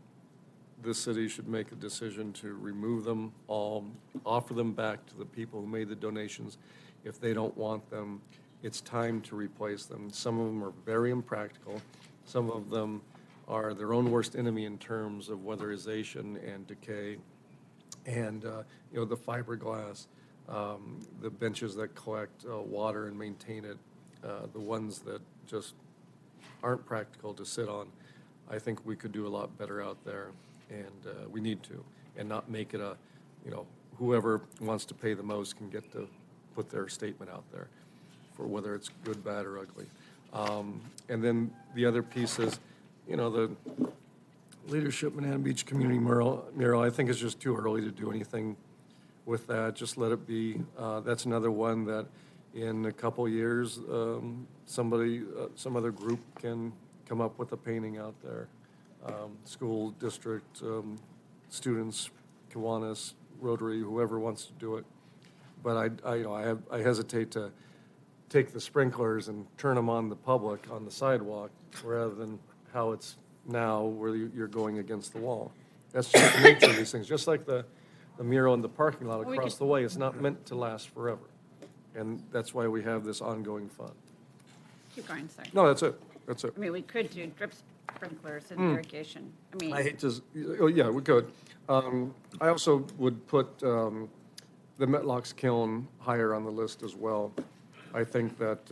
this city should make a decision to remove them all, offer them back to the people who made the donations. If they don't want them, it's time to replace them. Some of them are very impractical. Some of them are their own worst enemy in terms of weatherization and decay. And, you know, the fiberglass, the benches that collect water and maintain it, the ones that just aren't practical to sit on. I think we could do a lot better out there, and we need to, and not make it a, you know, whoever wants to pay the most can get to put their statement out there for whether it's good, bad, or ugly. And then the other piece is, you know, the Leadership Manhattan Beach Community mural, I think it's just too early to do anything with that. Just let it be. That's another one that in a couple years, somebody, some other group can come up with a painting out there. School district, students, Kiwanis, Rotary, whoever wants to do it. But I hesitate to take the sprinklers and turn them on the public on the sidewalk rather than how it's now where you're going against the wall. That's just the nature of these things. Just like the mural in the parking lot across the way, it's not meant to last forever. And that's why we have this ongoing fund. Keep going, sorry. No, that's it. That's it. I mean, we could do drip sprinklers and irrigation. I mean. I hate to, oh, yeah, we could. I also would put the Metlocks kiln higher on the list as well. I think that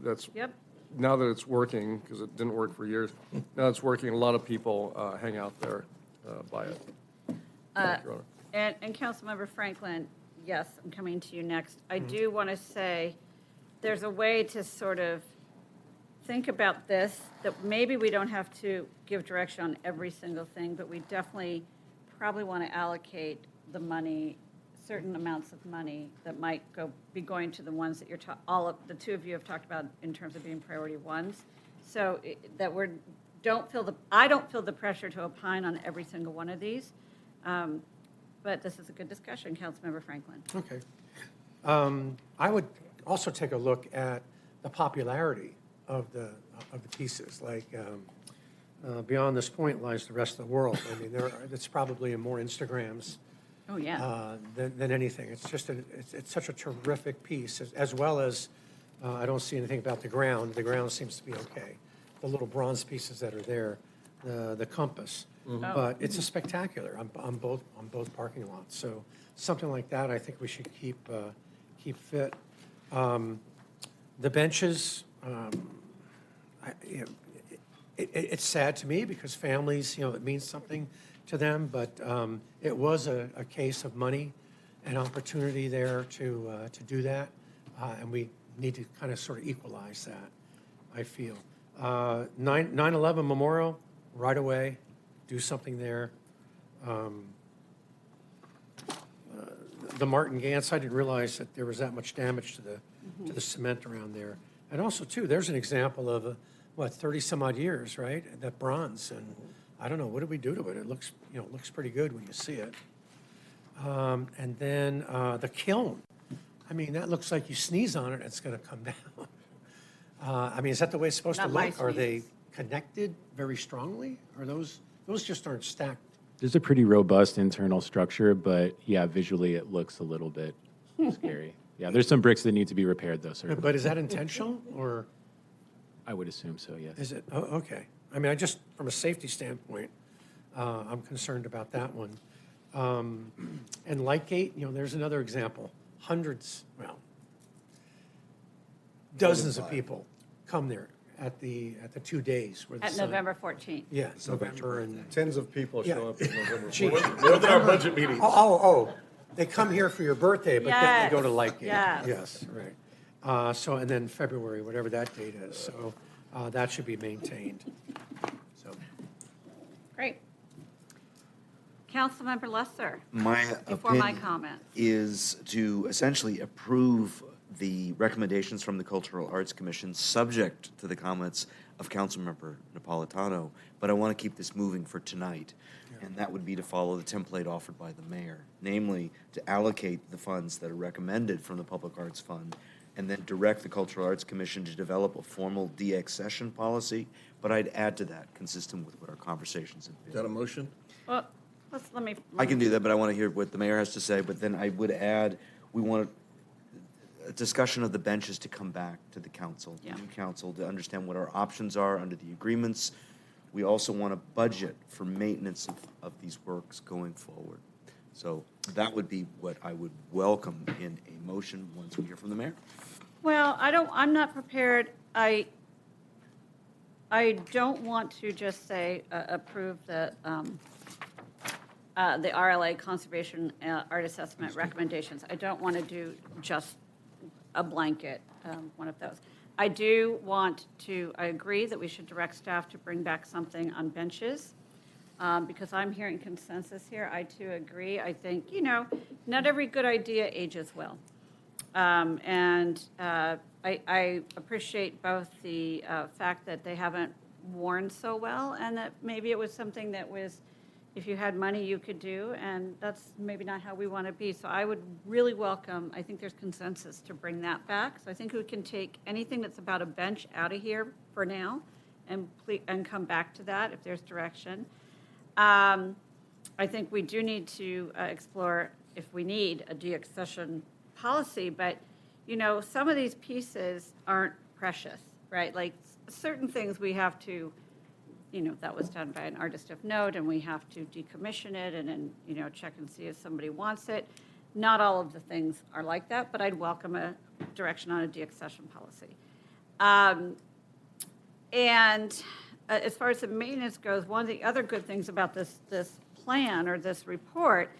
that's, Yep. now that it's working, because it didn't work for years, now it's working, a lot of people hang out there by it. Thank you, Your Honor. And Councilmember Franklin, yes, I'm coming to you next. I do want to say there's a way to sort of think about this, that maybe we don't have to give direction on every single thing, but we definitely probably want to allocate the money, certain amounts of money that might be going to the ones that all of the two of you have talked about in terms of being priority ones. So that I don't feel the pressure to opine on every single one of these. But this is a good discussion, Councilmember Franklin. Okay. I would also take a look at the popularity of the pieces. Like beyond this point lies the rest of the world. I mean, it's probably in more Instagrams. Oh yeah. Than anything. It's just it's such a terrific piece, as well as I don't see anything about the ground. The ground seems to be okay. The little bronze pieces that are there, the compass. Mm-hmm. But it's a spectacular on both parking lots. So something like that, I think we should keep fit. The benches, it's sad to me because families, it means something to them. But it was a case of money and opportunity there to do that, and we need to kind of sort of equalize that, I feel. 9/11 Memorial, right away. Do something there. The Martin Gantz, I didn't realize that there was that much damage to the cement around there. And also, too, there's an example of 30 some odd years, right? That bronze, and I don't know, what did we do to it? It looks, looks pretty good when you see it. And then the kiln. I mean, that looks like you sneeze on it, it's going to come down. I mean, is that the way it's supposed to look? Are they connected very strongly? Are those just aren't stacked? There's a pretty robust internal structure, but yeah, visually it looks a little bit scary. Yeah, there's some bricks that need to be repaired though, sir. But is that intentional, or? I would assume so, yes. Is it? Oh, okay. I mean, from a safety standpoint, I'm concerned about that one. And Lightgate, there's another example. Hundreds, dozens of people come there at the 2 days. Where At November 14th. Yeah, November and. Tens of people show up in November. Gee, More than our budget meetings. Oh, they come here for your birthday, but then they go to Lightgate. Yes. Yes, right. And then February, whatever that date is. So that should be maintained. So. Great. Councilmember Lesser. Before my comment is to essentially approve the recommendations from the Cultural Arts Commission, subject to the comments of Councilmember Napolitano, but I want to keep this moving for tonight, and that would be to follow the template offered by the mayor, namely to allocate the funds that are recommended from the Public Arts Fund and then direct the Cultural Arts Commission to develop a formal deaccession policy. But I'd add to that, consistent with what our conversations have been. Is that a motion? Well, let me. I can do that, but I want to hear what the mayor has to say. But then I would add, we want a discussion of the benches to come back to the council, the new council, to understand what our options are under the agreements. We also want a budget for maintenance of these works going forward. So that would be what I would welcome in a motion once we hear from the mayor. Well, I'm not prepared. I don't want to just say approve the RLA conservation art assessment recommendations. I don't want to do just a blanket one of those. I do want to, I agree that we should direct staff to bring back something on benches because I'm hearing consensus here. I too agree. I think, not every good idea ages well. I appreciate both the fact that they haven't worn so well and that maybe it was something that was, if you had money, you could do, and that's maybe not how we want to be. So I would really welcome, I think there's consensus to bring that back. So I think we can take anything that's about a bench out of here for now and come back to that if there's direction. I think we do need to explore if we need a deaccession policy, but some of these pieces aren't precious, right? Like certain things we have to, that was done by an artist of note, and we have to decommission it and then, check and see if somebody wants it. Not all of the things are like that, but I'd welcome a direction on a deaccession policy. As far as the maintenance goes, one of the other good things about this plan or this report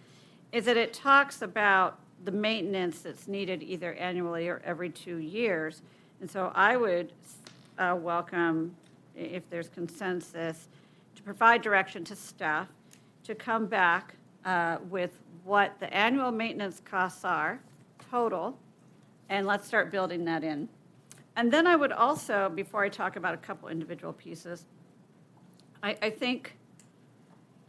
is that it talks about the maintenance that's needed either annually or every 2 years. And so I would welcome, if there's consensus, to provide direction to staff to come back with what the annual maintenance costs are, total, and let's start building that in. And then I would also, before I talk about a couple individual pieces, I think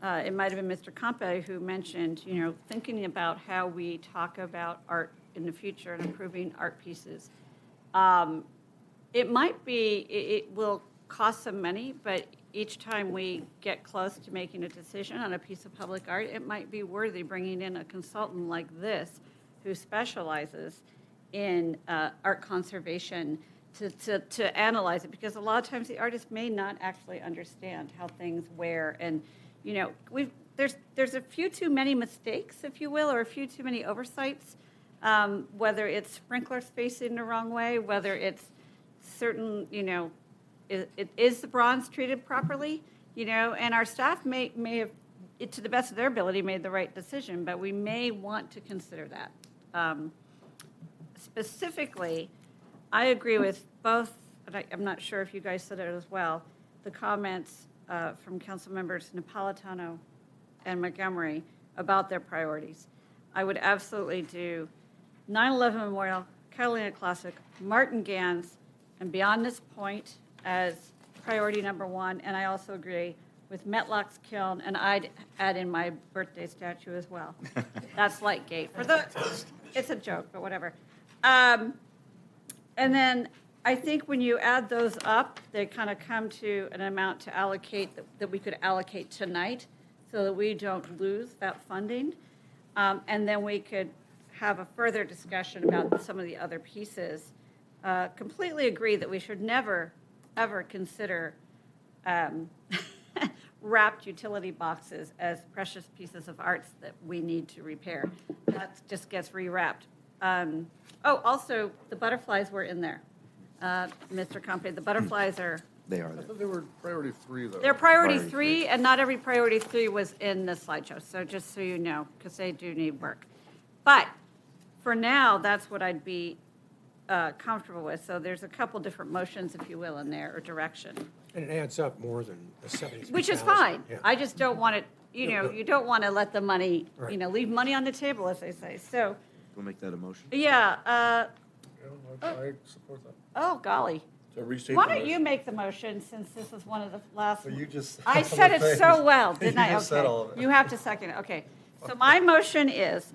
it might have been Mr. Campe who mentioned, thinking about how we talk about art in the future and improving art pieces. It might be, it will cost some money, but each time we get close to making a decision on a piece of public art, it might be worthy bringing in a consultant like this who specializes in art conservation to analyze it, because a lot of times the artist may not actually understand how things wear, and there's a few too many mistakes, if you will, or a few too many oversights, whether it's sprinklers facing the wrong way, whether it's certain, is the bronze treated properly, and our staff may have, to the best of their ability, made the right decision, but we may want to consider that. Specifically, I agree with both, and I'm not sure if you guys said it as well, the comments from council members Napolitano and Montgomery about their priorities. I would absolutely do 9/11 Memorial, Catalina Classic, Martin Gans, and beyond this point as priority number 1. And I also agree with Metlock's Kiln, and I'd add in my birthday statue as well. That's Lightgate. It's a joke, but whatever. And then I think when you add those up, they kind of come to an amount to allocate that we could allocate tonight so that we don't lose that funding. And then we could have a further discussion about some of the other pieces. Completely agree that we should never, ever consider wrapped utility boxes as precious pieces of art that we need to repair. That just gets rewrapped. Also, the butterflies were in there. Mr. Campe, the butterflies are... They are I there. thought they were priority 3, though. They're priority 3, and not every priority 3 was in the slideshow, so just so you know, because they do need work. But for now, that's what I'd be comfortable with. So there's a couple different motions, if you will, in there, or direction. And it adds up more than the 70,000. Which is fine. Yeah. I just don't want it, you don't want to let the money, Right. leave money on the table, as they say. So, We'll make that a motion. yeah. I support that. Oh, golly. So restate Why the don't motion. you make the motion, since this is one of the last? Well, you just I said said the it thing. so well, didn't You I? just said Okay. all of it. You have to second it. Okay. So my motion is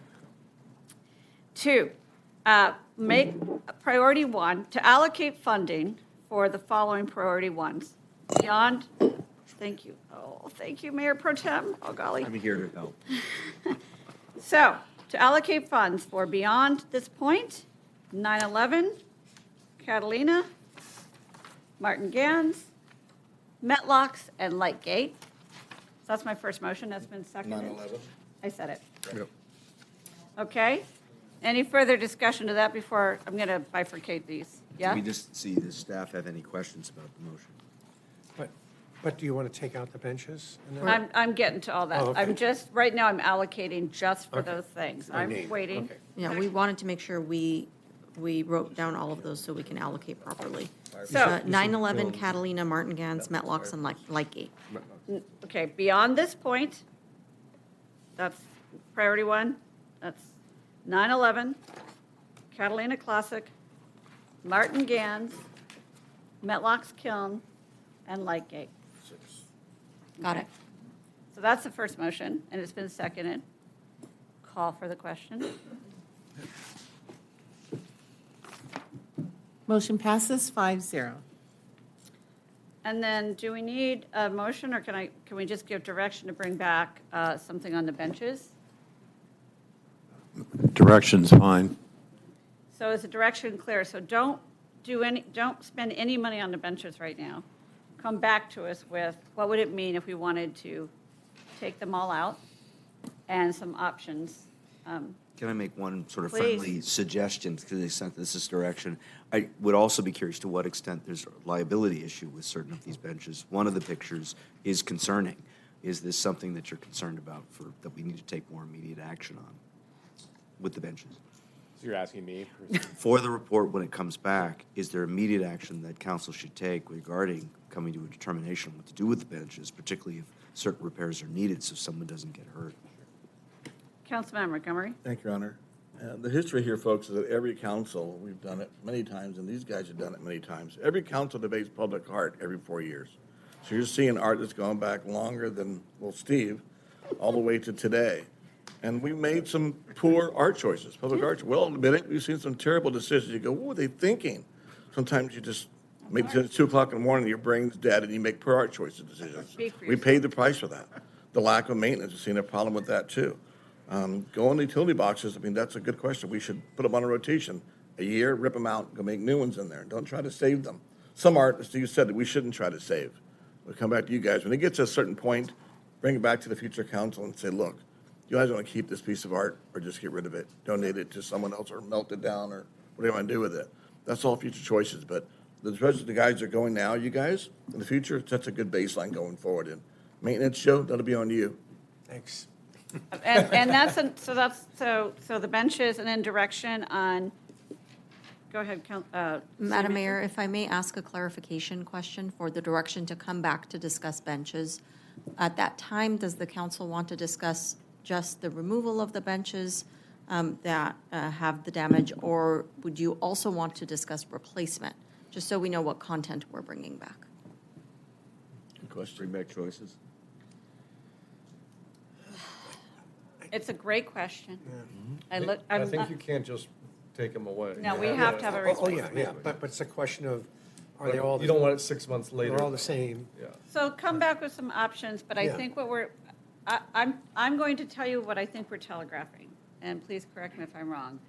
to make priority one, to allocate funding for the following priority ones. Beyond, thank you. Oh, thank you, Mayor Pro Tem. Oh, golly. I'm here to help. So, to allocate funds for beyond this point, 9/11, Catalina, Martin Gans, Metlocks, and Lightgate. So that's my first motion. That's been seconded. 9/11. I said it. Yep. Okay. Any further discussion to that before I'm going to bifurcate these? Yeah? Can we just see, does staff have any questions about the motion? But do you want to take out the benches? And then- I'm getting to all that. Oh, okay. I'm just, right now, I'm allocating just for Okay. those things. By I'm name. waiting. Okay. Yeah, we wanted to make sure we wrote down all of those so we can allocate properly. So- 9/11, Catalina, Martin Gans, Metlocks, and Lightgate. Okay, beyond this point, that's priority one. That's 9/11, Catalina Classic, Martin Gans, Metlocks Kiln, and Lightgate. Got it. So that's the first motion, and it's been seconded. Call for the question. Motion passes 5-0. And then, do we need a motion, or can we just give direction to bring back something on the benches? Direction's fine. So is the direction clear? So don't spend any money on the benches right now. Come back to us with, what would it mean if we wanted to take them all out and some options? Can I make one sort of Please. friendly suggestion to the extent that this is direction? I would also be curious to what extent there's a liability issue with certain of these benches. One of the pictures is concerning. Is this something that you're concerned about that we need to take more immediate action on with the benches? So you're asking me? For the report, when it comes back, is there immediate action that council should take regarding coming to a determination on what to do with the benches, particularly if certain repairs are needed so someone doesn't get hurt? Councilman Montgomery? Thank you, Your Honor. The history here, folks, is that every council, we've done it many times, and these guys have done it many times. Every council debates public art every 4 years. So you're seeing art that's gone back longer than, well, Steve, all the way to today. And we made some poor art choices, public art. We'll admit it. We've seen some terrible decisions. You go, what were they thinking? Sometimes you just make decisions at 2 o'clock in the morning, your brain's dead, and you make poor art choices decisions. We paid the price for that. The lack of maintenance, we've seen a problem with that, too. Going to utility boxes, I mean, that's a good question. We should put them on a rotation. A year, rip them out, go make new ones in there. Don't try to save them. Some art, as you said, that we shouldn't try to save. We'll come back to you guys. When it gets to a certain point, bring it back to the future council and say, look, you guys want to keep this piece of art or just get rid of it, donate it to someone else or melt it down or what do you want to do with it? That's all future choices. But the guys are going now, you guys, in the future, that's a good baseline going forward. And maintenance, Joe, that'll be on you. Thanks. And so the benches and then direction on, go ahead, Madam Mayor, if I may ask a clarification question for the direction to come back to discuss benches. At that time, does the council want to discuss just the removal of the benches that have the damage, or would you also want to discuss replacement, just so we know what content we're bringing back? Good question. Bring back choices. It's a great question. I think you can't just take them away. No, we have to have a Oh, yeah, replacement. yeah, but it's a question of, are they all? You don't want it 6 months later. They're all the same. Yeah. So come back with some options, but I Yeah. think I'm going to tell you what I think we're telegraphing, and please correct me if I'm wrong.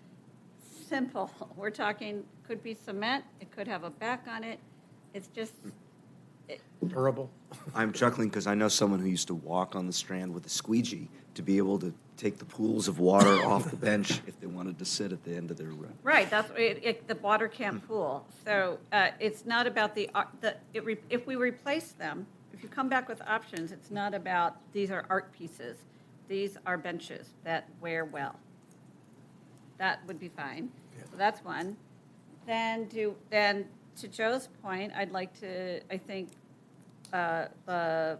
Simple. We're talking, could be cement, it could have a back on it. It's just, Durable. I'm chuckling because I know someone who used to walk on the Strand with a squeegee to be able to take the pools of water off the bench if they wanted to sit at the end of their run. right, that's, the water can't pool. So it's not about if we replace them, if you come back with options, it's not about, these are art pieces. These are benches that wear well. That would be fine. So that's one. Then to Joe's point, I'd like to, I think the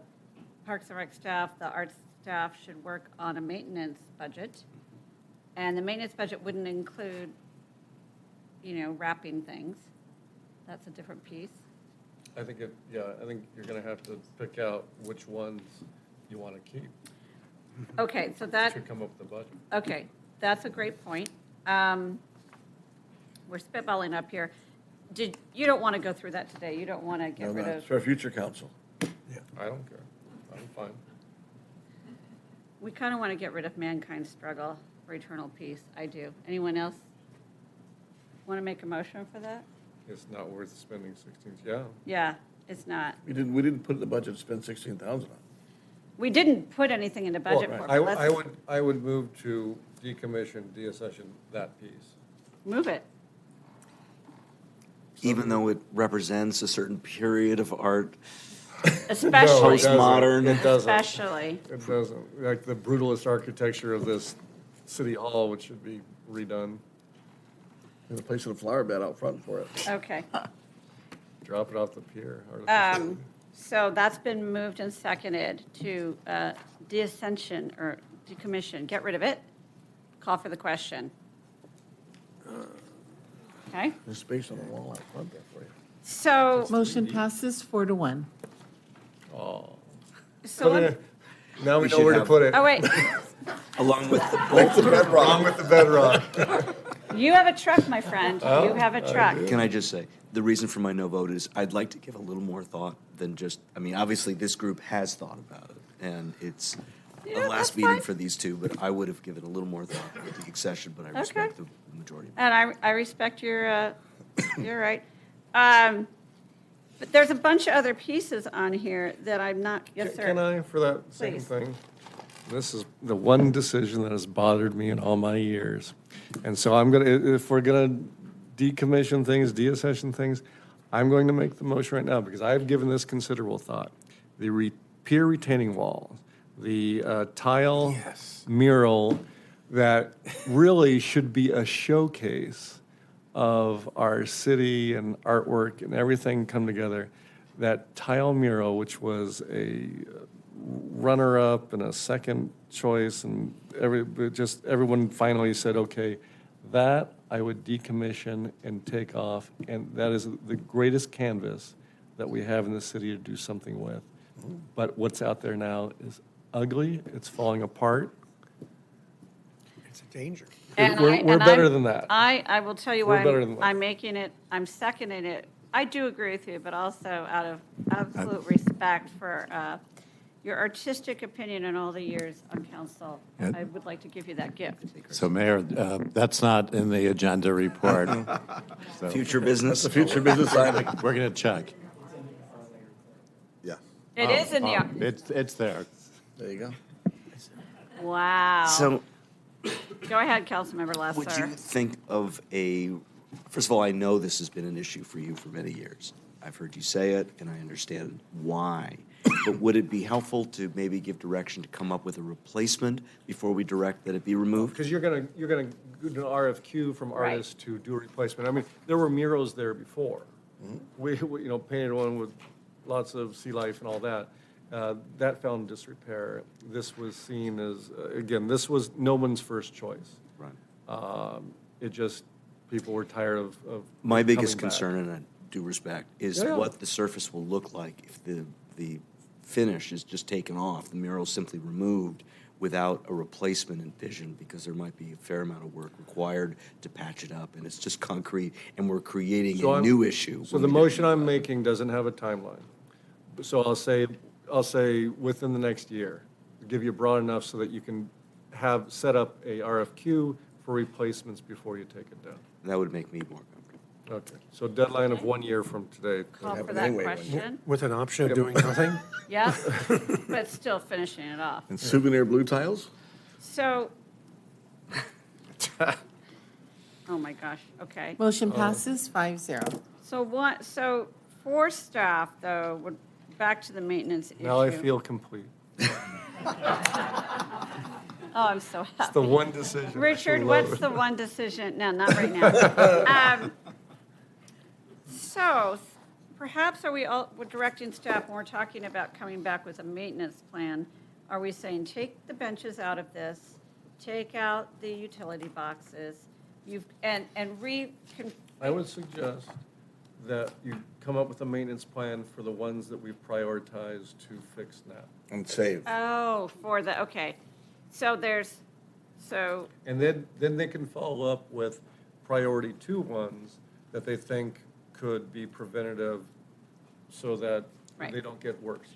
Parks and Rec staff, the arts staff should work on a maintenance budget. And the maintenance budget wouldn't include, wrapping things. That's a different piece. I think I think you're going to have to pick out which ones you want to keep. Okay, so that. Should come up with a budget. Okay, that's a great point. we're spitballing up here. You don't want to go through that today? You don't want to get No, rid no, of? it's for future council. I don't care. I'm fine. We kind of want to get rid of mankind's struggle for eternal peace. I do. Anyone else want to make a motion for that? It's not worth spending 16, yeah. Yeah, it's not. We didn't put in the budget to spend 16,000 on it. We didn't put anything in the budget for it. but let's I would move to decommission, deaccession that piece. move it. Even though it represents a certain period of art, Especially. postmodern. It doesn't. Especially. It doesn't. Like the brutalist architecture of this city hall, which should be redone. There's a place with a flower bed out front for it. Okay. Drop it off the pier. So that's been moved and seconded to deascension or decommission. Get rid of it. Call for the question. Okay. There's space on the wall out front there for you. So. Motion passes 4-1. Oh. So let- Now we know should where to have- put it. Oh, wait. along with the Along with the bedrock. You have a truck, my friend. Oh, You have a truck. Can I just say, the reason for my no vote is I'd like to give a little more thought than just, I mean, obviously this group has thought about it, and it's Yeah, a that's last meeting fine. for these two, but I would have given a little more thought with the accession, but I respect the majority. And I respect your, you're right. But there's a bunch of other pieces on here that I'm not, yes, sir. Can I, for that same Please. thing? This is the one decision that has bothered me in all my years. And so I'm going to, if we're going to decommission things, deaccession things, I'm going to make the motion right now because I've given this considerable thought. The pier retaining wall, the tile mural that really should be a showcase of our city and artwork and everything come together. That tile mural, which was a runner-up and a second choice, and everyone finally said, okay, that I would decommission and take off, and that is the greatest canvas that we have in the city to do something with. But what's out there now is ugly, it's falling apart. It's a danger. We're better than that. I will tell you We're why better than that. I'm making it, I'm seconding it. I do agree with you, but also out of absolute respect for your artistic opinion in all the years on council, Yeah. I would like to give you that gift. So Mayor, that's not in the agenda report. So- Future business. That's the future business item. We're going to check. Yeah. It is in the, It's there. There you go. wow. So Go ahead, Councilmember would Lesser. you think of first of all, I know this has been an issue for you for many years. I've heard you say it, and I understand why. But would it be helpful to maybe give direction to come up with a replacement before we direct that it be removed? Because you're gonna do an RFQ from Right. artists to do a replacement. I mean, there were murals there before. We painted one with lots of sea life and all that. That fell in disrepair. This was seen as, again, this was no one's first choice. Right. It just, people were tired of My biggest coming back. concern, and I do respect, is Yeah. what the surface will look like if the finish is just taken off, the mural simply removed without a replacement envisioned, because there might be a fair amount of work required to patch it up, and it's just concrete, and we're creating So a I'm- new issue. So when the we motion didn't I'm do that. making doesn't have a timeline. So I'll say within the next year, give you broad enough so that you can set up a RFQ for replacements before you take it down. That would make me more comfortable. Okay, so deadline of 1 year from today. Call for that question. With an option of doing nothing? Yeah, but still finishing it off. And souvenir blue tiles? So, oh my gosh, okay. Motion passes 5-0. So for staff, though, back to the maintenance issue. Now I feel complete. Oh, I'm so happy. It's the one decision. I Richard, love. what's the one decision? No, not right now. So perhaps we're directing staff, when we're talking about coming back with a maintenance plan, are we saying take the benches out of this, take out the utility boxes, and I would suggest that you come up with a maintenance plan for the ones that we've prioritized to fix now. And save. Oh, okay. So And then they can follow up with priority two ones that they think could be preventative so that Right. they don't get worse.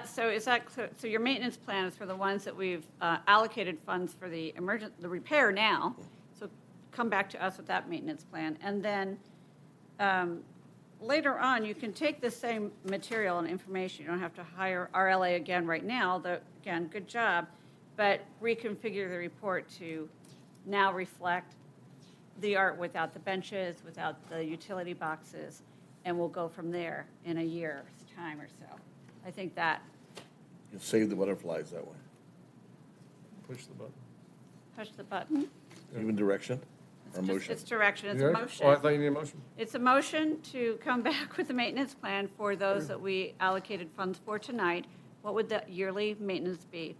So your maintenance plan is for the ones that we've allocated funds for the repair now. So come back to us with that maintenance plan. And then later on, you can take the same material and information. You don't have to hire RLA again right now. Again, good job. But reconfigure the report to now reflect the art without the benches, without the utility boxes, and we'll go from there in a year's time or so. I think that. You save the butterflies that way. Push the button. Push the button. Even direction or motion? It's direction, it's a motion. Oh, I thought you needed a motion. It's a motion to come back with a maintenance plan for those that we allocated funds for tonight. What would the yearly maintenance be?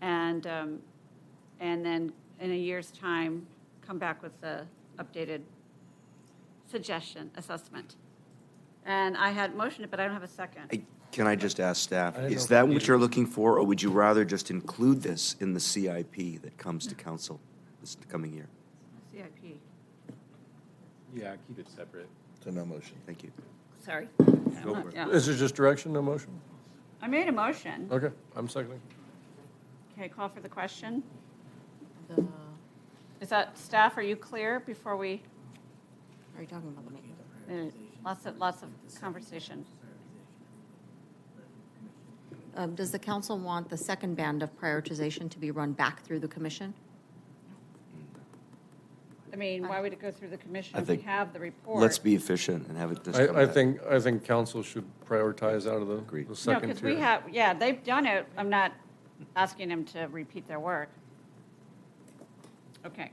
And then in a year's time, come back with the updated suggestion, assessment. And I had motioned it, but I don't have a second. Can I just ask staff, I didn't know is if that we what needed you're this. looking for, or would you rather just include this in the CIP that comes to council this coming year? CIP, Yeah, keep it separate. So no motion. Thank you. sorry. Go for it. Yeah. Is it just direction, no motion? I made a motion. Okay, I'm seconding. Okay, call for the question. Is that, staff, are you clear before we? Are you talking about the maintenance? Lots of conversation. Does the council want the second band of prioritization to be run back through the commission? I mean, why would it go through the commission I if we think have the report? Let's be efficient and have it just come I back. think council should prioritize out of the No, second because tier. we have, yeah, they've done it. I'm not asking them to repeat their work. Okay.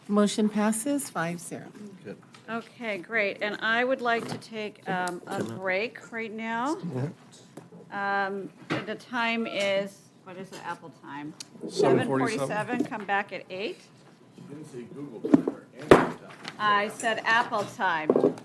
Motion passes 5-0. Good. Okay, great. And I would like to take a break right now. The time is, what is it, Apple time? 7:47, come back at 8. You didn't say Google time or Android time. I said Apple time.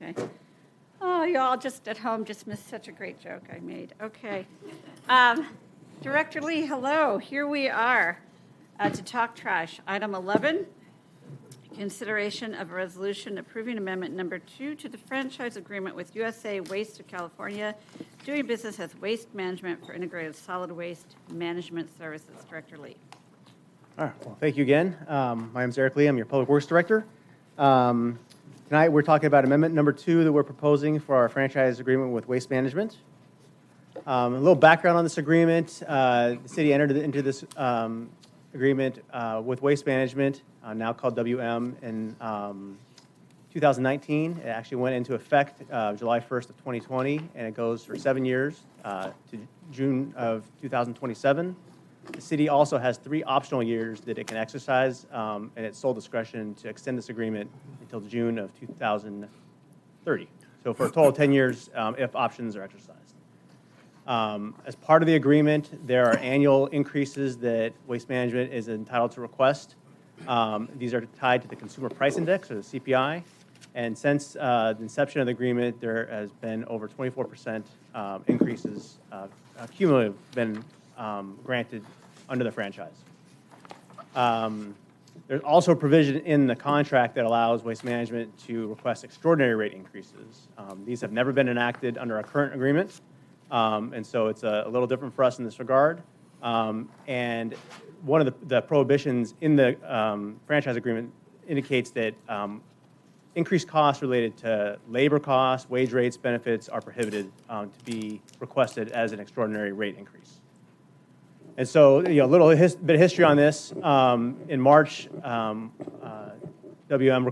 Okay. Oh, you all just at home just missed such a great joke I made. Okay. Director Lee, hello. Here we are to talk trash. Item 11, consideration of a resolution approving amendment number 2 to the franchise agreement with USA Waste of California, doing business as Waste Management for Integrated Solid Waste Management Services. Director Lee. All right, well, thank you again. My name is Eric Lee. I'm your Public Works Director. Tonight, we're talking about amendment number 2 that we're proposing for our franchise agreement with Waste Management. A little background on this agreement. The city entered into this agreement with Waste Management, now called WM, in 2019. It actually went into effect July 1st of 2020, and it goes for 7 years to June of 2027. The city also has 3 optional years that it can exercise at its sole discretion to extend this agreement until June of 2030. So for a total of 10 years if options are exercised. As part of the agreement, there are annual increases that Waste Management is entitled to request. These are tied to the Consumer Price Index, or the CPI. And since the inception of the agreement, there has been over 24% increases cumulative been granted under the franchise. There's also a provision in the contract that allows Waste Management to request extraordinary rate increases. These have never been enacted under our current agreement, and so it's a little different for us in this regard. And one of the prohibitions in the franchise agreement indicates that increased costs related to labor costs, wage rates, benefits are prohibited to be requested as an extraordinary rate increase. And so, a little bit of history on this. In March, WM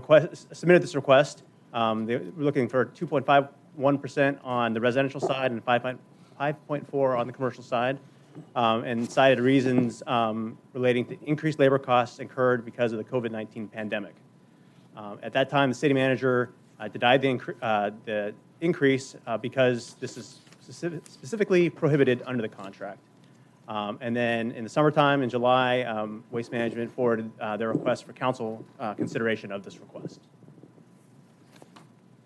submitted this request. They were looking for 2.51% on the residential side and 5.4% on the commercial side, and cited reasons relating to increased labor costs incurred because of the COVID-19 pandemic. At that time, the city manager denied the increase because this is specifically prohibited under the contract. And then in the summertime, in July, Waste Management forwarded their request for council consideration of this request.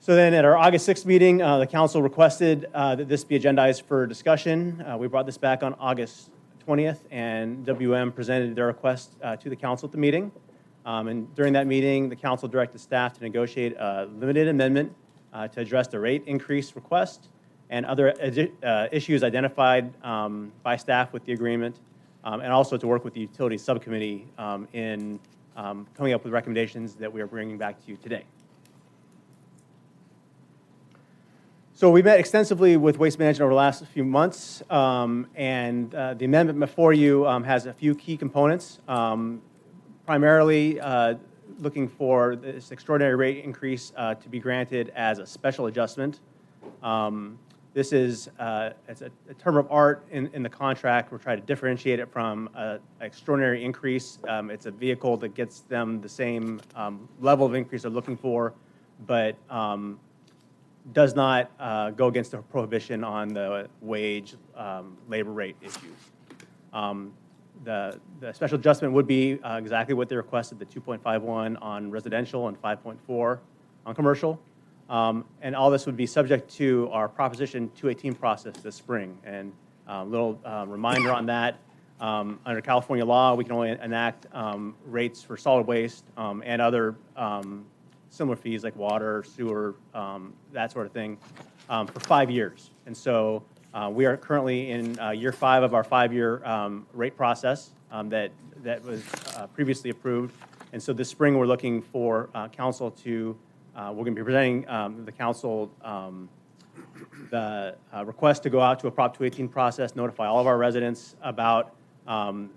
So then at our August 6th meeting, the council requested that this be agendized for discussion. We brought this back on August 20th, and WM presented their request to the council at the meeting. And during that meeting, the council directed staff to negotiate a limited amendment to address the rate increase request and other issues identified by staff with the agreement, and also to work with the Utilities Subcommittee in coming up with recommendations that we are bringing back to you today. So we met extensively with Waste Management over the last few months, and the amendment before you has a few key components, primarily looking for this extraordinary rate increase to be granted as a special adjustment. This is it's a term of art in the contract. We're trying to differentiate it from an extraordinary increase. It's a vehicle that gets them the same level of increase they're looking for, but does not go against the prohibition on the wage labor rate issues. The special adjustment would be exactly what they requested, the 2.51 on residential and 5.4 on commercial. And all this would be subject to our Proposition 218 process this spring. And a little reminder on that, under California law, we can only enact rates for solid waste and other similar fees like water, sewer, that sort of thing, for 5 years. And so we are currently in year 5 of our 5-year rate process that was previously approved. And so this spring, we're looking for council to we're going to be presenting the council the request to go out to a Prop 218 process, notify all of our residents about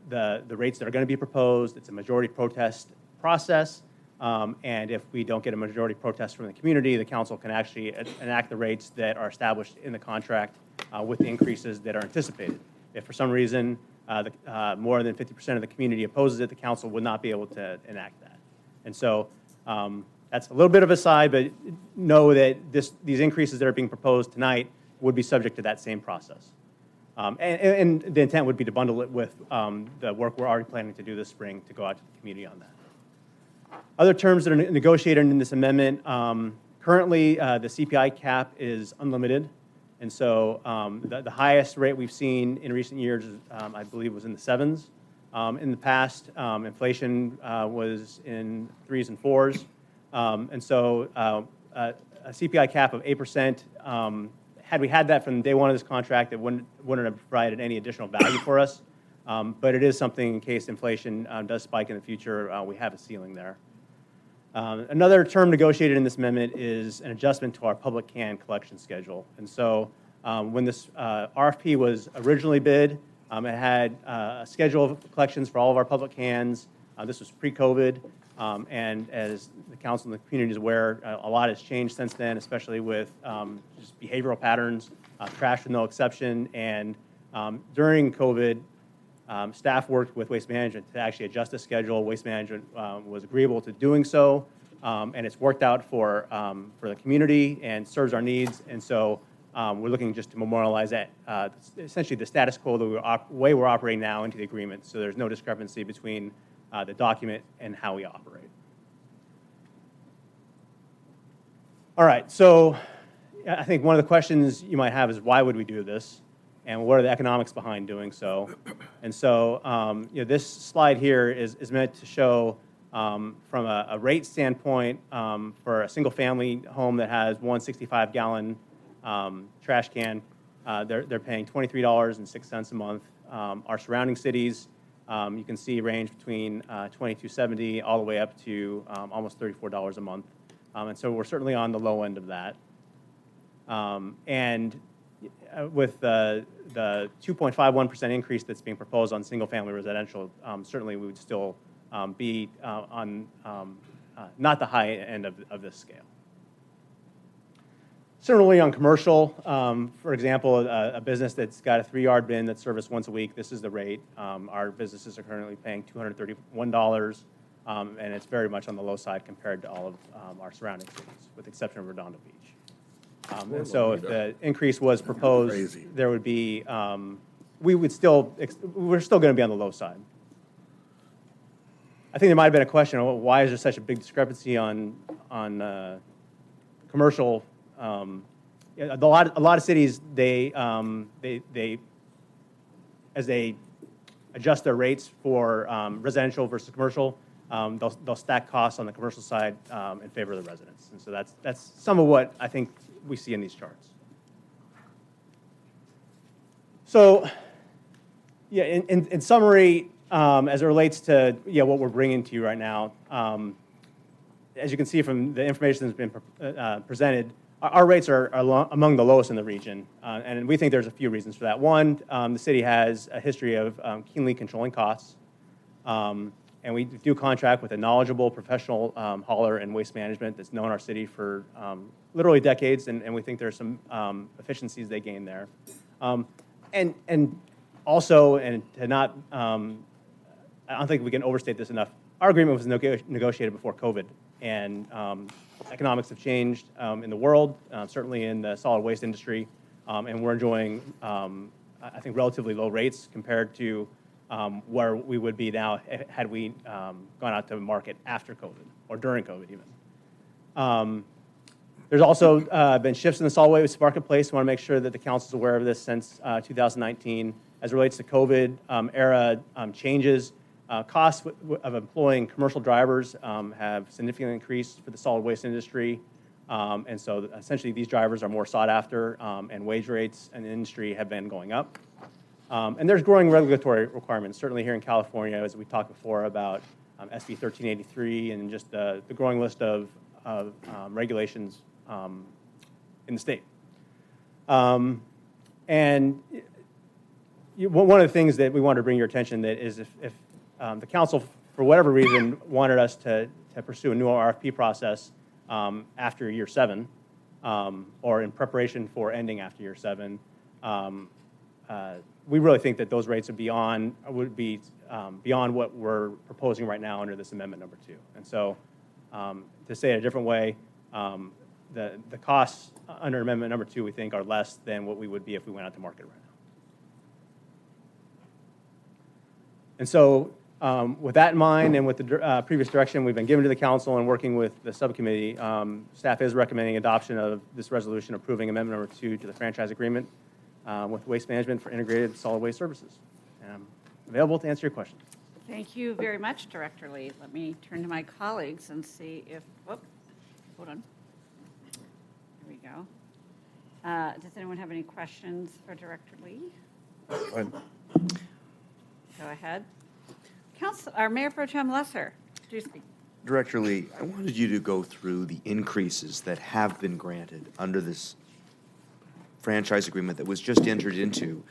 the rates that are going to be proposed. It's a majority protest process, and if we don't get a majority protest from the community, the council can actually enact the rates that are established in the contract with the increases that are anticipated. If for some reason more than 50% of the community opposes it, the council would not be able to enact that. And so that's a little bit of a side, but know that these increases that are being proposed tonight would be subject to that same process. And the intent would be to bundle it with the work we're already planning to do this spring to go out to the community on that. Other terms that are negotiated in this amendment Currently, the CPI cap is unlimited, and so the highest rate we've seen in recent years, I believe, was in the 7s. In the past, inflation was in 3s and 4s, and so a CPI cap of 8%, had we had that from day one of this contract, it wouldn't have provided any additional value for us, but it is something in case inflation does spike in the future, we have a ceiling there. Another term negotiated in this amendment is an adjustment to our public can collection schedule. And so when this RFP was originally bid, it had a schedule of collections for all of our public cans. This was pre-COVID, and as the council and the community is aware, a lot has changed since then, especially with just behavioral patterns, trash with no exception. And during COVID, staff worked with Waste Management to actually adjust the schedule. Waste Management was agreeable to doing so, and it's worked out for the community and serves our needs. And so we're looking just to memorialize that, essentially the status quo, the way we're operating now into the agreement, so there's no discrepancy between the document and how we operate. All right, so I think one of the questions you might have is why would we do this? And what are the economics behind doing so? And so this slide here is meant to show from a rate standpoint for a single family home that has one 65-gallon trash can, they're paying $23.06 a month. Our surrounding cities, you can see range between $22.70 all the way up to almost $34 a month. And so we're certainly on the low end of that. And with the 2.51% increase that's being proposed on single-family residential, certainly we would still be on not the high end of this scale. Similarly, on commercial, for example, a business that's got a 3-yard bin that's serviced once a week, this is the rate. Our businesses are currently paying $231, and it's very much on the low side compared to all of our surrounding cities, with the exception of Redondo Beach. And so if the increase was proposed, there would be, we're still going to be on the low side. I think there might have been a question, why is there such a big discrepancy on commercial? A lot of cities, as they adjust their rates for residential versus commercial, they'll stack costs on the commercial side in favor of the residents. And so that's some of what I think we see in these charts. So, yeah, in summary, as it relates to what we're bringing to you right now, as you can see from the information that's been presented, our rates are among the lowest in the region, and we think there's a few reasons for that. One, the city has a history of keenly controlling costs, and we do contract with a knowledgeable professional hauler and waste management that's known our city for literally decades, and we think there's some efficiencies they gain there. And also, and to not, I don't think we can overstate this enough, our agreement was negotiated before COVID, and economics have changed in the world, certainly in the solid waste industry, and we're enjoying, I think, relatively low rates compared to where we would be now had we gone out to market after COVID or during COVID even. There's also been shifts in the solid waste marketplace. We want to make sure that the council is aware of this since 2019. As it relates to COVID era changes, costs of employing commercial drivers have significantly increased for the solid waste industry. And so essentially these drivers are more sought after, and wage rates in the industry have been going up. And there's growing regulatory requirements, certainly here in California, as we talked before about SB 1383 and just the growing list of regulations in the state. And one of the things that we wanted to bring your attention that is if the council, for whatever reason, wanted us to pursue a new RFP process after year 7, or in preparation for ending after year 7, we really think that those rates would be beyond what we're proposing right now under this amendment number 2. And so, to say it a different way, the costs under amendment number 2 we think are less than what we would be if we went out to market right now. And so, With that in mind and with the previous direction we've been given to the council and working with the subcommittee, staff is recommending adoption of this resolution approving amendment number 2 to the franchise agreement with Waste Management for integrated solid waste services. I'm available to answer your questions. Thank you very much, Director Lee. Let me turn to my colleagues and see if, hold on. Here we go. Does anyone have any questions for Director Lee? Go ahead. Mayor Pro Tem Lesser, do speak. Director Lee, I wanted you to go through the increases that have been granted under this franchise agreement that was just entered into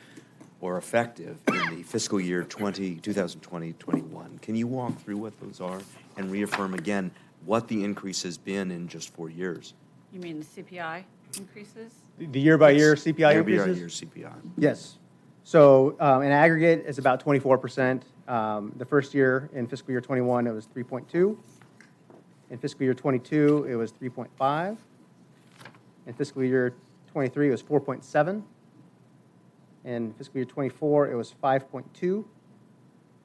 or effective in the fiscal year 2020-21. Can you walk through what those are and reaffirm again what the increase has been in just 4 years? You mean the CPI increases? The year-by-year CPI increases? Year-by-year CPI. Yes. So in aggregate, it's about 24%. The first year in fiscal year 21, it was 3.2. In fiscal year 22, it was 3.5. In fiscal year 23, it was 4.7. In fiscal year 24, it was 5.2.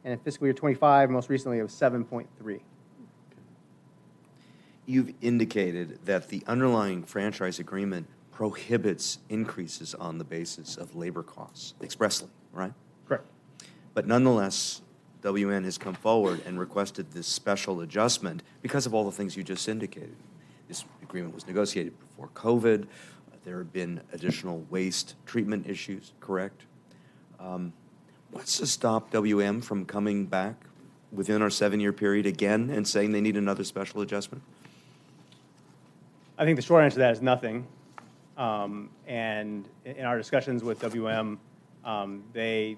And in fiscal year 25, most recently, it was 7.3. You've indicated that the underlying franchise agreement prohibits increases on the basis of labor costs expressly, right? Correct. But nonetheless, WN has come forward and requested this special adjustment because of all the things you just indicated. This agreement was negotiated before COVID. There have been additional waste treatment issues, correct? What's to stop WM from coming back within our 7-year period again and saying they need another special adjustment? I think the short answer to that is nothing. And in our discussions with WM, they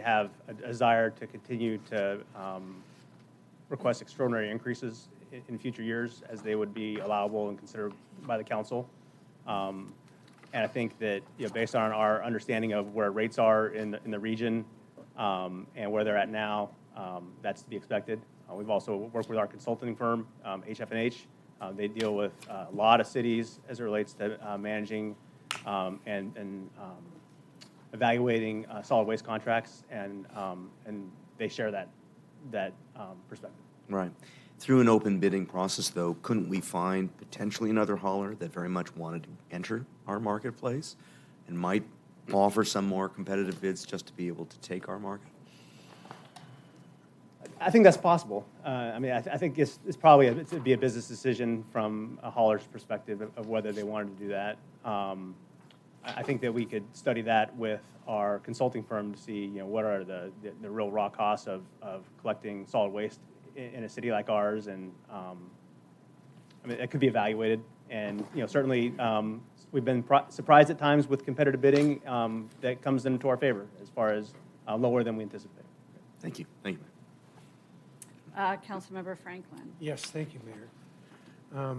have a desire to continue to request extraordinary increases in future years as they would be allowable and considered by the council. And I think that based on our understanding of where rates are in the region and where they're at now, that's to be expected. We've also worked with our consulting firm, HF&H. They deal with a lot of cities as it relates to managing and evaluating solid waste contracts, and they share that perspective. Right. Through an open bidding process, though, couldn't we find potentially another hauler that very much wanted to enter our marketplace and might offer some more competitive bids just to be able to take our market? I think that's possible. I mean, I think it's probably it'd be a business decision from a hauler's perspective of whether they wanted to do that. I think that we could study that with our consulting firm to see, what are the real raw costs of collecting solid waste in a city like ours, and I mean, it could be evaluated. And certainly, we've been surprised at times with competitive bidding that comes into our favor as far as lower than we anticipate. Thank you. Thank you. Councilmember Franklin. Yes, thank you, Mayor.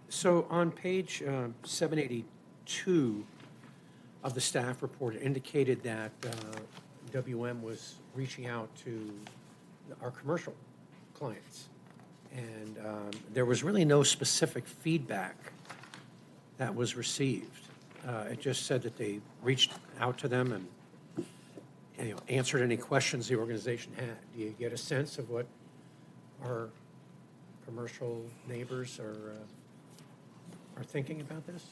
So on page 782 of the staff report, it indicated that WM was reaching out to our commercial clients. And there was really no specific feedback that was received. It just said that they reached out to them and answered any questions the organization had. Do you get a sense of what our commercial neighbors are thinking about this?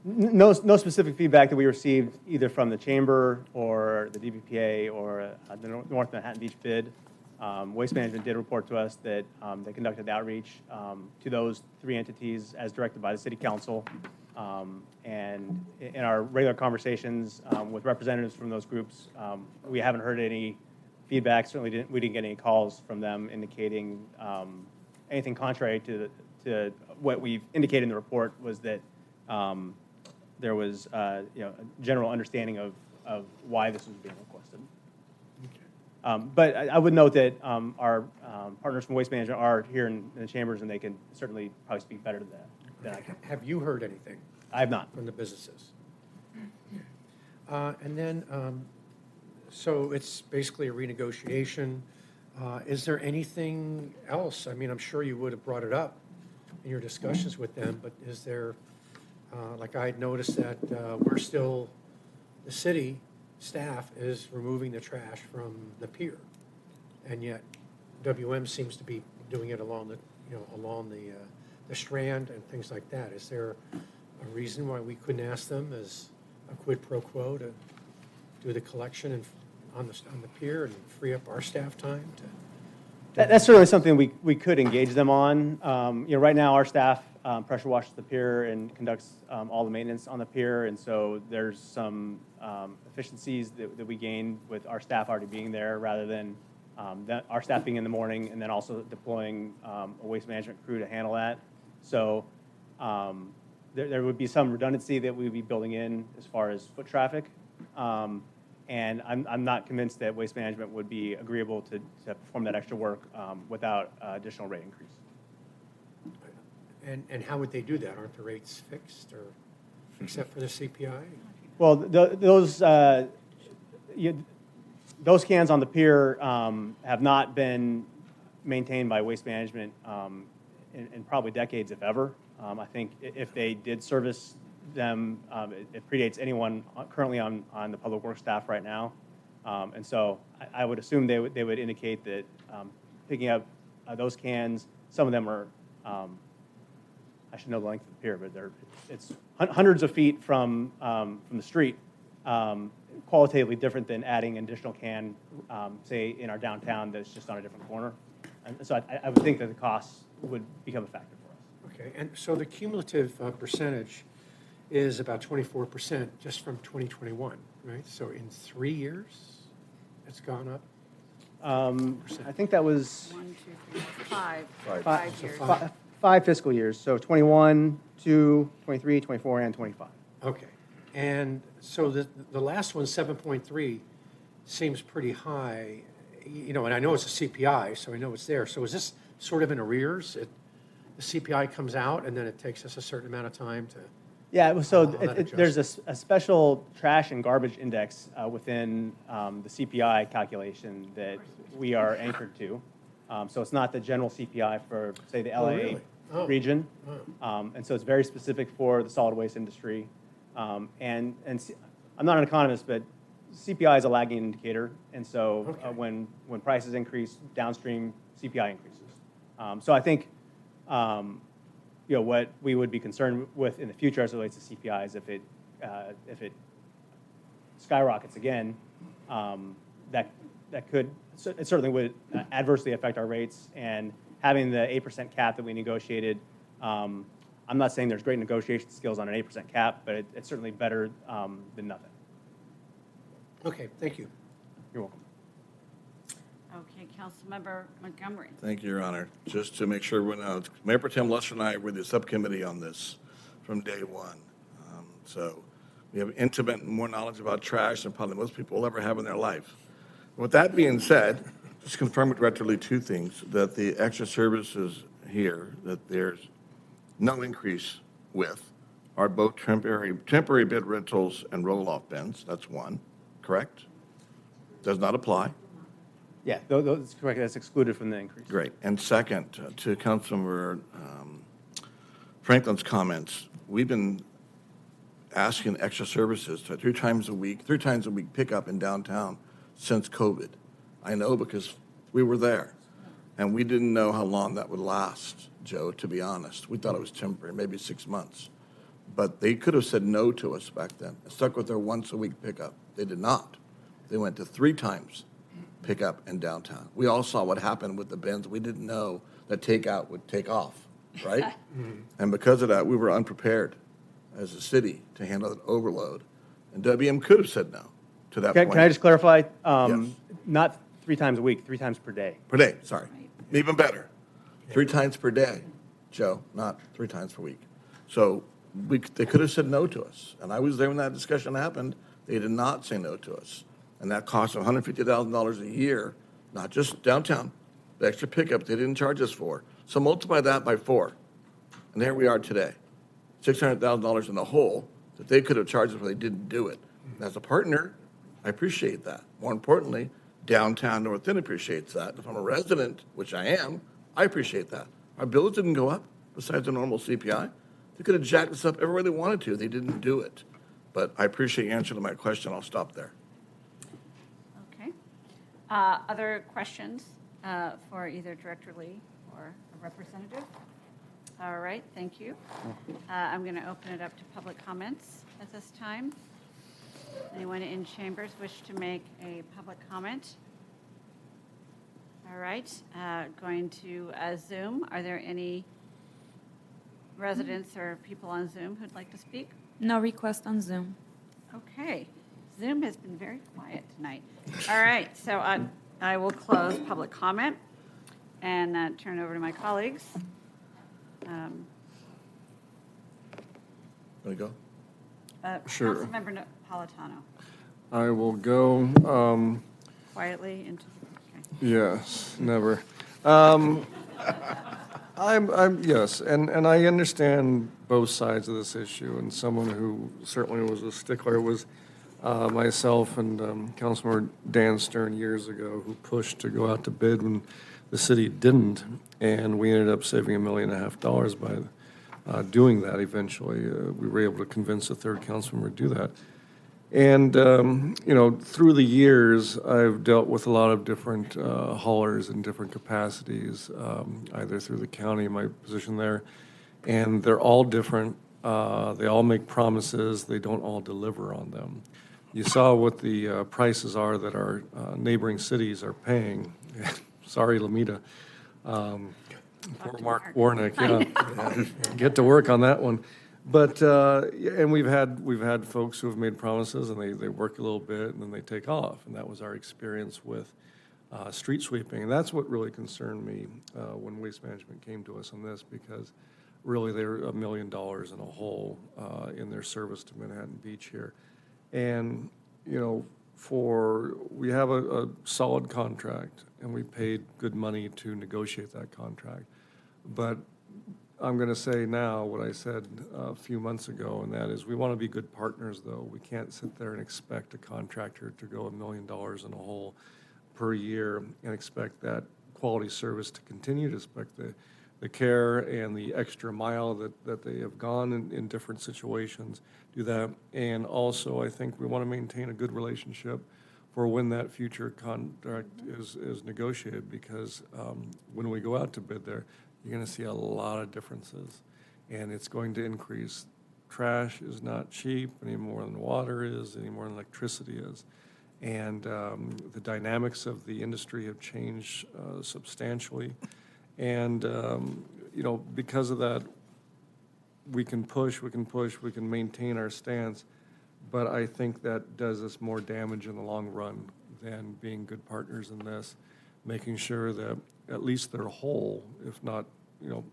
No specific feedback that we received either from the chamber or the DBPA or the North Manhattan Beach bid. Waste Management did report to us that they conducted outreach to those 3 entities as directed by the City Council. And in our regular conversations with representatives from those groups, we haven't heard any feedback. Certainly, we didn't get any calls from them indicating anything contrary to what we've indicated in the report. Was that there was a general understanding of why this was being requested. But I would note that our partners from Waste Management are here in the chambers, and they can certainly probably speak better to that than I can. Have you heard anything? I have not. From the businesses? And then, so it's basically a renegotiation. Is there anything else? I mean, I'm sure you would have brought it up in your discussions with them, but is there, like I had noticed that the city staff is removing the trash from the pier. and yet WM seems to be doing it along the, along the Strand and things like that. Is there a reason why we couldn't ask them as a quid pro quo to do the collection and on the pier and free up our staff time to? That's certainly something we could engage them on. Right now, our staff pressure washes the pier and conducts all the maintenance on the pier, and so there's some efficiencies that we gain with our staff already being there, rather than our staff being in the morning and then also deploying a waste management crew to handle that. So there would be some redundancy that we would be building in as far as foot traffic. And I'm not convinced that Waste Management would be agreeable to perform that extra work without additional rate increase. And how would they do that? Aren't the rates fixed, or except for the CPI? Well, those cans on the pier have not been maintained by Waste Management in probably decades, if ever. I think if they did service them, it predates anyone currently on the public works staff right now, and so I would assume they would indicate that picking up those cans, some of them are, I should know the length of the pier, but it's hundreds of feet from the street, qualitatively different than adding an additional can, say in our downtown that's just on a different corner, and so I would think that the costs would become a factor for us. Okay, and so the cumulative percentage is about 24% just from 2021, right? So in 3 years, it's gone up? I think that was 1, 2, 3, 5. Five. 5 years. Five fiscal years, so 21, 2, 23, 24, and 25. Okay, and so the last one, 7.3, seems pretty high, and I know it's a CPI, so I know it's there. So is this sort of in arrears? The CPI comes out, and then it takes us a certain amount of time to... Yeah, so that there's a special trash and garbage index within the CPI calculation that we are anchored to. So it's not the general CPI for, say, the LA really? region. And so it's very specific for the solid waste industry. And I'm not an economist, but CPI is a lagging indicator. And so when prices increase, downstream CPI increases. So I think what we would be concerned with in the future as it relates to CPI is if it skyrockets again, it certainly would adversely affect our rates. And having the 8% cap that we negotiated, I'm not saying there's great negotiation skills on an 8% cap, but it's certainly better than nothing. Okay, thank you. You're welcome. Okay, Councilmember Montgomery. Thank you, Your Honor. Just to make sure everyone knows, Mayor Pro Tem Lester and I were the subcommittee on this from day one. So we have intimate and more knowledge about trash than probably most people will ever have in their life. With that being said, just confirm directly two things, that the extra services here, that there's no increase with, are both temporary bid rentals and roll-off bins. That's one, correct? Does not apply. Yeah, that's correct. That's excluded from the increase. Great. And second, to Councilmember Franklin's comments, we've been asking extra services to 3 times a week pickup in downtown since COVID. I know because we were there, and we didn't know how long that would last, Joe, to be honest. We thought it was temporary, maybe 6 months. But they could have said no to us back then and stuck with their once-a-week pickup. They did not. They went to 3 times pickup in downtown. We all saw what happened with the bins. We didn't know that takeout would take off, right? And because of that, we were unprepared as a city to handle that overload. And WM could have said no to that point. Can I just clarify? Yes. Not 3 times a week, 3 times per day. Per day, sorry. Even better. 3 times per day, Joe, not 3 times per week. So they could have said no to us. And I was there when that discussion happened. They did not say no to us. And that cost $150,000 a year, not just downtown, the extra pickup they didn't charge us for. So multiply that by 4. And there we are today. $600,000 in the hole that they could have charged us, but they didn't do it. And as a partner, I appreciate that. More importantly, downtown North End appreciates that. If I'm a resident, which I am, I appreciate that. Our bills didn't go up besides the normal CPI. They could have jacked us up everywhere they wanted to. They didn't do it. But I appreciate your answer to my question. I'll stop there. Okay. Other questions? for either Director Lee or a representative? All right, thank you. I'm going to open it up to public comments at this time. Anyone in chambers wish to make a public comment? All right, going to Zoom. Are there any residents or people on Zoom who'd like to speak? No request on Zoom. Okay, Zoom has been very quiet tonight. All right, so I will close public comment and turn over to my colleagues. Want to go? Sure. Councilmember Napolitano, I will go. quietly into. Yes, never. Yes, and I understand both sides of this issue, and someone who certainly was a stickler was myself and Councilmember Dan Stern years ago, who pushed to go out to bid when the city didn't, and we ended up saving $1.5 million by doing that eventually. We were able to convince a third councilmember to do that. And, through the years, I've dealt with a lot of different haulers in different capacities, either through the county, my position there, and they're all different. They all make promises. They don't all deliver on them. You saw what the prices are that our neighboring cities are paying. Sorry, Lamita. Poor Mark Warnick, yeah. Get to work on that one. But and we've had folks who have made promises and they work a little bit and then they take off, and that was our experience with street sweeping. And that's what really concerned me when Waste Management came to us on this, because really they're $1 million in a hole in their service to Manhattan Beach here. And we have a solid contract and we paid good money to negotiate that contract, but I'm going to say now what I said a few months ago, and that is we want to be good partners, though. We can't sit there and expect a contractor to go $1 million in a hole per year and expect that quality service to continue, to expect the care and the extra mile that they have gone in different situations, do that. And also, I think we want to maintain a good relationship for when that future contract is negotiated, because when we go out to bid there, you're going to see a lot of differences, and it's going to increase. Trash is not cheap any more than water is, any more than electricity is. And the dynamics of the industry have changed substantially. And, because of that, we can push, we can maintain our stance, but I think that does us more damage in the long run than being good partners in this, making sure that at least they're whole, if not,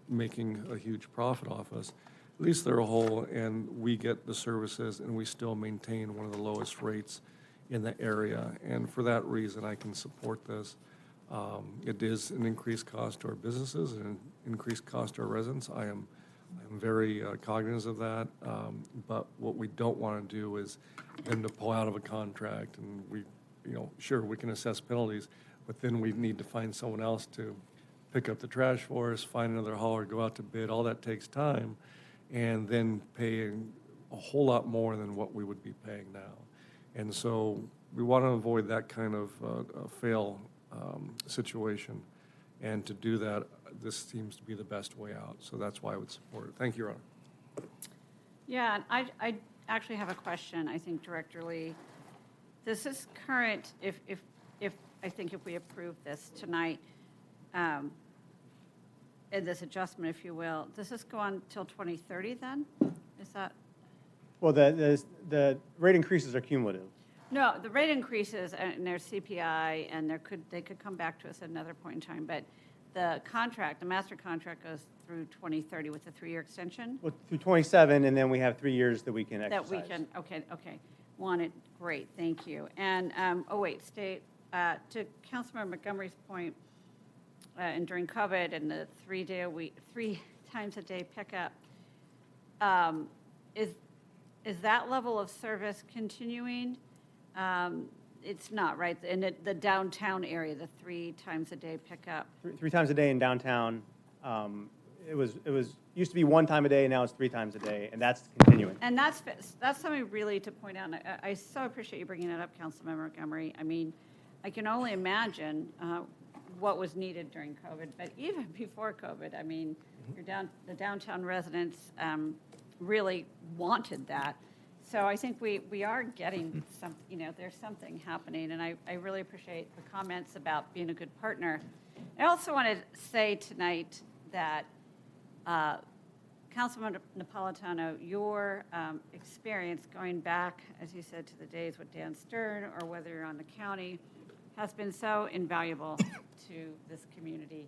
making a huge profit off us. At least they're whole, and we get the services, and we still maintain one of the lowest rates in the area. And for that reason, I can support this. It is an increased cost to our businesses and an increased cost to our residents. I'm very cognizant of that. But what we don't want to do is them to pull out of a contract, and we, sure, we can assess penalties, but then we need to find someone else to pick up the trash for us, find another hauler, go out to bid. All that takes time, and then paying a whole lot more than what we would be paying now. And so we want to avoid that kind of fail situation. And to do that, this seems to be the best way out. So that's why I would support it. Thank you, Your Honor. Yeah, I actually have a question. I think Director Lee, this is current. If we approve this tonight, in this adjustment, if you will, does this go on till 2030 then? Is that? Well, the rate increases are cumulative. No, the rate increases and there's CPI, and they could come back to us at another point in time, but the master contract goes through 2030 with a 3-year extension? Well, through 27, and then we have 3 years that we can exercise. That we can, okay. Wanted, great, thank you. And, to Councilmember Montgomery's point, and during COVID and the 3 times a day pickup, is that level of service continuing? It's not, right? In the downtown area, the 3 times a day pickup. 3 times a day in downtown. It was used to be 1 time a day, now it's 3 times a day, and that's continuing. And that's something really to point out. I so appreciate you bringing that up, Councilmember Montgomery. I mean, I can only imagine what was needed during COVID, but even before COVID, I mean, the downtown residents really wanted that. So I think we are getting some, there's something happening, and I really appreciate the comments about being a good partner. I also want to say tonight that Councilman Napolitano, your experience going back, as you said, to the days with Dan Stern or whether you're on the county, has been so invaluable to this community.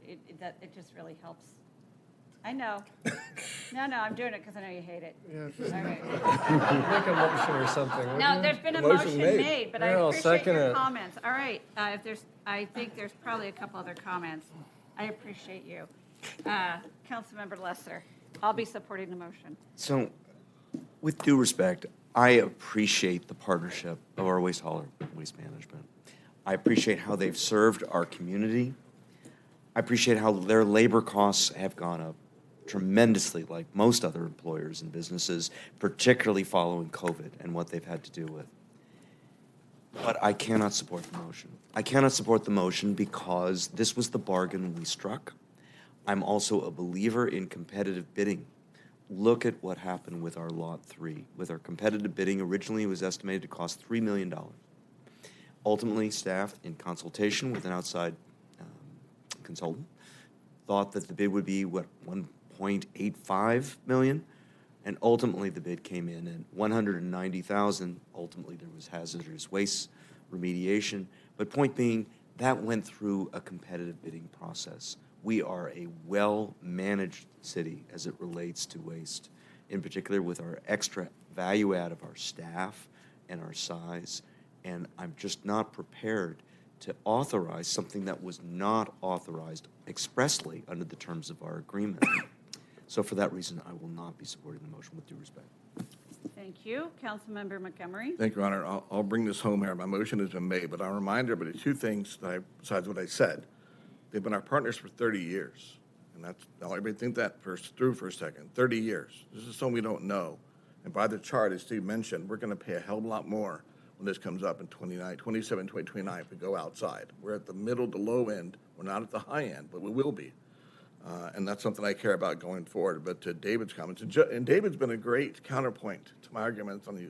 It just really helps. I know. No, I'm doing it because I know you hate it. Yeah, All right. Make a motion or something. No, there's been a motion made, but I Yeah, I'll appreciate second your it. comments. All right, I think there's probably a couple other comments. I appreciate you. Councilmember Lesser, I'll be supporting the motion. So, with due respect, I appreciate the partnership of our waste hauler, Waste Management. I appreciate how they've served our community. I appreciate how their labor costs have gone up tremendously, like most other employers and businesses, particularly following COVID and what they've had to do with. But I cannot support the motion. I cannot support the motion because this was the bargain we struck. I'm also a believer in competitive bidding. Look at what happened with our Lot 3. With our competitive bidding, originally it was estimated to cost $3 million. Ultimately, staff, in consultation with an outside consultant, thought that the bid would be, $1.85 million? And ultimately, the bid came in at $190,000. Ultimately, there was hazardous waste remediation. But point being, that went through a competitive bidding process. We are a well-managed city as it relates to waste, in particular with our extra value add of our staff and our size. And I'm just not prepared to authorize something that was not authorized expressly under the terms of our agreement. So for that reason, I will not be supporting the motion, with due respect. Thank you. Councilmember Montgomery. Thank you, Your Honor. I'll bring this home here. My motion has been made, but I'll remind everybody two things besides what I said. They've been our partners for 30 years. And that's, I'll everybody think that through for a second. 30 years. This is something we don't know. And by the chart, as Steve mentioned, we're going to pay a hell of a lot more when this comes up in 27, 2029 if we go outside. We're at the middle to low end. We're not at the high end, but we will be. And that's something I care about going forward. But to David's comments, and David's been a great counterpoint to my arguments on the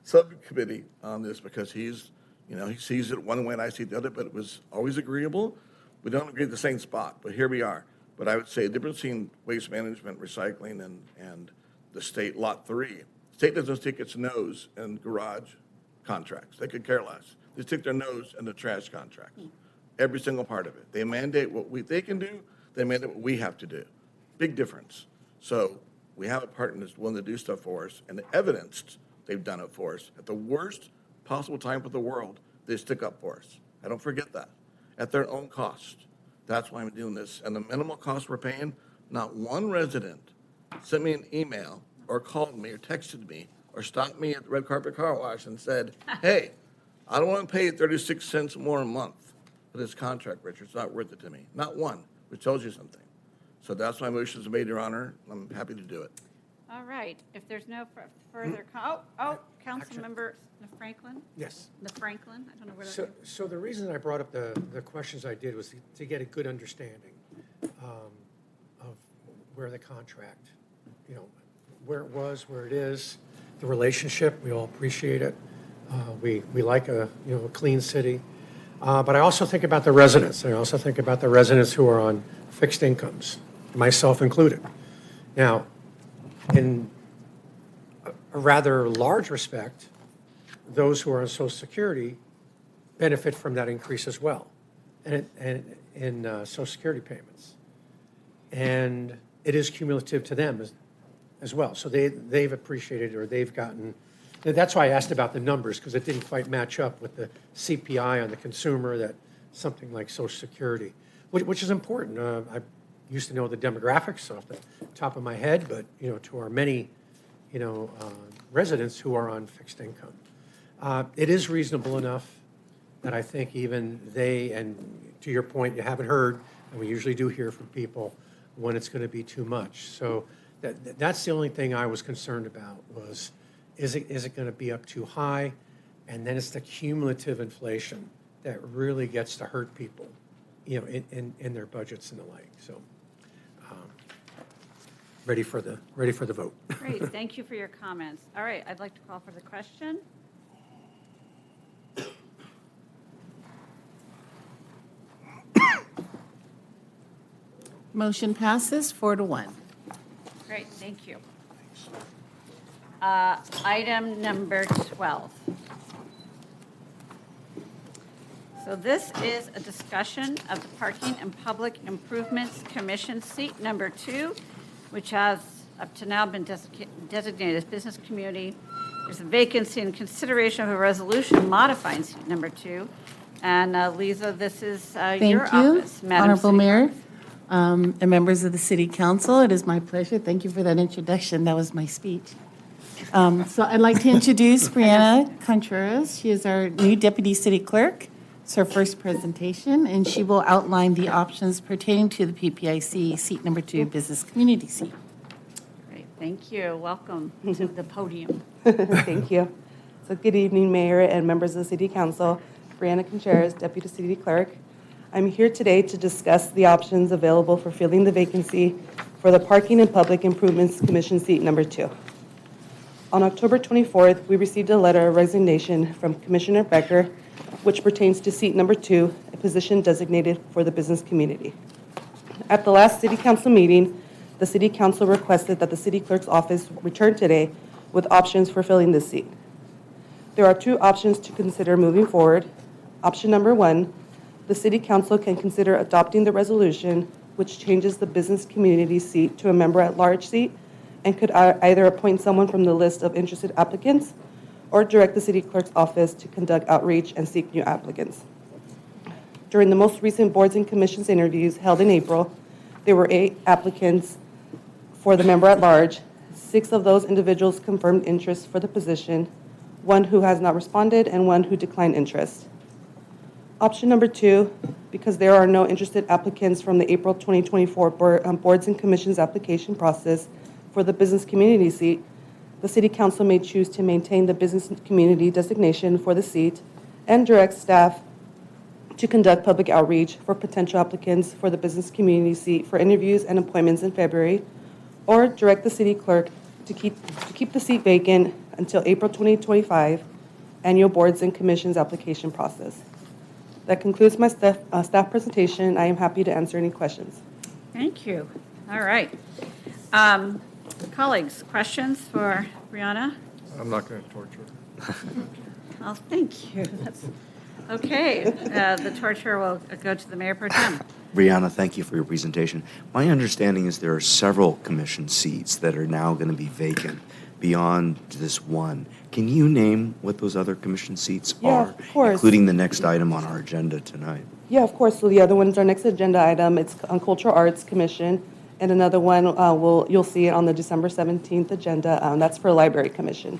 subcommittee on this, because he's, he sees it one way and I see it the other, but it was always agreeable. We don't agree at the same spot, but here we are. But I would say the difference between waste management, recycling, and the state Lot 3. The state doesn't stick its nose in garage contracts. They could care less. They stick their nose in the trash contracts. Every single part of it. They mandate what they can do. They mandate what we have to do. Big difference. So we have a partner that's willing to do stuff for us, and evidenced they've done it for us. At the worst possible time for the world, they stick up for us. I don't forget that. At their own cost. That's why I'm doing this. And the minimal cost we're paying, not one resident sent me an email or called me or texted me or stopped me at the red carpet car wash and said, hey, I don't want to pay 36 cents more a month for this contract, Richard. It's not worth it to me. Not one, which tells you something. So that's why motion's made, Your Honor. I'm happy to do it. All right. If there's no further, Councilmember Franklin? Yes. The Franklin? I don't know where that is. So the reason I brought up the questions I did was to get a good understanding of where the contract, where it was, where it is, the relationship. We all appreciate it. We like a clean city. But I also think about the residents. I also think about the residents who are on fixed incomes, myself included. Now, in a rather large respect, those who are on Social Security benefit from that increase as well, and in Social Security payments. And it is cumulative to them as well. So they've appreciated, or they've gotten. And that's why I asked about the numbers, because it didn't quite match up with the CPI on the consumer, that something like Social Security, which is important. I used to know the demographics off the top of my head, but to our many residents who are on fixed income, it is reasonable enough that I think even they, and to your point, you haven't heard, and we usually do hear from people when it's going to be too much. So that's the only thing I was concerned about was, is it going to be up too high? And then it's the cumulative inflation that really gets to hurt people, you know, in their budgets and the like. So, ready for the vote. Great, thank you for your comments. All right, I'd like to call for the question. Motion passes 4-1. Great, thank you. Item number 12. So this is a discussion of the Parking and Public Improvements Commission seat number 2, which has up to now been designated as business community. There's a vacancy in consideration of a resolution modifying seat number 2. And Lisa, this is your office, Madam Honorable City Mayor, Clerk. and members of the City Council. It is my pleasure. Thank you for that introduction. That was my speech. So I'd like to introduce Brianna Contreras. She is our new Deputy City Clerk. It's her first presentation, and she will outline the options pertaining to the PPIC seat number 2, business community seat. Great, thank you. Welcome to the podium. Thank you. So good evening, Mayor and members of the City Council. Brianna Contreras, Deputy City Clerk. I'm here today to discuss the options available for filling the vacancy for the Parking and Public Improvements Commission seat number 2. On October 24th, we received a letter of resignation from Commissioner Becker, which pertains to seat number 2, a position designated for the business community. At the last City Council meeting, the City Council requested that the City Clerk's office return today with options for filling this seat. There are 2 options to consider moving forward. Option number 1, the City Council can consider adopting the resolution which changes the business community seat to a member-at-large seat and could either appoint someone from the list of interested applicants or direct the City Clerk's office to conduct outreach and seek new applicants. During the most recent boards and commissions interviews held in April, there were 8 applicants for the member-at-large. 6 of those individuals confirmed interest for the position, 1 who has not responded, and 1 who declined interest. Option number 2, because there are no interested applicants from the April 2024 boards and commissions application process for the business community seat, the City Council may choose to maintain the business community designation for the seat and direct staff to conduct public outreach for potential applicants for the business community seat for interviews and appointments in February, or direct the City Clerk to keep the seat vacant until April 2025 annual boards and commissions application process. That concludes my staff presentation. I am happy to answer any questions. Thank you. All right. Colleagues, questions for Brianna? I'm not going to torture her. Oh, thank you. Okay. The torture will go to the Mayor Pro Tem. Brianna, thank you for your presentation. My understanding is there are several commission seats that are now going to be vacant beyond this one. Can you name what those other commission seats are, of course. including the next item on our agenda tonight? Yeah, of course. So the other one is our next agenda item. It's on Cultural Arts Commission. And another one, you'll see it on the December 17th agenda. That's for Library Commission.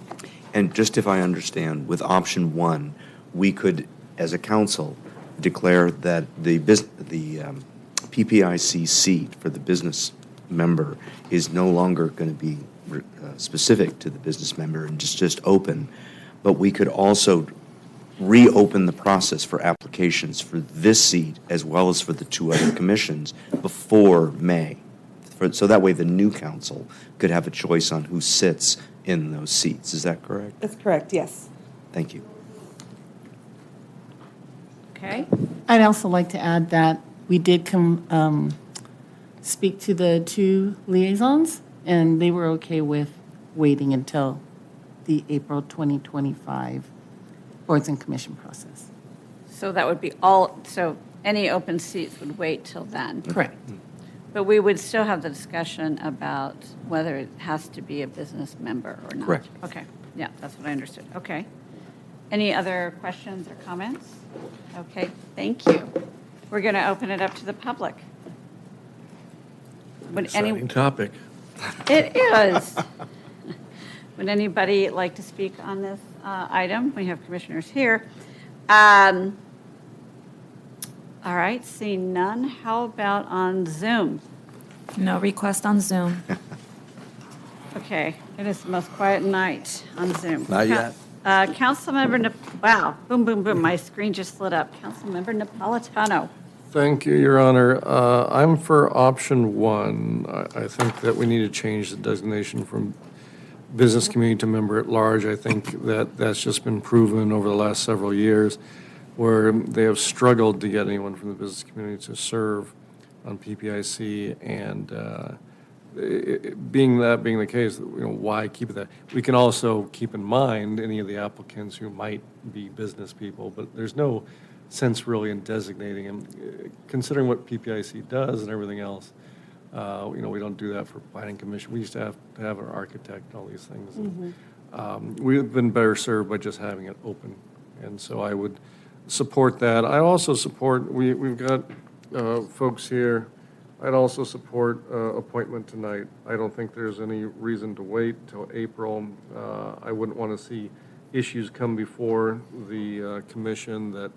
And just if I understand, with option 1, we could, as a council, declare that the PPIC seat for the business member is no longer going to be specific to the business member and just open, but we could also reopen the process for applications for this seat as well as for the 2 other commissions before May. So that way the new council could have a choice on who sits in those seats. Is that correct? That's correct, yes. Thank you. Okay. I'd also like to add that we did speak to the 2 liaisons, and they were okay with waiting until the April 2025 boards and commission process. So that would be so any open seats would wait till then? Correct. But we would still have the discussion about whether it has to be a business member or not. Correct. Okay, yeah, that's what I understood. Okay. Any other questions or comments? Okay, thank you. We're going to open it up to the public. Exciting topic. It is. Would anybody like to speak on this item? We have commissioners here. All right, seeing none, how about on Zoom? No request on Zoom. Okay, it is the most quiet night on Zoom. Not yet. Councilmember, wow, boom, boom, boom, my screen just lit up. Councilmember Napolitano. Thank you, Your Honor. I'm for option one. I think that we need to change the designation from business community to member at large. I think that that's just been proven over the last several years where they have struggled to get anyone from the business community to serve on PPIC, and being the case, why keep it that? We can also keep in mind any of the applicants who might be business people, but there's no sense really in designating them, considering what PPIC does and everything else. We don't do that for planning commission. We used to have an architect and all these things. We've been better served by just having it open, and so I would support that. I also support, we've got folks here. I'd also support appointment tonight. I don't think there's any reason to wait till April. I wouldn't want to see issues come before the commission that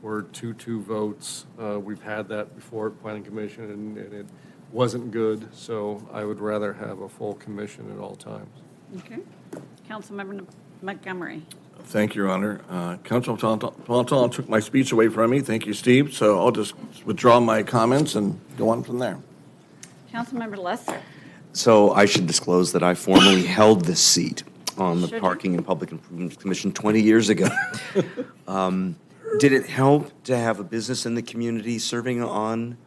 were 2-2 votes. We've had that before at Planning Commission, and it wasn't good, so I would rather have a full commission at all times. Okay. Councilmember Montgomery. Thank you, Your Honor. Councilman Napolitano took my speech away from me. Thank you, Steve. So I'll just withdraw my comments and go on from there. Councilmember Lesser. So I should disclose that I formerly held this seat on the Should you? Parking and Public Improvement Commission 20 years ago. Did it help to have a business in the community serving on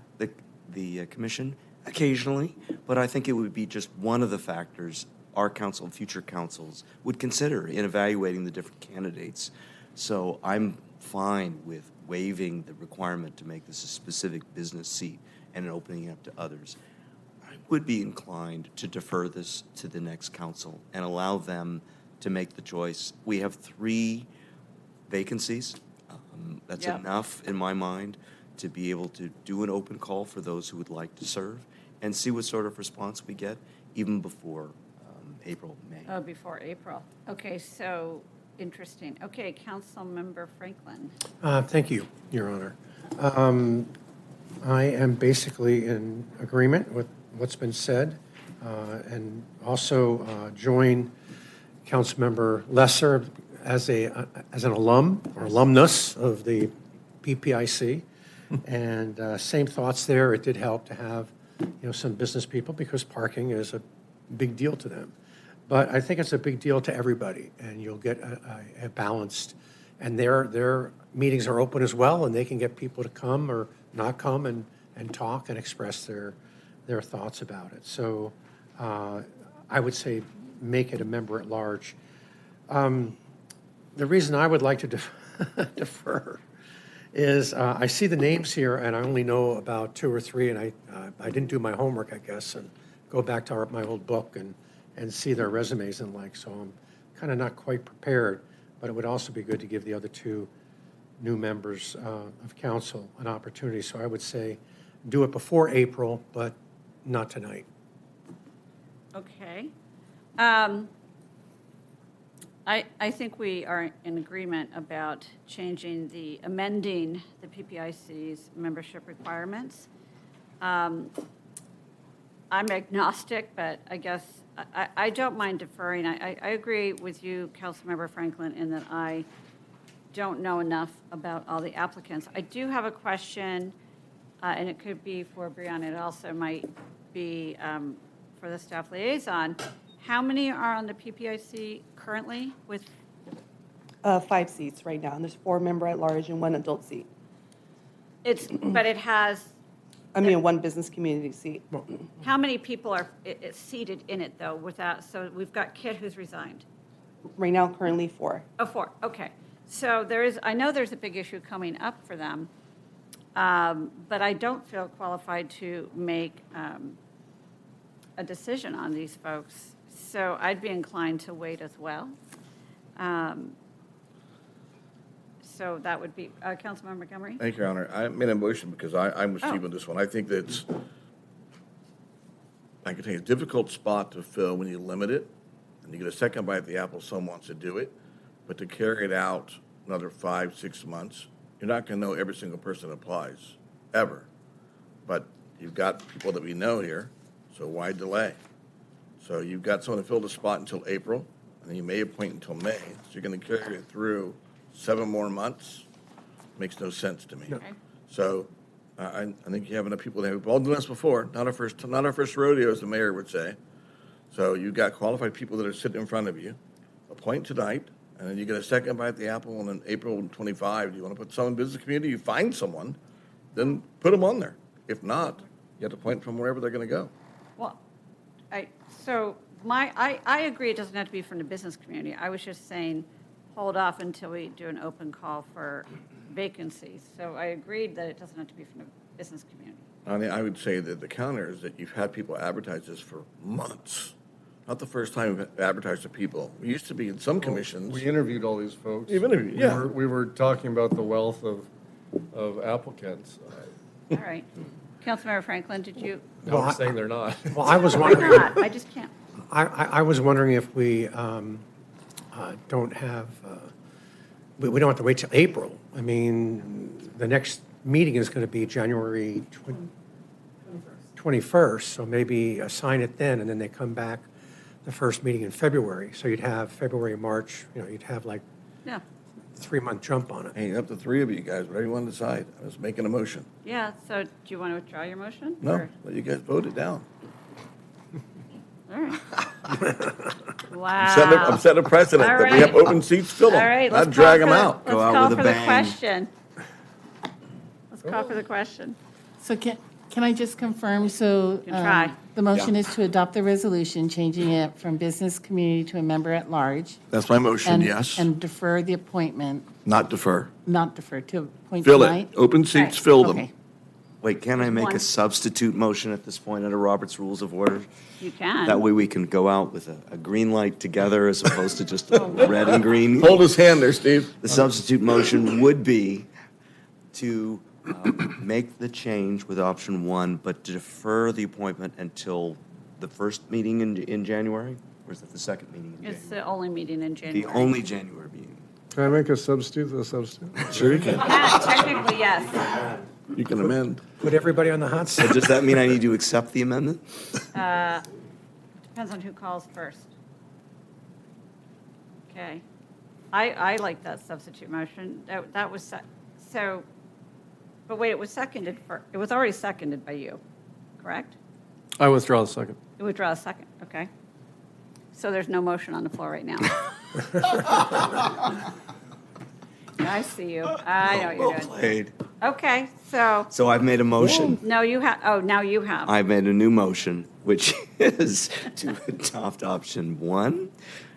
the commission? Occasionally, but I think it would be just one of the factors our council and future councils would consider in evaluating the different candidates. So I'm fine with waiving the requirement to make this a specific business seat and opening it up to others. I would be inclined to defer this to the next council and allow them to make the choice. We have 3 vacancies. That's enough in my mind to be able to do an open call for those who would like to serve and see what sort of response we get even before April, May. Oh, before April. Okay, so interesting. Okay, Councilmember Franklin. Thank you, Your Honor. I am basically in agreement with what's been said, and also join Councilmember Lesser as an alum or alumnus of the PPIC. And same thoughts there. It did help to have some business people because parking is a big deal to them. But I think it's a big deal to everybody, and you'll get a balanced, and their meetings are open as well, and they can get people to come or not come and talk and express their thoughts about it. So I would say make it a member at large. The reason I would like to defer is I see the names here, and I only know about 2 or 3, and I didn't do my homework, I guess, and go back to my old book and see their resumes and so I'm kind of not quite prepared, but it would also be good to give the other 2 new members of council an opportunity. So I would say do it before April, but not tonight. Okay. I think we are in agreement about amending the PPIC's membership requirements. I'm agnostic, but I guess I don't mind deferring. I agree with you, Councilmember Franklin, in that I don't know enough about all the applicants. I do have a question, and it could be for Brianna. It also might be for the staff liaison. How many are on the PPIC currently with? 5 seats right now, and there's 4 member at large and 1 adult seat. But it has. 1 business community seat. How many people are seated in it, though, so we've got Kit who's resigned? Right now, currently 4. Oh, 4, okay. So I know there's a big issue coming up for them, but I don't feel qualified to make a decision on these folks. So I'd be inclined to wait as well. So that would be, Councilmember Montgomery? Thank you, Your Honor. I made a motion because I'm with Steve on this one. I think that's, I can tell you, a difficult spot to fill when you limit it, and you get a second bite at the apple, someone wants to do it, but to carry it out another 5-6 months, you're not going to know every single person that applies, ever. But you've got people that we know here, so why delay? So you've got someone to fill the spot until April. and then you may appoint until May, so you're going to carry it through 7 more months. Makes no sense to me. So I think you have enough people there. We've all done this before. Not our first rodeo, as the mayor would say. So you've got qualified people that are sitting in front of you. Appoint tonight, and then you get a second bite at the apple on April 25. Do you want to put someone in the business community? You find someone, then put them on there. If not, you have to appoint from wherever they're going to go. Well, I agree it doesn't have to be from the business community. I was just saying, hold off until we do an open call for vacancies. So I agreed that it doesn't have to be from the business community. I mean, I would say that the counter is that you've had people advertise this for months. Not the first time we've advertised to people. We used to be in some commissions. We interviewed all these folks. You've interviewed, yeah. We were talking about the wealth of applicants. All right. Councilmember Franklin, did you? No, I'm saying they're not. Well, I was Why wondering. not? I just can't. I was wondering if we don't have, we don't have to wait till April. I mean, the next meeting is going to be January 21st, so maybe assign it then, and then they come back the first meeting in February. So you'd have February, March, you'd have like Yeah. 3-month jump on it. Hey, up to 3 of you guys, whatever you want to decide. I was making a motion. Yeah, so do you want to withdraw your motion? No, Or- let you guys vote it down. All right. I'm setting a precedent All that we have right. open seats, fill them. All right, Not drag them out. Let's call for the question. Let's call for the question. So can I just confirm, so can try. the motion is to adopt the resolution, changing it from business community to a member at large? That's my motion, and- yes. And defer the appointment, Not defer. not defer, to appoint Fill tonight? it. Open seats, Right. fill them. Okay. Wait, can I make one. a substitute motion at this point under Robert's Rules of Order? You can. That way we can go out with a green light together as opposed to just a red and green. Hold his hand there, Steve. The substitute motion would be to make the change with option 1, but to defer the appointment until the first meeting in January? Or is it the second meeting in January? It's the only meeting in January. The only January meeting. Can I make a substitute to the substitute? Sure you can. Yeah, technically, yes. You can amend. Put everybody on the hot So seat. does that mean I need to accept the amendment? Depends on who calls first. Okay. I like that substitute motion. That was, so, but wait, it was already seconded by you, correct? I withdraw the second. You withdraw a second, okay. So there's no motion on the floor right now. I see you. I know what you're doing. Played. Okay, so, So I've made a motion. no, you have, now you have. I've made a new motion, which is to adopt option 1,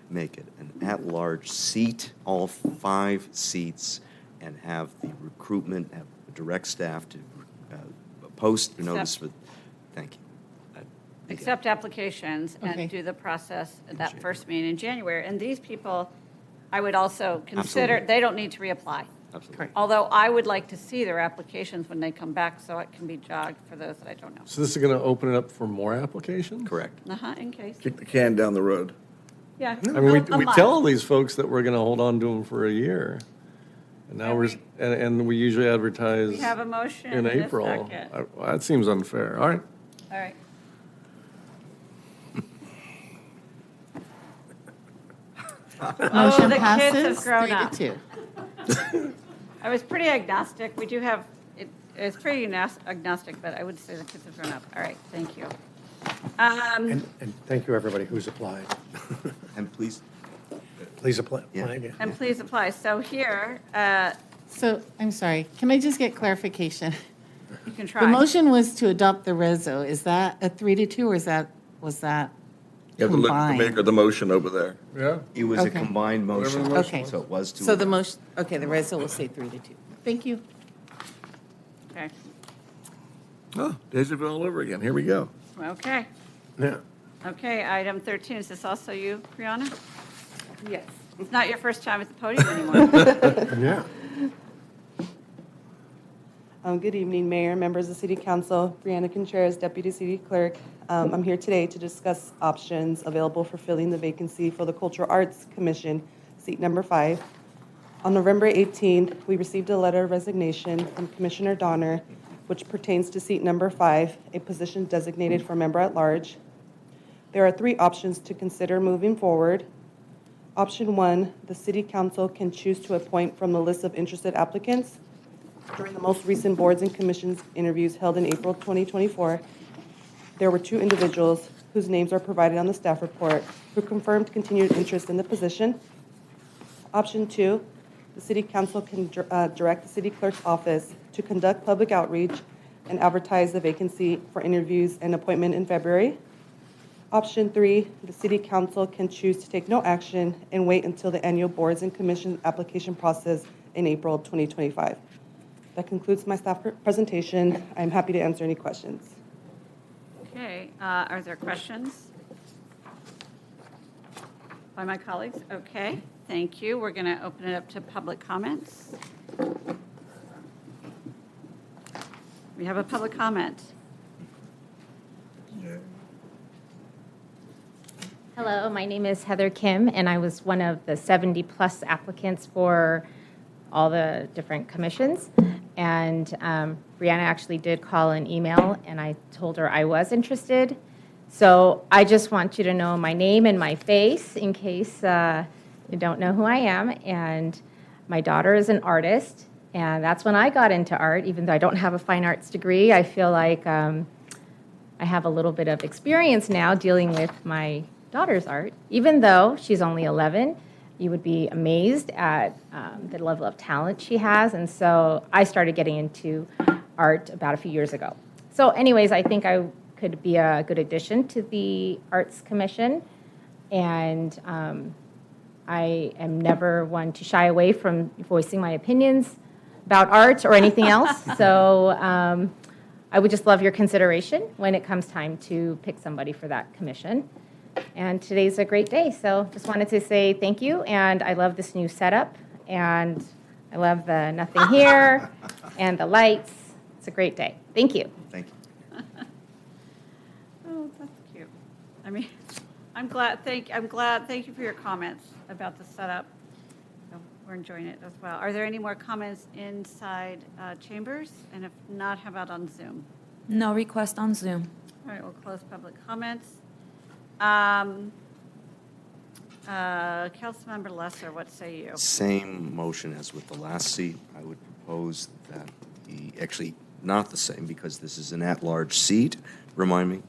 make it an at-large seat, all 5 seats, and have the recruitment, have the direct staff to post the notice for, thank you. Accept applications Okay. and do the process at that first meeting in January. And these people, I would also consider, Absolutely. they don't need to reapply. Absolutely. Although I would like to see their applications when they come back so it can be jogged for those that I don't know. So this is going to open it up for more applications? Correct. In case. Kick the can down the road. Yeah. I mean, a we month. tell all these folks that we're going to hold on to them for a year. And now and we usually advertise We have a motion in and a April. second. That seems unfair. All right. All right. Motion the kids have passes grown 3 up. to 2. I was pretty agnostic. We do have, it's pretty agnostic, but I would say the kids have grown up. All right, thank you. And thank you, everybody who's applied. And please. Please apply. Yeah. again. And please apply. So here, So, I'm sorry, can I just get clarification? you can try. The motion was to adopt the reso. Is that a 3 to 2, or was that You have to look at the combined? maker of the motion over there. Yeah. It was a Okay. combined motion. Whatever the motion Okay. So it was to. So the motion, okay, the reso will say 3 to 2. Thank you. Okay. Oh, deja vu all over again. Here we go. Okay. Yeah. Okay, item 13. Is this also you, Brianna? Yes. It's not your first time at the podium anymore. Yeah. Good evening, Mayor, members of City Council. Brianna Contreras, Deputy City Clerk. I'm here today to discuss options available for filling the vacancy for the Cultural Arts Commission, seat number 5. On November 18th, we received a letter of resignation from Commissioner Dohner, which pertains to seat number 5, a position designated for member at large. There are 3 options to consider moving forward. Option 1, the city council can choose to appoint from the list of interested applicants. During the most recent boards and commissions interviews held in April 2024, there were 2 individuals whose names are provided on the staff report who confirmed continued interest in the position. Option 2, the city council can direct the city clerk's office to conduct public outreach and advertise the vacancy for interviews and appointment in February. Option 3, the city council can choose to take no action and wait until the annual boards and commission application process in April 2025. That concludes my staff presentation. I'm happy to answer any questions. Okay, are there questions by my colleagues? Okay, thank you. We're going to open it up to public comments. We have a public comment. Hello, my name is Heather Kim, and I was one of the 70-plus applicants for all the different commissions. And Brianna actually did call and email, and I told her I was interested. So I just want you to know my name and my face in case you don't know who I am. And my daughter is an artist, and that's when I got into art. Even though I don't have a fine arts degree, I feel like I have a little bit of experience now dealing with my daughter's art. Even though she's only 11, you would be amazed at the level of talent she has. And so I started getting into art about a few years ago. So anyways, I think I could be a good addition to the Arts Commission. And I am never one to shy away from voicing my opinions about art or anything else. So I would just love your consideration when it comes time to pick somebody for that commission. And today's a great day, so just wanted to say thank you, and I love this new setup, and I love the nothing here and the lights. It's a great day. Thank you. Thank you. Oh, that's cute. I mean, I'm glad. Thank you for your comments about the setup. We're enjoying it as well. Are there any more comments inside chambers? And if not, how about on Zoom? No request on Zoom. All right, we'll close public comments. Councilmember Lesser, what say you? Same motion as with the last seat. I would propose that actually not the same because this is an at-large seat. Remind me.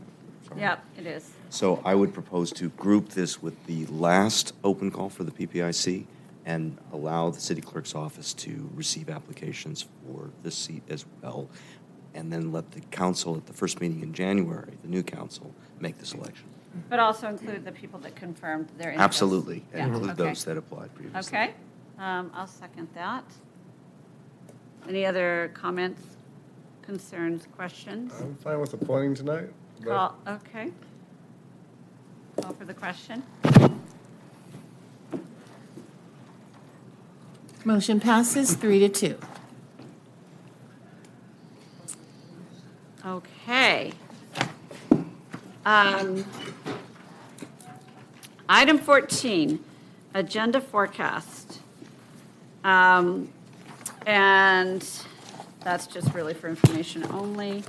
Sorry. Yep, it is. So I would propose to group this with the last open call for the PPIC and allow the city clerk's office to receive applications for this seat as well, and then let the council at the first meeting in January, the new council, make the selection. But also include the people that confirmed their interest. Absolutely, and Yeah, include okay. those that applied previously. Okay, I'll second that. Any other comments, concerns, questions? I'm fine with appointing tonight. but- Okay. Call for the question. Motion passes 3-2. Okay. Item 14, agenda forecast. And that's just really for information only.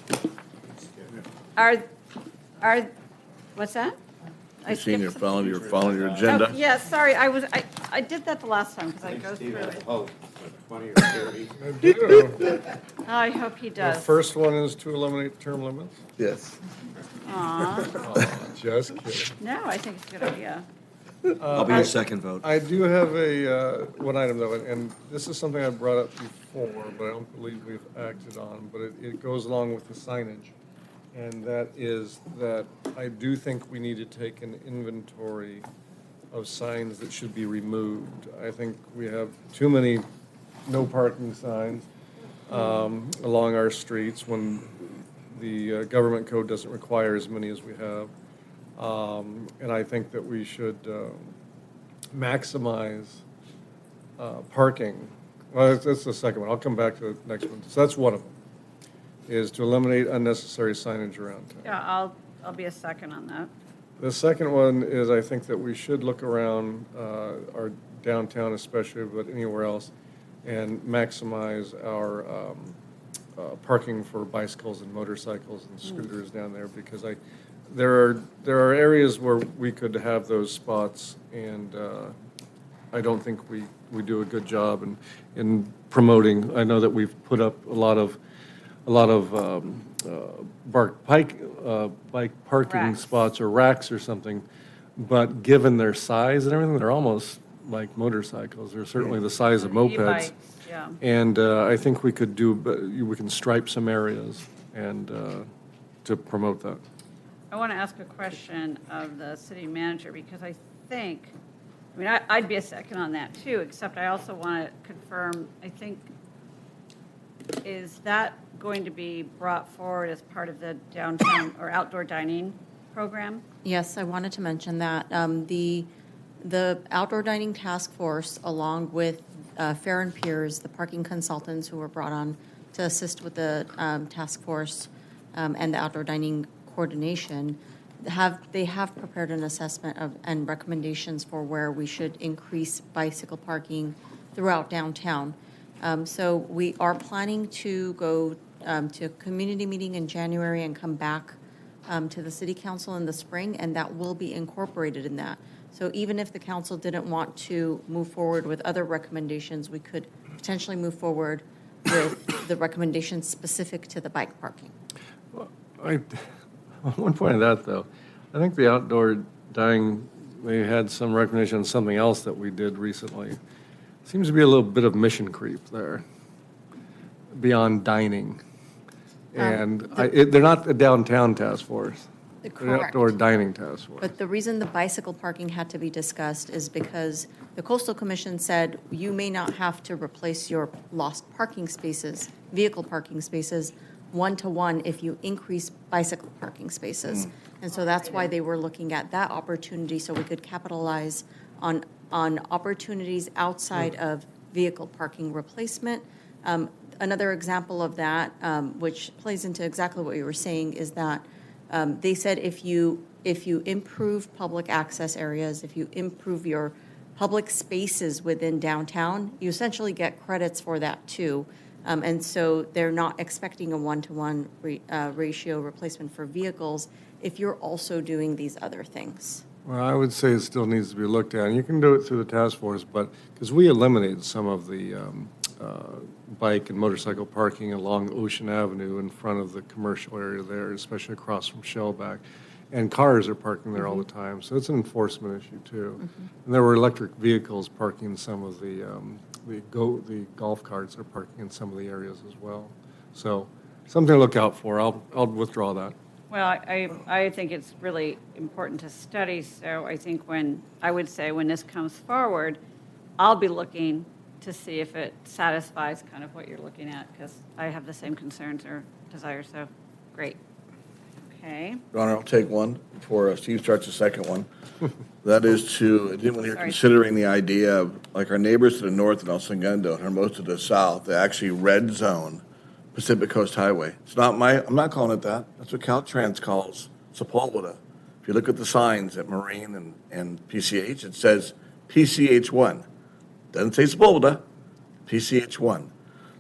What's that? I've seen you're following your Oh, agenda. yeah, sorry, I did that the last time because I go through it. Oh, I hope he The does. first one is to eliminate term limits. Yes. Aw. Just kidding. No, I think it's a good idea. I'll be your second vote. I do have a, one item though, and this is something I brought up before, but I don't believe we've acted on, but it goes along with the signage. And that is that I do think we need to take an inventory of signs that should be removed. I think we have too many no parking signs along our streets when the government code doesn't require as many as we have. And I think that we should maximize parking. Well, that's the second one. I'll come back to the next one. So that's one of them, is to eliminate unnecessary signage around town. Yeah, I'll be a second on that. The second one is I think that we should look around our downtown especially, but anywhere else, and maximize our parking for bicycles and motorcycles and scooters down there, because there are areas where we could have those spots and I don't think we do a good job in promoting. I know that we've put up a lot of bike parking Racks. spots or racks or something, but given their size and everything, they're almost like motorcycles. They're certainly the size of mopeds. E-bikes, yeah. And I think we could we can stripe some areas and to promote that. I want to ask a question of the city manager because I think, I mean, I'd be a second on that too, except I also want to confirm, I think, is that going to be brought forward as part of the downtown or outdoor dining program? Yes, I wanted to mention that. The Outdoor Dining Task Force, along with Fair and Peers, the parking consultants who were brought on to assist with the task force and the outdoor dining coordination, they have prepared an assessment and recommendations for where we should increase bicycle parking throughout downtown. So we are planning to go to a community meeting in January and come back to the city council in the spring, and that will be incorporated in that. So even if the council didn't want to move forward with other recommendations, we could potentially move forward with the recommendations specific to the bike parking. One point of that, though, I think the outdoor dining, they had some recommendation on something else that we did recently. Seems to be a little bit of mission creep there, beyond dining. And they're not a downtown task force. They're an Correct. outdoor dining task force. But the reason the bicycle parking had to be discussed is because the Coastal Commission said you may not have to replace your lost parking spaces, vehicle parking spaces, one-to-one if you increase bicycle parking spaces. And so that's why they were looking at that opportunity so we could capitalize on opportunities outside of vehicle parking replacement. Another example of that, which plays into exactly what you were saying, is that they said if you improve public access areas, if you improve your public spaces within downtown, you essentially get credits for that too. And so they're not expecting a one-to-one ratio replacement for vehicles if you're also doing these other things. Well, I would say it still needs to be looked at. And you can do it through the task force, but because we eliminated some of the bike and motorcycle parking along Ocean Avenue in front of the commercial area there, especially across from Shellback. And cars are parking there all the time, so it's an enforcement issue too. And there were electric vehicles parking some of the golf carts are parking in some of the areas as well. So something to look out for. I'll withdraw that. Well, I think it's really important to study, so I think when this comes forward, I'll be looking to see if it satisfies kind of what you're looking at, because I have the same concerns or desires, so great. Okay. Your Honor, I'll take one before Steve starts the second one. That is to, when you're Sorry. considering the idea of, like our neighbors to the north in El Segundo and most to the south, they actually red zone Pacific Coast Highway. It's not I'm not calling it that. That's what Caltrans calls Sepulveda. If you look at the signs at Marine and PCH, it says PCH1. Doesn't say Sepulveda, PCH1.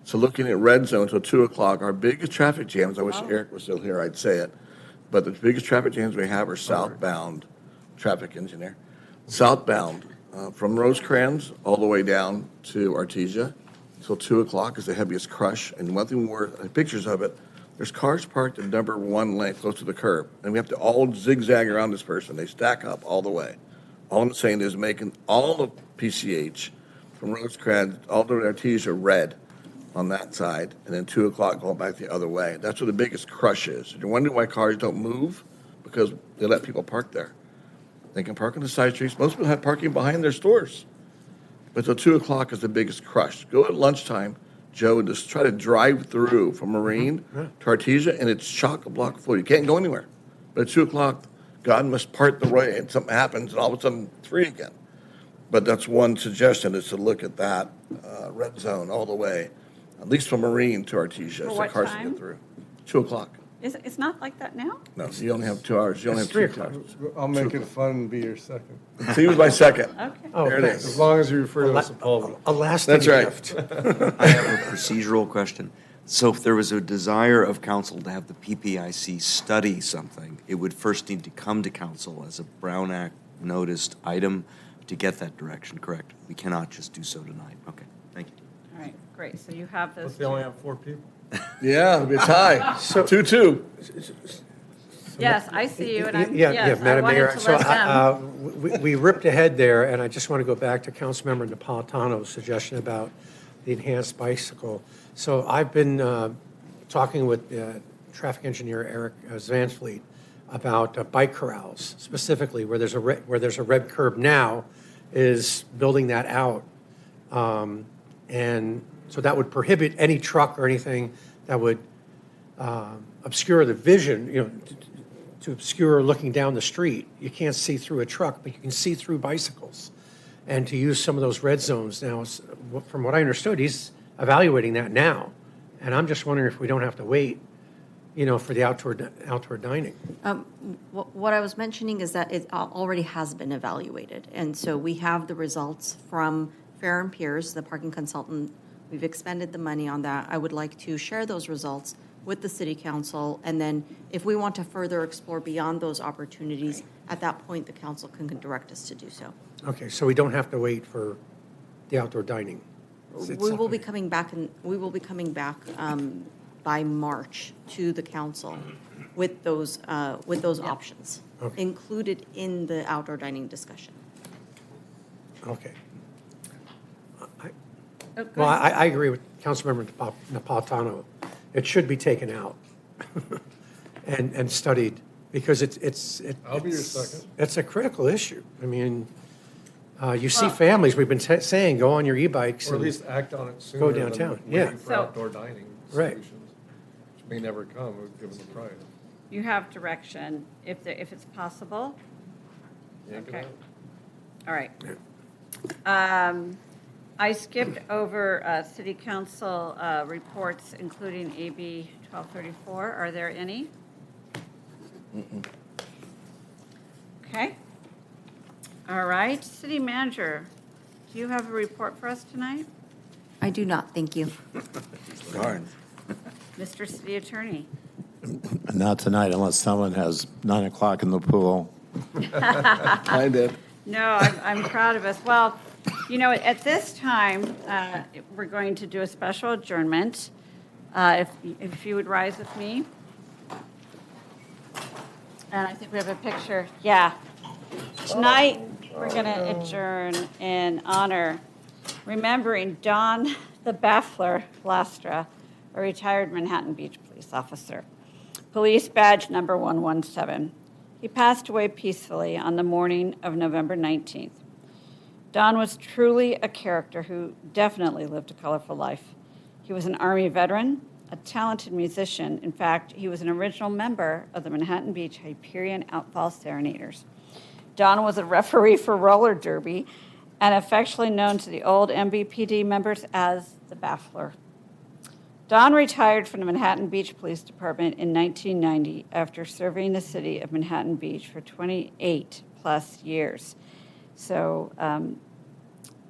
So looking at red zone until 2 o'clock, our biggest traffic jams, I wish Eric was still here, I'd say it, but the biggest traffic jams we have are southbound, traffic engineer, southbound from Rosecrans all the way down to Artesia until 2 o'clock is the heaviest crush. And one thing pictures of it, there's cars parked in number 1 lane close to the curb, and we have to all zigzag around this person. They stack up all the way. All I'm saying is making all of PCH from Rosecrans all the way to Artesia red on that side, and then 2 o'clock going back the other way. That's where the biggest crush is. You're wondering why cars don't move? Because they let people park there. They can park on the side streets. Most people have parking behind their stores. But till 2 o'clock is the biggest crush. Go at lunchtime, Joe, and just try to drive through from Marine to Artesia, and it's chock-a-block full. You can't go anywhere. But at 2 o'clock, God must part the way, and something happens, and all of a sudden, it's free again. But that's one suggestion, is to look at that red zone all the way, at least from Marine to Artesia, so what cars time? can get through. 2 o'clock. It's not like that now? No, so you only have 2 hours. You only have 3 2 o'clock. times. I'll make it fun and be your second. So he was my second. Okay. There it is. As long as you refer to us as Sepulveda. A lasting That's right. gift. I have a procedural question. So if there was a desire of council to have the PPIC study something, it would first need to come to council as a Brown Act noticed item to get that direction, correct? We cannot just do so tonight. Okay, thank you. All right, great. So you have those. But they only have 4 people. Yeah, it'll be a tie. 2-2. Yes, I see you, and I'm, Yeah, yes, I Madam wanted Mayor. to So let them. we ripped ahead there, and I just want to go back to Councilmember Napolitano's suggestion about the enhanced bicycle. So I've been talking with traffic engineer Eric Zvansfleet about bike corrals, specifically where there's a red curb now, is building that out. And so that would prohibit any truck or anything that would obscure the vision, to obscure looking down the street. You can't see through a truck, but you can see through bicycles. And to use some of those red zones now, from what I understood, he's evaluating that now. And I'm just wondering if we don't have to wait, for the outdoor dining. What I was mentioning is that it already has been evaluated. And so we have the results from Fair and Peers, the parking consultant. We've expended the money on that. I would like to share those results with the city council. And then if we want to further explore beyond those opportunities, at that point, the council can direct us to do so. Okay, so we don't have to wait for the outdoor dining. We will be coming back, by March to the council with those options included in the outdoor dining discussion. Okay. Well, I agree with Councilmember Napolitano. It should be taken out and studied, because I'll be your second. It's a critical issue. I mean, you see families, we've been saying, go on your e-bikes. Or at and least act on it sooner go downtown. than Yeah. waiting for outdoor dining Right. solutions, which may never come, given the price. You have direction if it's possible. Yank it Okay. out. All right. I skipped over city council reports, including AB 1234. Are there any? Okay. All right. City manager, do you have a report for us tonight? I do not, thank you. Darn. Mr. City Attorney. Not tonight, unless someone has 9 o'clock in the pool. I did. No, I'm proud of us. Well, at this time, we're going to do a special adjournment. If you would rise with me. And I think we have a picture. Yeah. Tonight, we're going to adjourn in honor, remembering Don the Baffler Lastra, a retired Manhattan Beach police officer. Police badge number 117. He passed away peacefully on the morning of November 19th. Don was truly a character who definitely lived a colorful life. He was an Army veteran, a talented musician. In fact, he was an original member of the Manhattan Beach Hyperion Outfall Serenaders. Don was a referee for roller derby and affectionately known to the old MBPD members as the Baffler. Don retired from the Manhattan Beach Police Department in 1990 after serving the city of Manhattan Beach for 28 plus years. So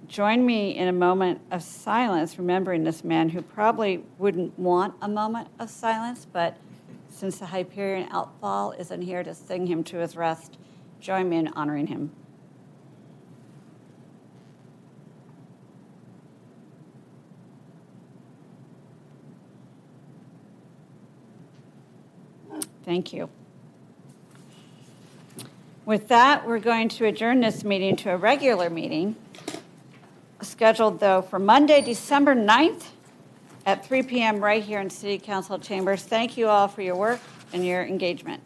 join me in a moment of silence, remembering this man who probably wouldn't want a moment of silence, but since the Hyperion Outfall isn't here to sing him to his rest, join me in honoring him. Thank you. With that, we're going to adjourn this meeting to a regular meeting, scheduled, though, for Monday, December 9th at 3 p.m. right here in City Council chambers. Thank you all for your work and your engagement.